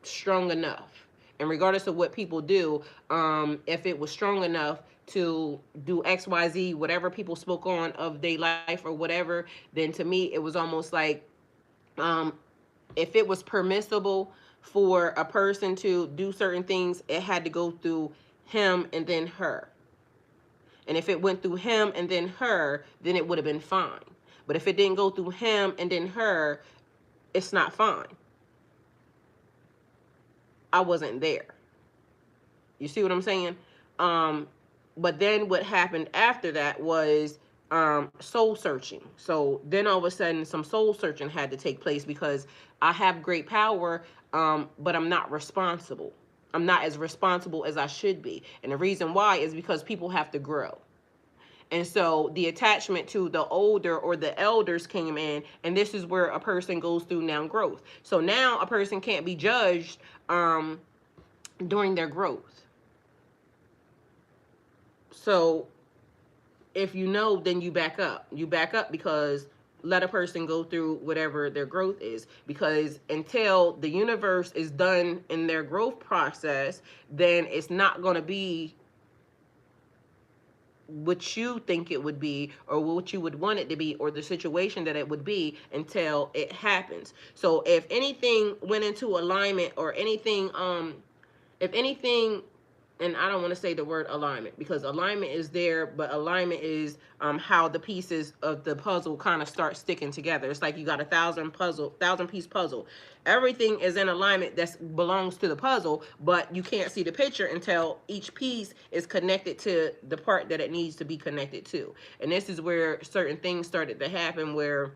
strong enough. And regardless of what people do, if it was strong enough to do XYZ, whatever people spoke on of their life or whatever, then to me it was almost like, um, if it was permissible for a person to do certain things, it had to go through him and then her. And if it went through him and then her, then it would have been fine. But if it didn't go through him and then her, it's not fine. I wasn't there. You see what I'm saying? But then what happened after that was soul searching. So then all of a sudden some soul searching had to take place, because I have great power, but I'm not responsible. I'm not as responsible as I should be. And the reason why is because people have to grow. And so the attachment to the older or the elders came in, and this is where a person goes through now growth. So now a person can't be judged during their growth. So if you know, then you back up. You back up because let a person go through whatever their growth is. Because until the universe is done in their growth process, then it's not going to be what you think it would be, or what you would want it to be, or the situation that it would be until it happens. So if anything went into alignment, or anything if anything, and I don't want to say the word alignment, because alignment is there, but alignment is how the pieces of the puzzle kind of start sticking together. It's like you got a thousand piece puzzle. Everything is in alignment that belongs to the puzzle, but you can't see the picture until each piece is connected to the part that it needs to be connected to. And this is where certain things started to happen, where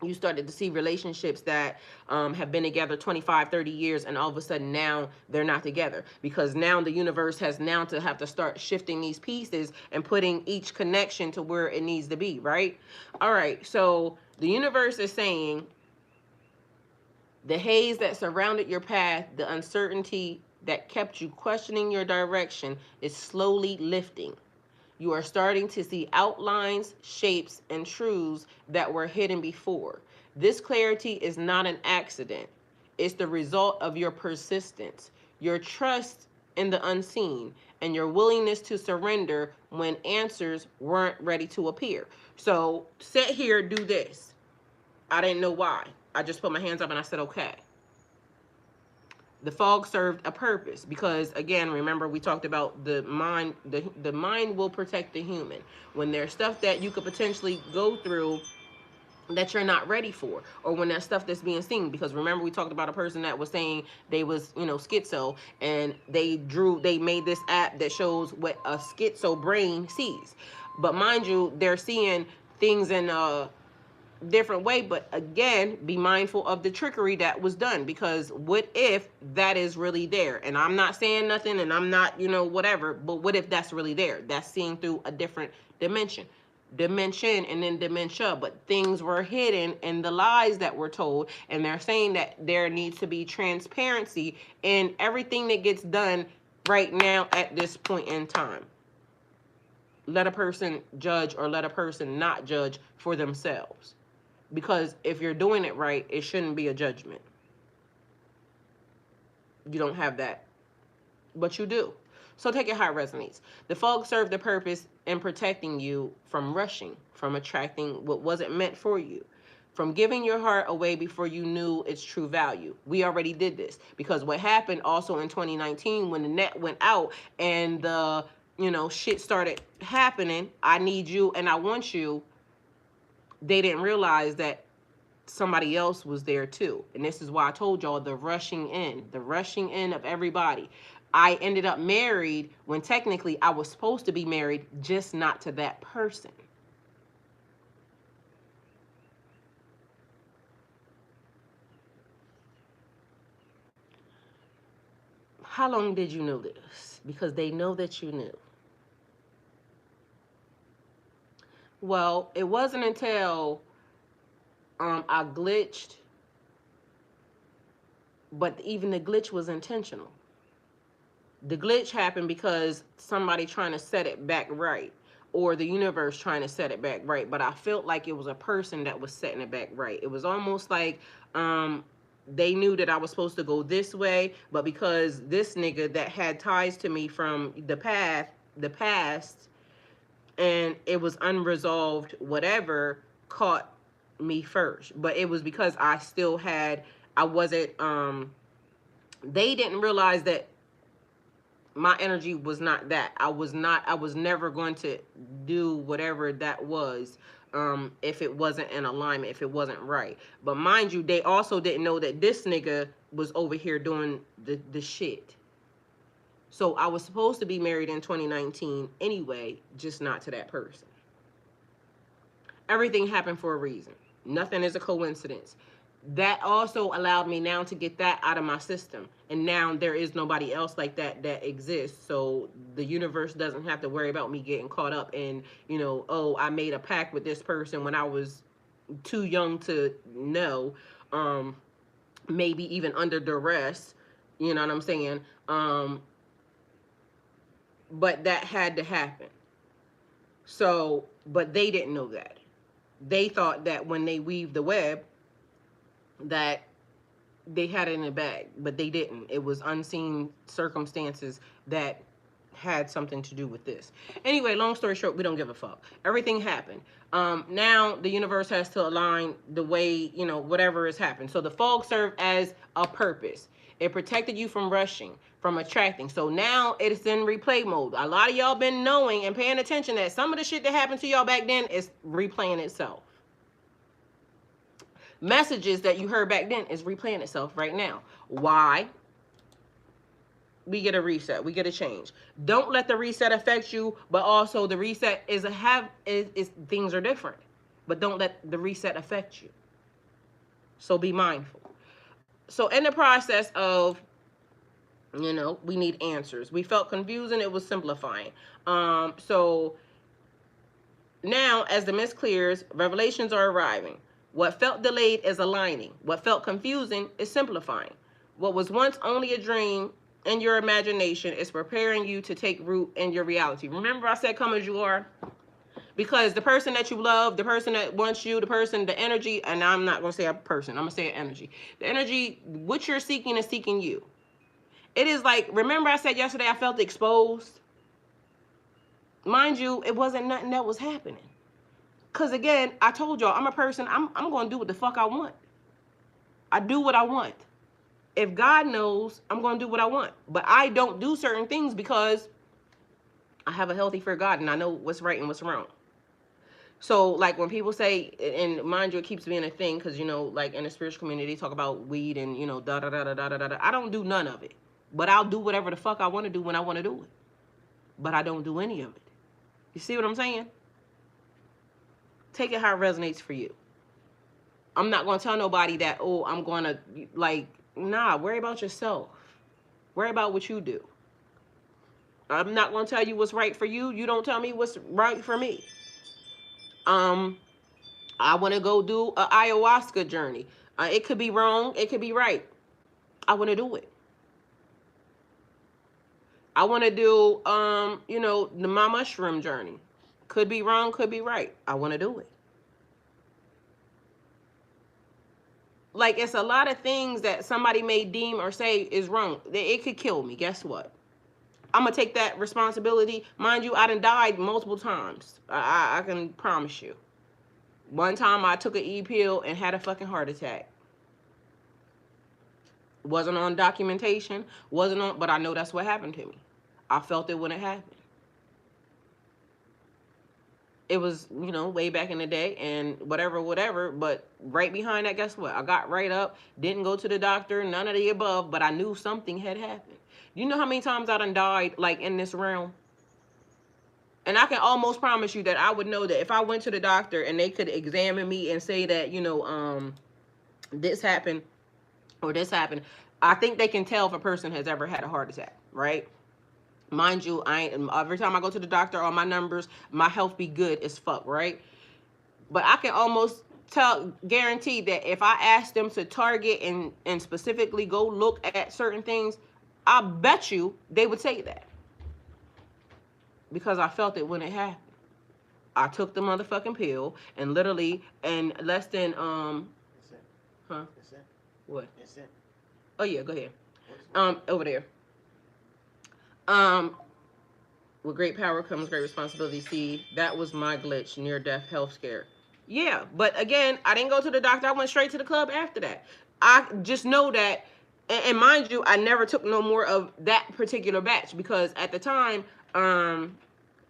You started to see relationships that have been together 25, 30 years, and all of a sudden now they're not together, because now the universe has now to have to start shifting these pieces and putting each connection to where it needs to be, right? All right, so the universe is saying the haze that surrounded your path, the uncertainty that kept you questioning your direction, is slowly lifting. You are starting to see outlines, shapes, and truths that were hidden before. This clarity is not an accident. It's the result of your persistence, your trust in the unseen, and your willingness to surrender when answers weren't ready to appear. So sit here, do this. I didn't know why. I just put my hands up and I said, okay. The fog served a purpose because, again, remember we talked about the mind. The mind will protect the human when there's stuff that you could potentially go through that you're not ready for, or when there's stuff that's being seen. Because remember we talked about a person that was saying they was, schizo, and they made this app that shows what a schizo brain sees. But mind you, they're seeing things in different way. But again, be mindful of the trickery that was done, because what if that is really there? And I'm not saying nothing, and I'm not, whatever, but what if that's really there? That's seeing through a different dimension and then dementia, but things were hidden in the lies that were told. And they're saying that there needs to be transparency in everything that gets done right now at this point in time. Let a person judge, or let a person not judge for themselves, because if you're doing it right, it shouldn't be a judgment. You don't have that, but you do. So take it how it resonates. The fog served the purpose in protecting you from rushing, from attracting what wasn't meant for you, from giving your heart away before you knew its true value. We already did this, because what happened also in 2019 when the net went out and the shit started happening, I need you and I want you, they didn't realize that somebody else was there too. And this is why I told y'all the rushing in of everybody. I ended up married when technically I was supposed to be married, just not to that person. How long did you know this? Because they know that you knew. Well, it wasn't until I glitched, but even the glitch was intentional. The glitch happened because somebody trying to set it back right, or the universe trying to set it back right. But I felt like it was a person that was setting it back right. It was almost like they knew that I was supposed to go this way, but because this nigga that had ties to me from the past, and it was unresolved, whatever, caught me first. But it was because I still had, I wasn't, they didn't realize that my energy was not that. I was never going to do whatever that was, if it wasn't in alignment, if it wasn't right. But mind you, they also didn't know that this nigga was over here doing the shit. So I was supposed to be married in 2019 anyway, just not to that person. Everything happened for a reason. Nothing is a coincidence. That also allowed me now to get that out of my system. And now there is nobody else like that that exists. So the universe doesn't have to worry about me getting caught up in, oh, I made a pact with this person when I was too young to know, maybe even under duress. You know what I'm saying? But that had to happen. So, but they didn't know that. They thought that when they weaved the web, that they had it in a bag, but they didn't. It was unseen circumstances that had something to do with this. Anyway, long story short, we don't give a fuck. Everything happened. Now the universe has to align the way, whatever has happened. So the fog served as a purpose. It protected you from rushing, from attracting. So now it's in replay mode. A lot of y'all been knowing and paying attention that some of the shit that happened to y'all back then is replaying itself. Messages that you heard back then is replaying itself right now. Why? We get a reset. We get a change. Don't let the reset affect you, but also the reset is things are different. But don't let the reset affect you. So be mindful. So in the process of, we need answers. We felt confusing. It was simplifying. So now, as the mist clears, revelations are arriving. What felt delayed is aligning. What felt confusing is simplifying. What was once only a dream in your imagination is preparing you to take root in your reality. Remember, I said, come as you are? Because the person that you love, the person that wants you, the energy, and I'm not going to say a person, I'm going to say energy. The energy, what you're seeking is seeking you. It is like, remember I said yesterday I felt exposed? Mind you, it wasn't nothing that was happening. Because again, I told y'all, I'm a person, I'm going to do what the fuck I want. I do what I want. If God knows, I'm going to do what I want. But I don't do certain things because I have a healthy fear of God and I know what's right and what's wrong. So, like, when people say, and mind you, it keeps being a thing because, like in the spiritual community, they talk about weed and, da-da-da-da-da-da-da. I don't do none of it. But I'll do whatever the fuck I want to do when I want to do it. But I don't do any of it. You see what I'm saying? Take it how it resonates for you. I'm not going to tell nobody that, oh, I'm going to, like, nah, worry about yourself. Worry about what you do. I'm not going to tell you what's right for you. You don't tell me what's right for me. I want to go do a ayahuasca journey. It could be wrong. It could be right. I want to do it. I want to do, my mushroom journey. Could be wrong, could be right. I want to do it. Like, it's a lot of things that somebody may deem or say is wrong. It could kill me. Guess what? I'm going to take that responsibility. Mind you, I done died multiple times. I can promise you. One time I took an E-pill and had a fucking heart attack. Wasn't on documentation. But I know that's what happened to me. I felt it when it happened. It was, way back in the day and whatever. But right behind that, guess what? I got right up, didn't go to the doctor, none of the above, but I knew something had happened. You know how many times I done died, like, in this realm? And I can almost promise you that I would know that if I went to the doctor and they could examine me and say that, this happened or this happened, I think they can tell if a person has ever had a heart attack, right? Mind you, every time I go to the doctor, all my numbers, my health be good as fuck, right? But I can almost guarantee that if I ask them to target and specifically go look at certain things, I bet you they would say that. Because I felt it when it happened. I took the motherfucking pill and literally in less than It's it. huh? It's it. What? It's it. Oh yeah, go ahead. What's Over there. With great power comes great responsibility. See, that was my glitch, near death health scare. Yeah, but again, I didn't go to the doctor. I went straight to the club after that. I just know that, and mind you, I never took no more of that particular batch because at the time,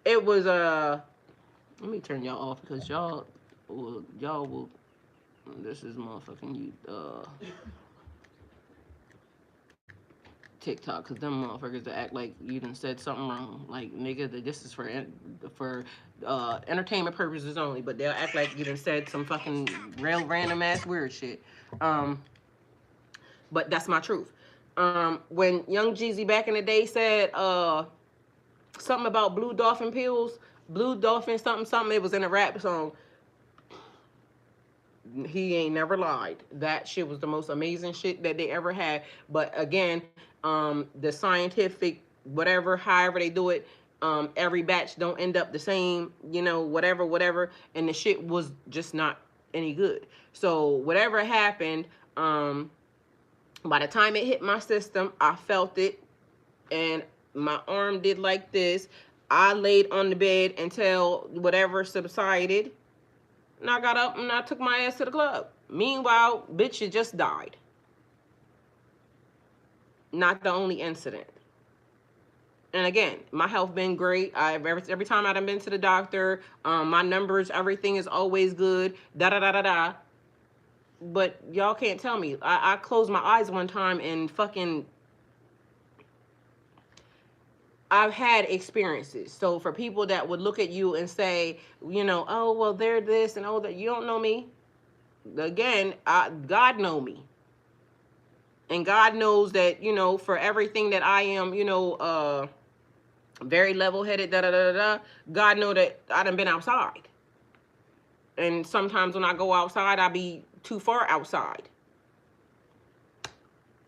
it was let me turn y'all off because y'all will. This is motherfucking you. TikTok, because them motherfuckers that act like you done said something wrong. Like, nigga, this is for entertainment purposes only, but they'll act like you done said some fucking real random ass weird shit. But that's my truth. When Young Jeezy back in the day said something about blue dolphin pills, blue dolphin something something, it was in a rap song. He ain't never lied. That shit was the most amazing shit that they ever had. But again, the scientific whatever, however they do it, every batch don't end up the same, whatever, and the shit was just not any good. So whatever happened, by the time it hit my system, I felt it, and my arm did like this. I laid on the bed until whatever subsided. And I got up and I took my ass to the club. Meanwhile, bitch, you just died. Not the only incident. And again, my health been great. Every time I've been to the doctor, my numbers, everything is always good. Da da da da da. But y'all can't tell me. I closed my eyes one time and fucking I've had experiences. So for people that would look at you and say, oh, well, they're this and oh, that, you don't know me. Again, God know me. And God knows that, for everything that I am, very level-headed, da-da-da-da-da, God know that I done been outside. And sometimes when I go outside, I be too far outside.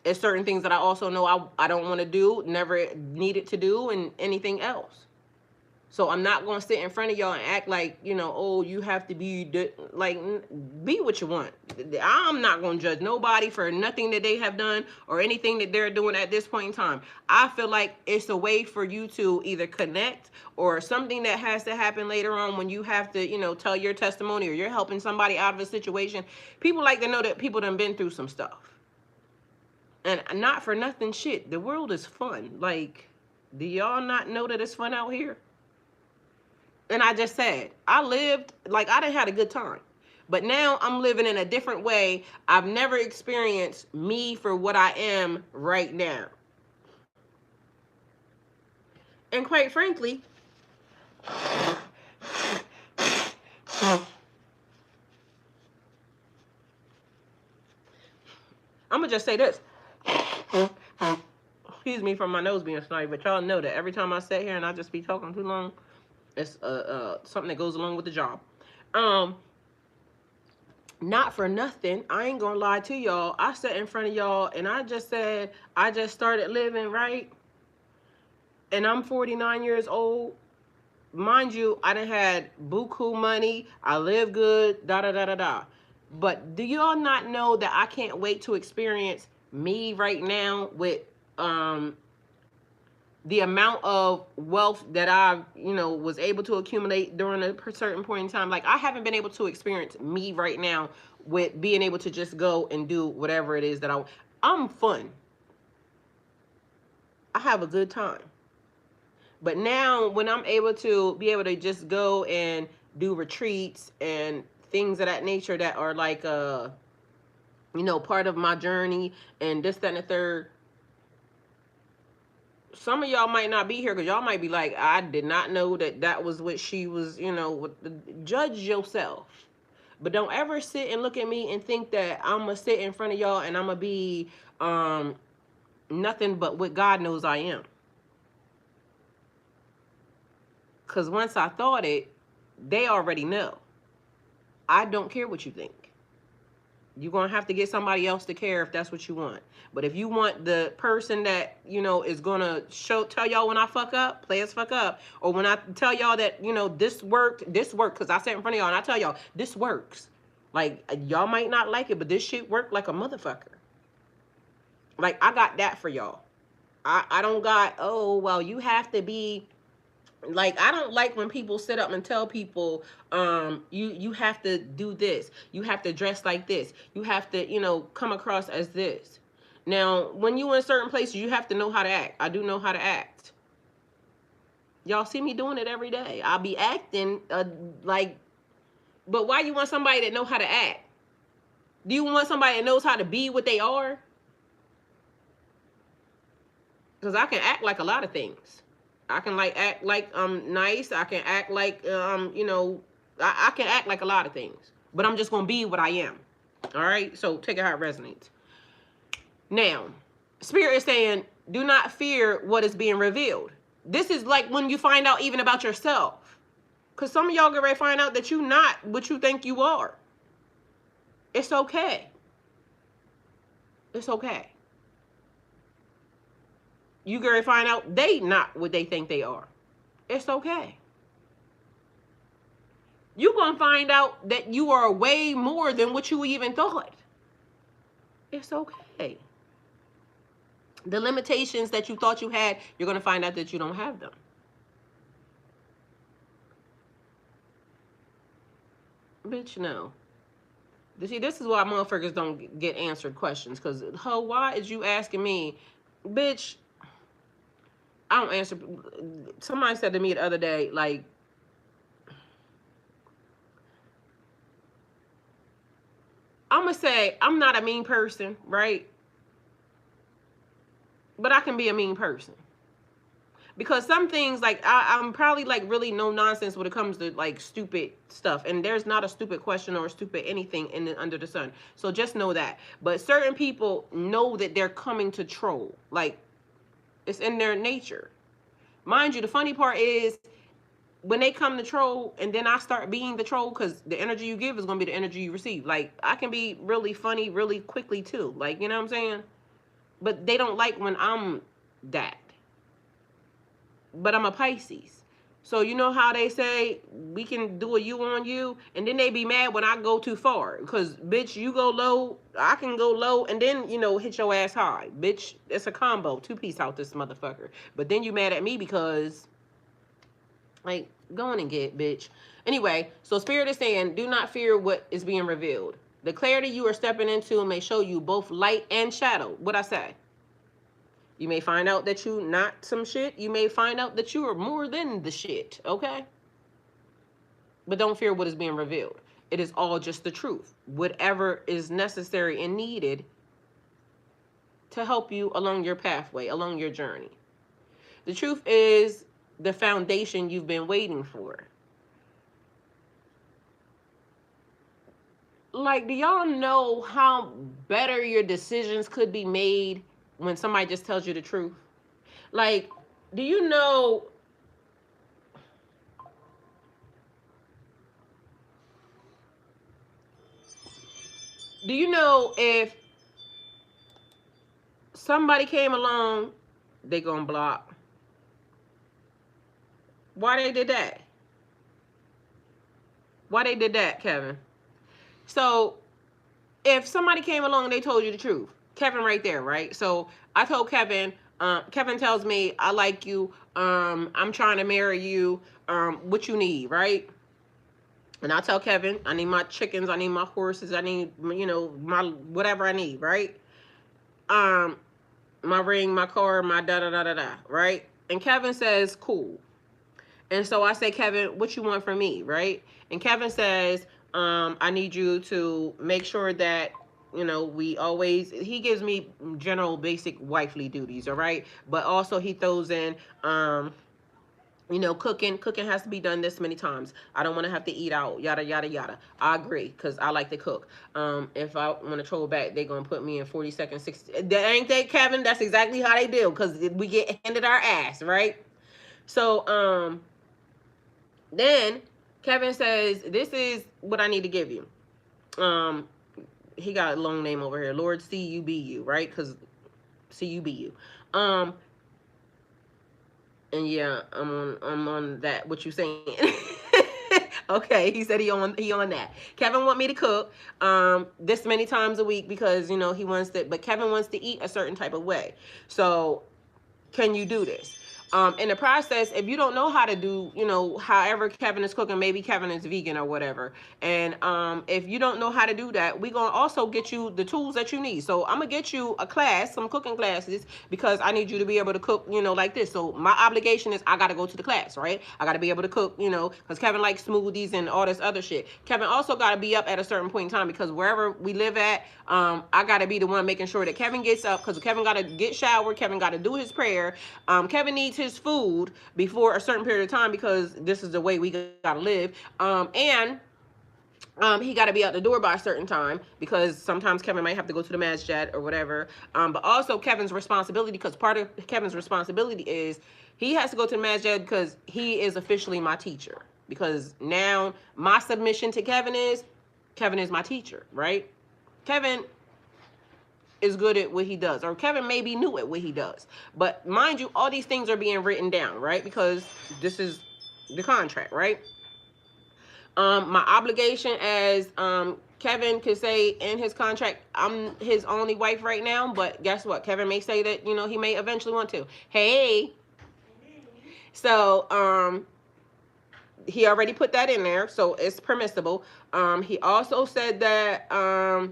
There's certain things that I also know I don't want to do, never needed to do, and anything else. So I'm not going to sit in front of y'all and act like, oh, you have to be, like, be what you want. I'm not going to judge nobody for nothing that they have done or anything that they're doing at this point in time. I feel like it's a way for you to either connect or something that has to happen later on when you have to, tell your testimony or you're helping somebody out of a situation. People like to know that people done been through some stuff. And not for nothing shit. The world is fun. Like, do y'all not know that it's fun out here? And I just said, I lived, like, I done had a good time. But now I'm living in a different way. I've never experienced me for what I am right now. And quite frankly, I'm going to just say this. Excuse me for my nose being snotty, but y'all know that every time I sit here and I just be talking too long, it's something that goes along with the job. Not for nothing, I ain't gonna lie to y'all. I sat in front of y'all and I just said I just started living, right? And I'm 49 years old. Mind you, I done had buku money. I live good, da da da da da. But do y'all not know that I can't wait to experience me right now with the amount of wealth that I, was able to accumulate during a certain point in time? Like, I haven't been able to experience me right now with being able to just go and do whatever it is that I'm fun. I have a good time. But now when I'm able to just go and do retreats and things of that nature that are like, part of my journey and this, that, and the third, some of y'all might not be here because y'all might be like, I did not know that was what she was, judge yourself. But don't ever sit and look at me and think that I'm going to sit in front of y'all and I'm going to be nothing but what God knows I am. Because once I thought it, they already know. I don't care what you think. You're going to have to get somebody else to care if that's what you want. But if you want the person that, is going to tell y'all when I fuck up, play as fuck up, or when I tell y'all that, this worked, because I sat in front of y'all and I tell y'all, this works. Like, y'all might not like it, but this shit worked like a motherfucker. Like, I got that for y'all. I don't got, oh, well, you have to be, like, I don't like when people sit up and tell people, you have to do this, you have to dress like this, you have to, come across as this. Now, when you in certain places, you have to know how to act. I do know how to act. Y'all see me doing it every day. I'll be acting like, but why you want somebody that know how to act? Do you want somebody that knows how to be what they are? Because I can act like a lot of things. I can act like nice. I can act like I can act like a lot of things. But I'm just gonna be what I am. All right. So take it how it resonates. Now, Spirit is saying, do not fear what is being revealed. This is like when you find out even about yourself. Because some of y'all get ready to find out that you're not what you think you are. It's okay. It's okay. You get ready to find out they not what they think they are. It's okay. You're going to find out that you are way more than what you even thought. It's okay. The limitations that you thought you had, you're going to find out that you don't have them. Bitch, no. See, this is why motherfuckers don't get answered questions. Because, why is you asking me? Bitch, I don't answer. Somebody said to me the other day, like, I'm going to say, I'm not a mean person, right? But I can be a mean person. Because some things, like, I'm probably like really no nonsense when it comes to like stupid stuff, and there's not a stupid question or a stupid anything under the sun. So just know that. But certain people know that they're coming to troll. Like, it's in their nature. Mind you, the funny part is when they come to troll and then I start being the troll, because the energy you give is going to be the energy you receive. Like, I can be really funny really quickly too. Like, you know what I'm saying? But they don't like when I'm that. But I'm a Pisces. So you know how they say we can do a you on you, and then they be mad when I go too far. Because, bitch, you go low, I can go low, and then, hit your ass high. Bitch, it's a combo. Two-piece out this motherfucker. But then you mad at me because, like, go on and get, bitch. Anyway, so Spirit is saying, do not fear what is being revealed. The clarity you are stepping into may show you both light and shadow. What I say? You may find out that you not some shit. You may find out that you are more than the shit, okay? But don't fear what is being revealed. It is all just the truth. Whatever is necessary and needed to help you along your pathway, along your journey. The truth is the foundation you've been waiting for. Like, do y'all know how better your decisions could be made when somebody just tells you the truth? Like, do you know if somebody came along, they gonna block? Why they did that? Why they did that, Kevin? So if somebody came along and they told you the truth, Kevin right there, right? So I told Kevin, Kevin tells me, I like you, I'm trying to marry you, what you need, right? And I tell Kevin, I need my chickens, I need my horses, I need, my whatever I need, right? My ring, my car, my da da da da da, right? And Kevin says, cool. And so I say, Kevin, what you want from me, right? And Kevin says, I need you to make sure that, he gives me general basic wifely duties, all right? But also he throws in, cooking has to be done this many times. I don't want to have to eat out, yada, yada, yada. I agree, because I like to cook. If I want to troll back, they're going to put me in 40 seconds, 60. Ain't they, Kevin? That's exactly how they do, because we get handed our ass, right? So, then Kevin says, this is what I need to give you. He got a long name over here. Lord CUBU, right? Because CUBU. And yeah, I'm on that, what you saying. Okay, he said he on that. Kevin want me to cook this many times a week because, he wants to, but Kevin wants to eat a certain type of way. So can you do this? In the process, if you don't know how to do, however Kevin is cooking, maybe Kevin is vegan or whatever. And if you don't know how to do that, we're going to also get you the tools that you need. So I'm going to get you a class, some cooking classes, because I need you to be able to cook, like this. So my obligation is I got to go to the class, right? I got to be able to cook, because Kevin likes smoothies and all this other shit. Kevin also got to be up at a certain point in time, because wherever we live at, I got to be the one making sure that Kevin gets up, because Kevin got to get showered. Kevin got to do his prayer. Kevin needs his food before a certain period of time, because this is the way we got to live. And he got to be out the door by a certain time, because sometimes Kevin might have to go to the masjid or whatever. But also Kevin's responsibility, because part of Kevin's responsibility is he has to go to the masjid because he is officially my teacher. Because now my submission to Kevin is my teacher, right? Kevin is good at what he does, or Kevin may be new at what he does. But mind you, all these things are being written down, right? Because this is the contract, right? My obligation, as Kevin could say in his contract, I'm his only wife right now, but guess what? Kevin may say that, he may eventually want to. Hey. So, he already put that in there, so it's permissible. He also said that,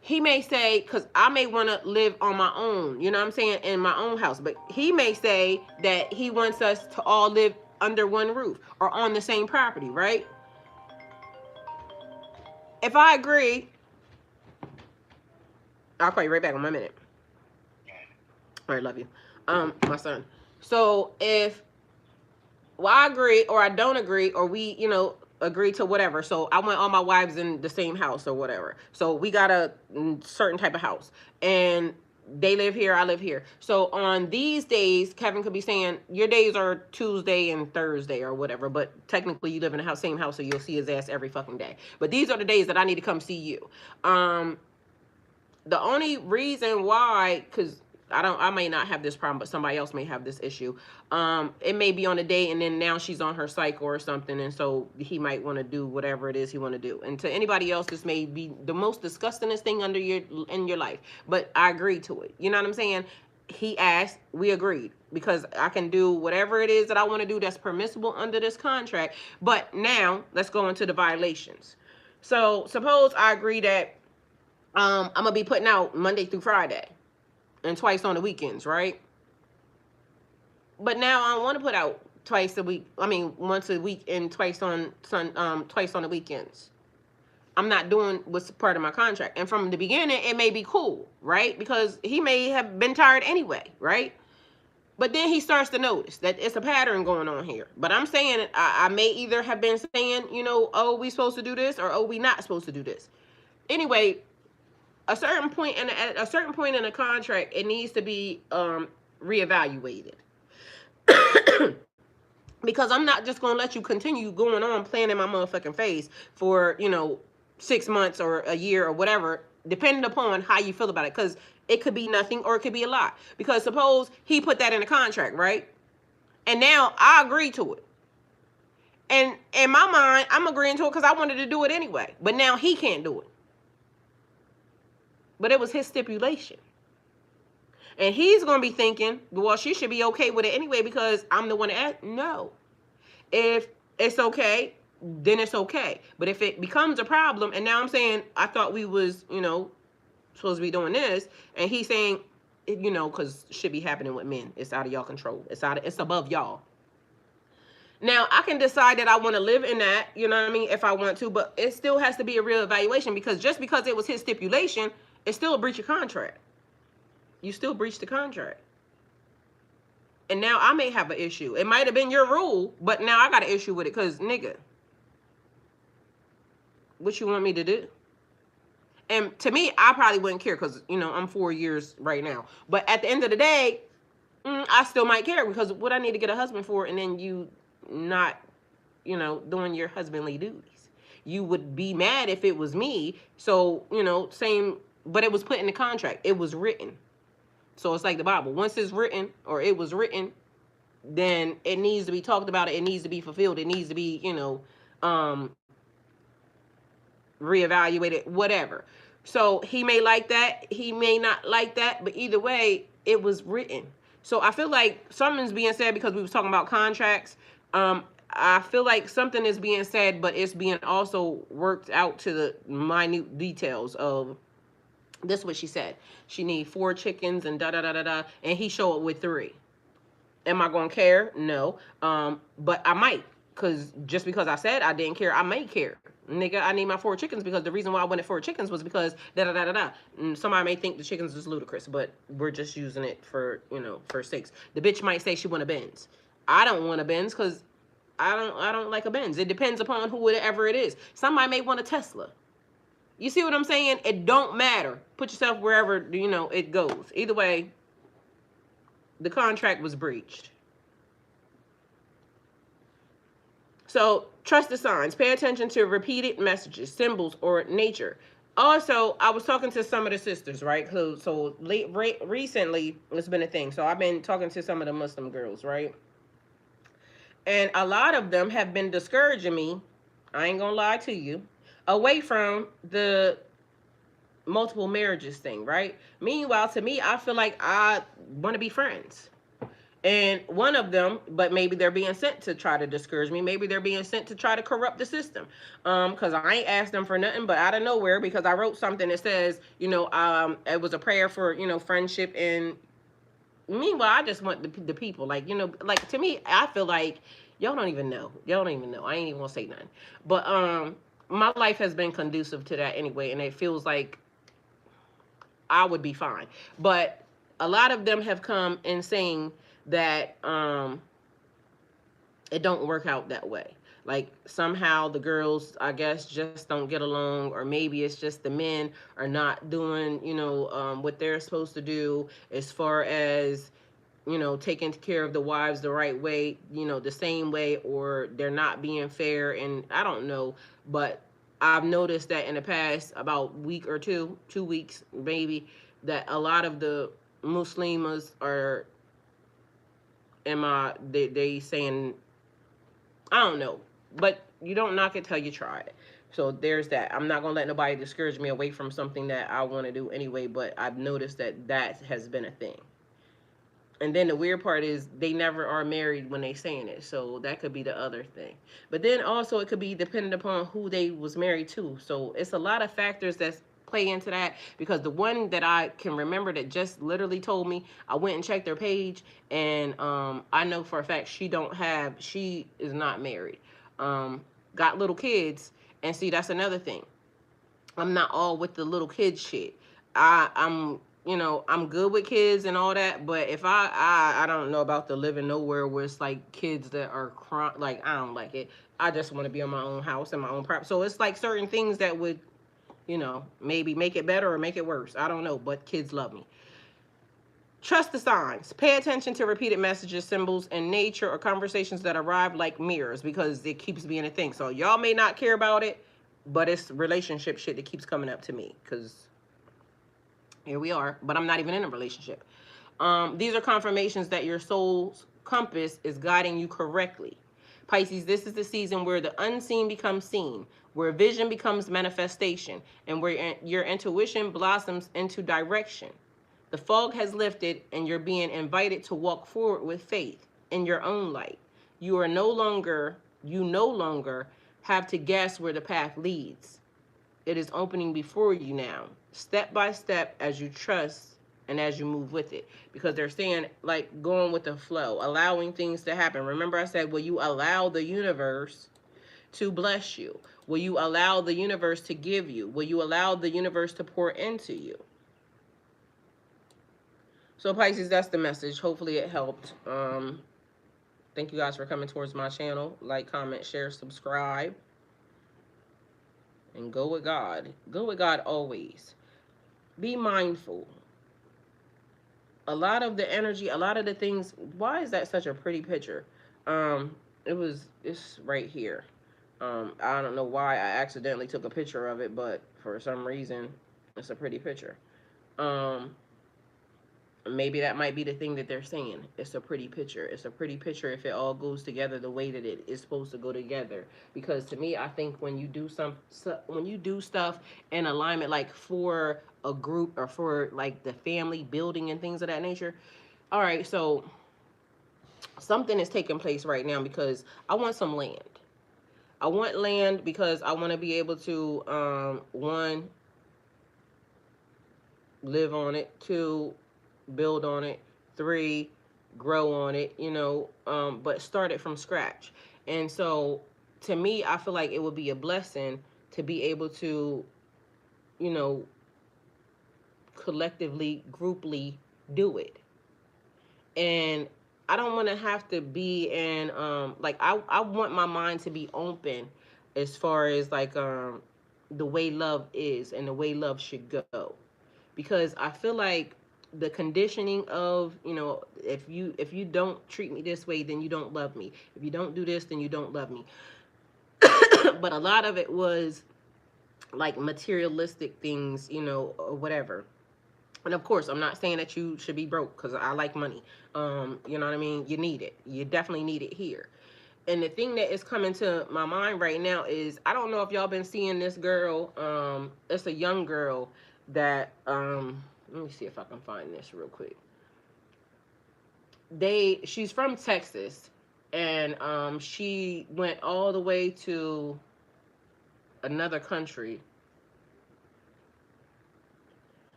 he may say, because I may want to live on my own, you know what I'm saying, in my own house. But he may say that he wants us to all live under one roof or on the same property, right? If I agree, I'll call you right back in 1 minute. All right, love you. My son. So if, well, I agree or I don't agree, or we, agree to whatever. So I want all my wives in the same house or whatever. So we got a certain type of house, and they live here, I live here. So on these days, Kevin could be saying your days are Tuesday and Thursday or whatever, but technically you live in the house, same house, so you'll see his ass every fucking day. But these are the days that I need to come see you. The only reason why, because I may not have this problem, but somebody else may have this issue. It may be on a date, and then now she's on her cycle or something, and so he might want to do whatever it is he want to do. And to anybody else, this may be the most disgustingest thing in your life, but I agree to it. You know what I'm saying? He asked, we agreed, because I can do whatever it is that I want to do that's permissible under this contract. But now let's go into the violations. So suppose I agree that I'm gonna be putting out Monday through Friday and twice on the weekends, right? But now I don't want to put out twice a week. I mean, once a week and twice on the weekends. I'm not doing what's part of my contract. And from the beginning, it may be cool, right? Because he may have been tired anyway, right? But then he starts to notice that it's a pattern going on here. But I'm saying I may either have been saying, oh, we supposed to do this, or oh, we not supposed to do this. Anyway, at a certain point in a contract, it needs to be reevaluated. Because I'm not just gonna let you continue going on playing in my motherfucking face for 6 months or a year or whatever, depending upon how you feel about it. Because it could be nothing or it could be a lot. Because suppose he put that in a contract, right? And now I agree to it. And in my mind, I'm agreeing to it because I wanted to do it anyway. But now he can't do it. But it was his stipulation. And he's going to be thinking, well, she should be okay with it anyway because I'm the one that asked. No. If it's okay, then it's okay. But if it becomes a problem, and now I'm saying, I thought we was, supposed to be doing this, and he's saying, because should be happening with men. It's out of y'all control. It's above y'all. Now, I can decide that I want to live in that, you know what I mean, if I want to, but it still has to be a real evaluation because just because it was his stipulation, it's still a breach of contract. You still breached the contract. And now I may have an issue. It might have been your rule, but now I got an issue with it because, nigga, what you want me to do? And to me, I probably wouldn't care because, I'm 4 years right now. But at the end of the day, I still might care because what I need to get a husband for and then you not, doing your husbandly duties. You would be mad if it was me. So, same, but it was put in the contract. It was written. So it's like the Bible. Once it's written or it was written, then it needs to be talked about. It needs to be fulfilled. It needs to be, reevaluated, whatever. So he may like that. He may not like that. But either way, it was written. So I feel like something's being said because we was talking about contracts. I feel like something is being said, but it's being also worked out to the minute details of this is what she said. She need 4 chickens and da da da da da, and he show up with 3. Am I gonna care? No. But I might, cause just because I said I didn't care, I may care. Nigga, I need my 4 chickens because the reason why I wanted 4 chickens was because da da da da da. And somebody may think the chickens is ludicrous, but we're just using it for for sakes. The bitch might say she want a Benz. I don't want a Benz because I don't like a Benz. It depends upon whoever it is. Somebody may want a Tesla. You see what I'm saying? It don't matter. Put yourself wherever, it goes. Either way, the contract was breached. So, trust the signs. Pay attention to repeated messages, symbols, or nature. Also, I was talking to some of the sisters, right? So recently, it's been a thing. So, I've been talking to some of the Muslim girls, right? And a lot of them have been discouraging me, I ain't gonna lie to you, away from the multiple marriages thing, right? Meanwhile, to me, I feel like I want to be friends. And one of them, but maybe they're being sent to try to discourage me. Maybe they're being sent to try to corrupt the system. Because I ain't asked them for nothing, but out of nowhere, because I wrote something that says, it was a prayer for, friendship. And meanwhile, I just want the people, like, like to me, I feel like y'all don't even know. Y'all don't even know. I ain't even gonna say nothing. But my life has been conducive to that anyway, and it feels like I would be fine. But a lot of them have come and saying that it don't work out that way. Like somehow the girls, I guess, just don't get along, or maybe it's just the men are not doing, what they're supposed to do as far as taking care of the wives the right way, the same way, or they're not being fair. And I don't know, but I've noticed that in the past about week or 2 weeks maybe, that a lot of the Muslimas are, they saying, I don't know, but you don't knock it till you try it. So there's that. I'm not gonna let nobody discourage me away from something that I want to do anyway. But I've noticed that that has been a thing. And then the weird part is they never are married when they saying it, so that could be the other thing. But then also it could be dependent upon who they was married to. So it's a lot of factors that play into that, because the one that I can remember that just literally told me, I went and checked their page, and I know for a fact she is not married, um got little kids. And see, that's another thing. I'm not all with the little kid shit. I'm good with kids and all that, but if I don't know about the living nowhere where it's like kids that are crying. Like, I don't like it. I just want to be on my own house and my own property. So it's like certain things that would, maybe make it better or make it worse. I don't know, but kids love me. Trust the signs. Pay attention to repeated messages, symbols, and nature or conversations that arrive like mirrors, because it keeps being a thing. So y'all may not care about it, but it's relationship shit that keeps coming up to me, because here we are, but I'm not even in a relationship. These are confirmations that your soul's compass is guiding you correctly. Pisces, this is the season where the unseen becomes seen, where vision becomes manifestation, and where your intuition blossoms into direction. The fog has lifted, and you're being invited to walk forward with faith in your own light. You no longer have to guess where the path leads. It is opening before you now, step by step, as you trust and as you move with it. Because they're saying, like, going with the flow, allowing things to happen. Remember, I said, will you allow the universe to bless you? Will you allow the universe to give you? Will you allow the universe to pour into you? So, Pisces, that's the message. Hopefully, it helped. Thank you guys for coming towards my channel. Like, comment, share, subscribe, and go with God. Go with God always. Be mindful. A lot of the energy, a lot of the things. Why is that such a pretty picture? It's right here. I don't know why I accidentally took a picture of it, but for some reason, it's a pretty picture. Um, Maybe that might be the thing that they're saying. It's a pretty picture. It's a pretty picture if it all goes together the way that it is supposed to go together. Because to me, I think when you do when you do stuff in alignment, like for a group or for like the family building and things of that nature. All right, so something is taking place right now, because I want some land. I want land because I want to be able to, one, live on it, two, build on it, three, grow on it, but start it from scratch. And so to me, I feel like it would be a blessing to be able to, you know, collectively, grouply do it. And I don't want to have to be in, like, I want my mind to be open as far as like, the way love is and the way love should go. Because I feel like the conditioning of, if you don't treat me this way, then you don't love me. If you don't do this, then you don't love me. But a lot of it was like materialistic things, or whatever. And of course, I'm not saying that you should be broke, because I like money. You know what I mean? You need it. You definitely need it here. And the thing that is coming to my mind right now is, I don't know if y'all been seeing this girl. It's a young girl that, let me see if I can find this real quick. She's from Texas, and she went all the way to another country,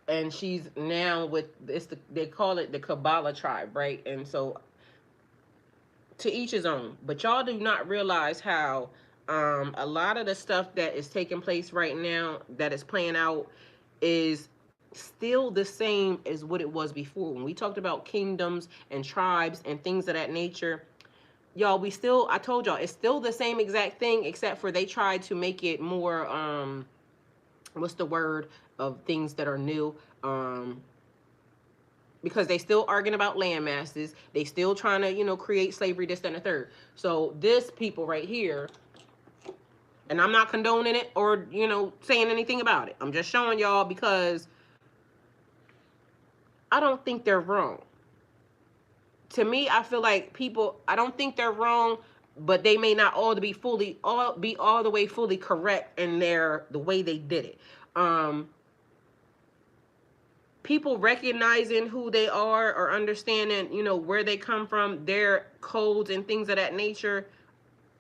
and she's now with they call it the Kabbalah tribe, right? And so, to each his own. But y'all do not realize how, a lot of the stuff that is taking place right now, that is playing out, is still the same as what it was before. When we talked about kingdoms and tribes and things of that nature, y'all, we still, I told y'all, it's still the same exact thing, except for they tried to make it more, what's the word of things that are new? Because they still arguing about land masses. They still trying to, create slavery, this, that, and the third. So this people right here, and I'm not condoning it or, saying anything about it. I'm just showing y'all because I don't think they're wrong. To me, I feel like people, I don't think they're wrong, but they may not all be all the way fully correct in the way they did it. People recognizing who they are or understanding, where they come from, their codes and things of that nature.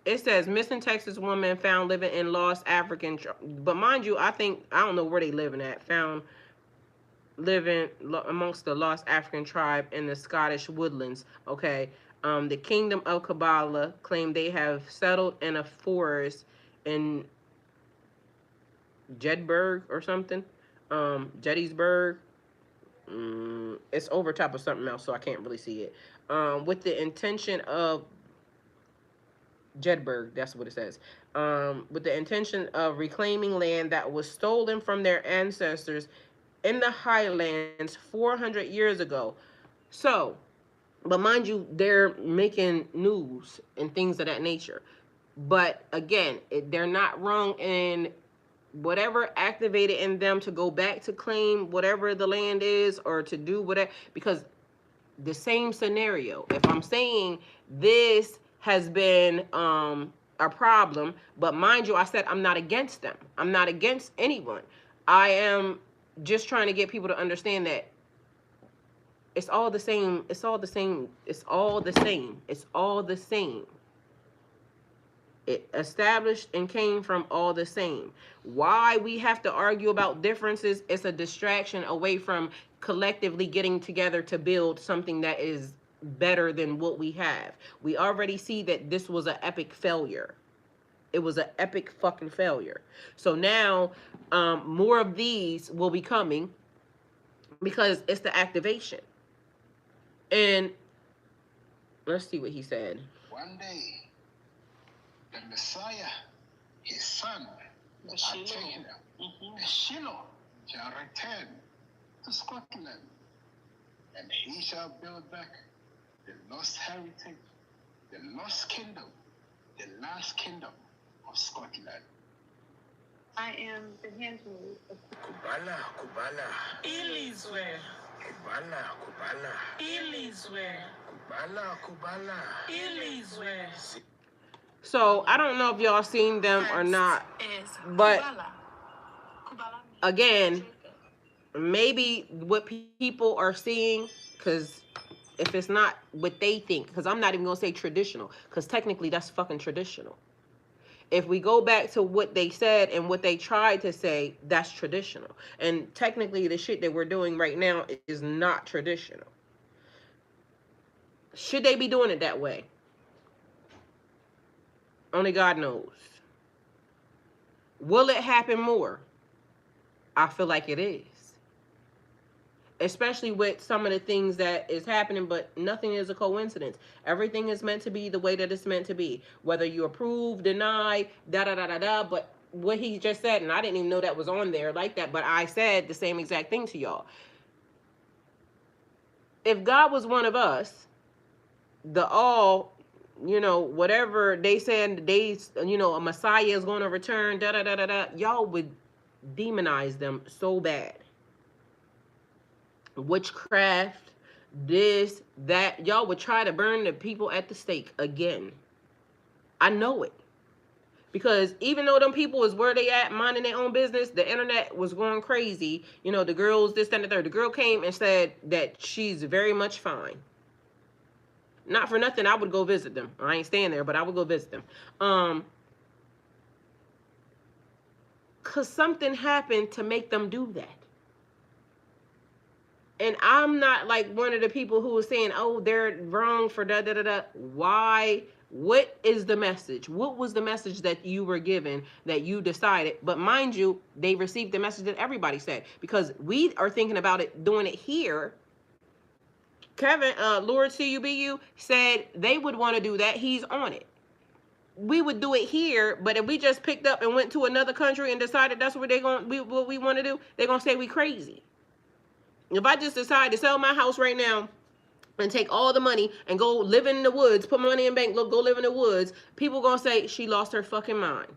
It says missing Texas woman found living in lost African, but mind you, I don't know where they living at. Found living amongst the lost African tribe in the Scottish woodlands. Okay, the Kingdom of Kabbalah claim they have settled in a forest in Jedburgh or something, Gettysburg. It's over top of something else, so I can't really see it. With the intention of Jedburgh, that's what it says. With the intention of reclaiming land that was stolen from their ancestors in the highlands 400 years ago. So, but mind you, they're making news and things of that nature. But again, they're not wrong in whatever activated in them to go back to claim whatever the land is or to do whatever, because the same scenario, if I'm saying this has been a problem, but mind you, I said I'm not against them, I'm not against anyone, I am just trying to get people to understand that it's all the same, it's all the same, it's all the same, it's all the same. It established and came from all the same. Why we have to argue about differences is a distraction away from collectively getting together to build something that is better than what we have. We already see that this was an epic failure. It was an epic fucking failure. So now, more of these will be coming because it's the activation. And let's see what he said. One day, the Messiah, his son, the Shiloh, shall return to Scotland, and he shall build back the lost heritage, the lost kingdom, the last kingdom of Scotland. I am the handmaid of Kubala, Kubala. Elizwe. Kubala, Kubala. Elizwe. Kubala, Kubala. Elizwe. So I don't know if y'all seen them or not, but again, maybe what people are seeing, because if it's not what they think, because I'm not even gonna say traditional, because technically that's fucking traditional. If we go back to what they said and what they tried to say, that's traditional. And technically the shit that we're doing right now is not traditional. Should they be doing it that way? Only God knows. Will it happen more? I feel like it is. Especially with some of the things that is happening, but nothing is a coincidence. Everything is meant to be the way that it's meant to be. Whether you approve, deny, da-da-da-da-da, but what he just said, and I didn't even know that was on there like that, but I said the same exact thing to y'all. If God was one of us, the all, whatever they said, a Messiah is going to return, da-da-da-da-da, y'all would demonize them so bad. Witchcraft, this, that, y'all would try to burn the people at the stake again. I know it. Because even though them people was where they at, minding their own business, the internet was going crazy. The girls, this, that, and the third. The girl came and said that she's very much fine. Not for nothing, I would go visit them. I ain't staying there, but I would go visit them. Because something happened to make them do that. And I'm not like one of the people who was saying, oh, they're wrong for da da da da. Why What is the message? What was the message that you were given that you decided? But mind you, they received the message that everybody said, because we are thinking about it, doing it here. Kevin, Lord CUBU said they would want to do that. He's on it. We would do it here, but if we just picked up and went to another country and decided that's what what we want to do, they're gonna say we crazy. If I just decide to sell my house right now and take all the money and go live in the woods, put money in bank, go live in the woods, people gonna say she lost her fucking mind.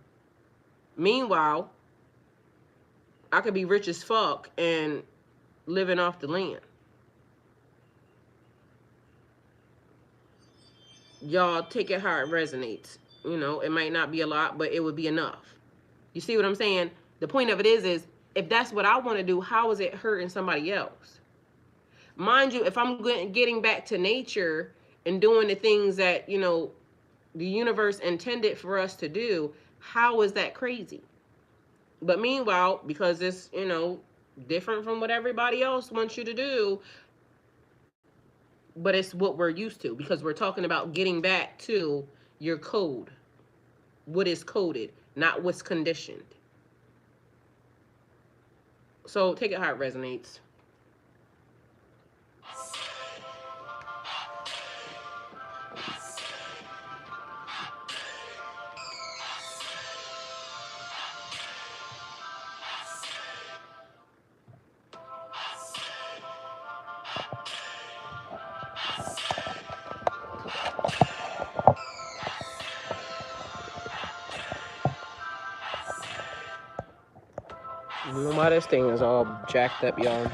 Meanwhile, I could be rich as fuck and living off the land. Y'all take it how it resonates. You know, it might not be a lot, but it would be enough. You see what I'm saying? The point of it is if that's what I want to do, how is it hurting somebody else? Mind you, if I'm getting back to nature and doing the things that, you know, the universe intended for us to do, how is that crazy? But meanwhile, because it's, you know, different from what everybody else wants you to do, but it's what we're used to, because we're talking about getting back to your code. What is coded, not what's conditioned. So take it how it resonates. You know why this thing is all jacked up, y'all?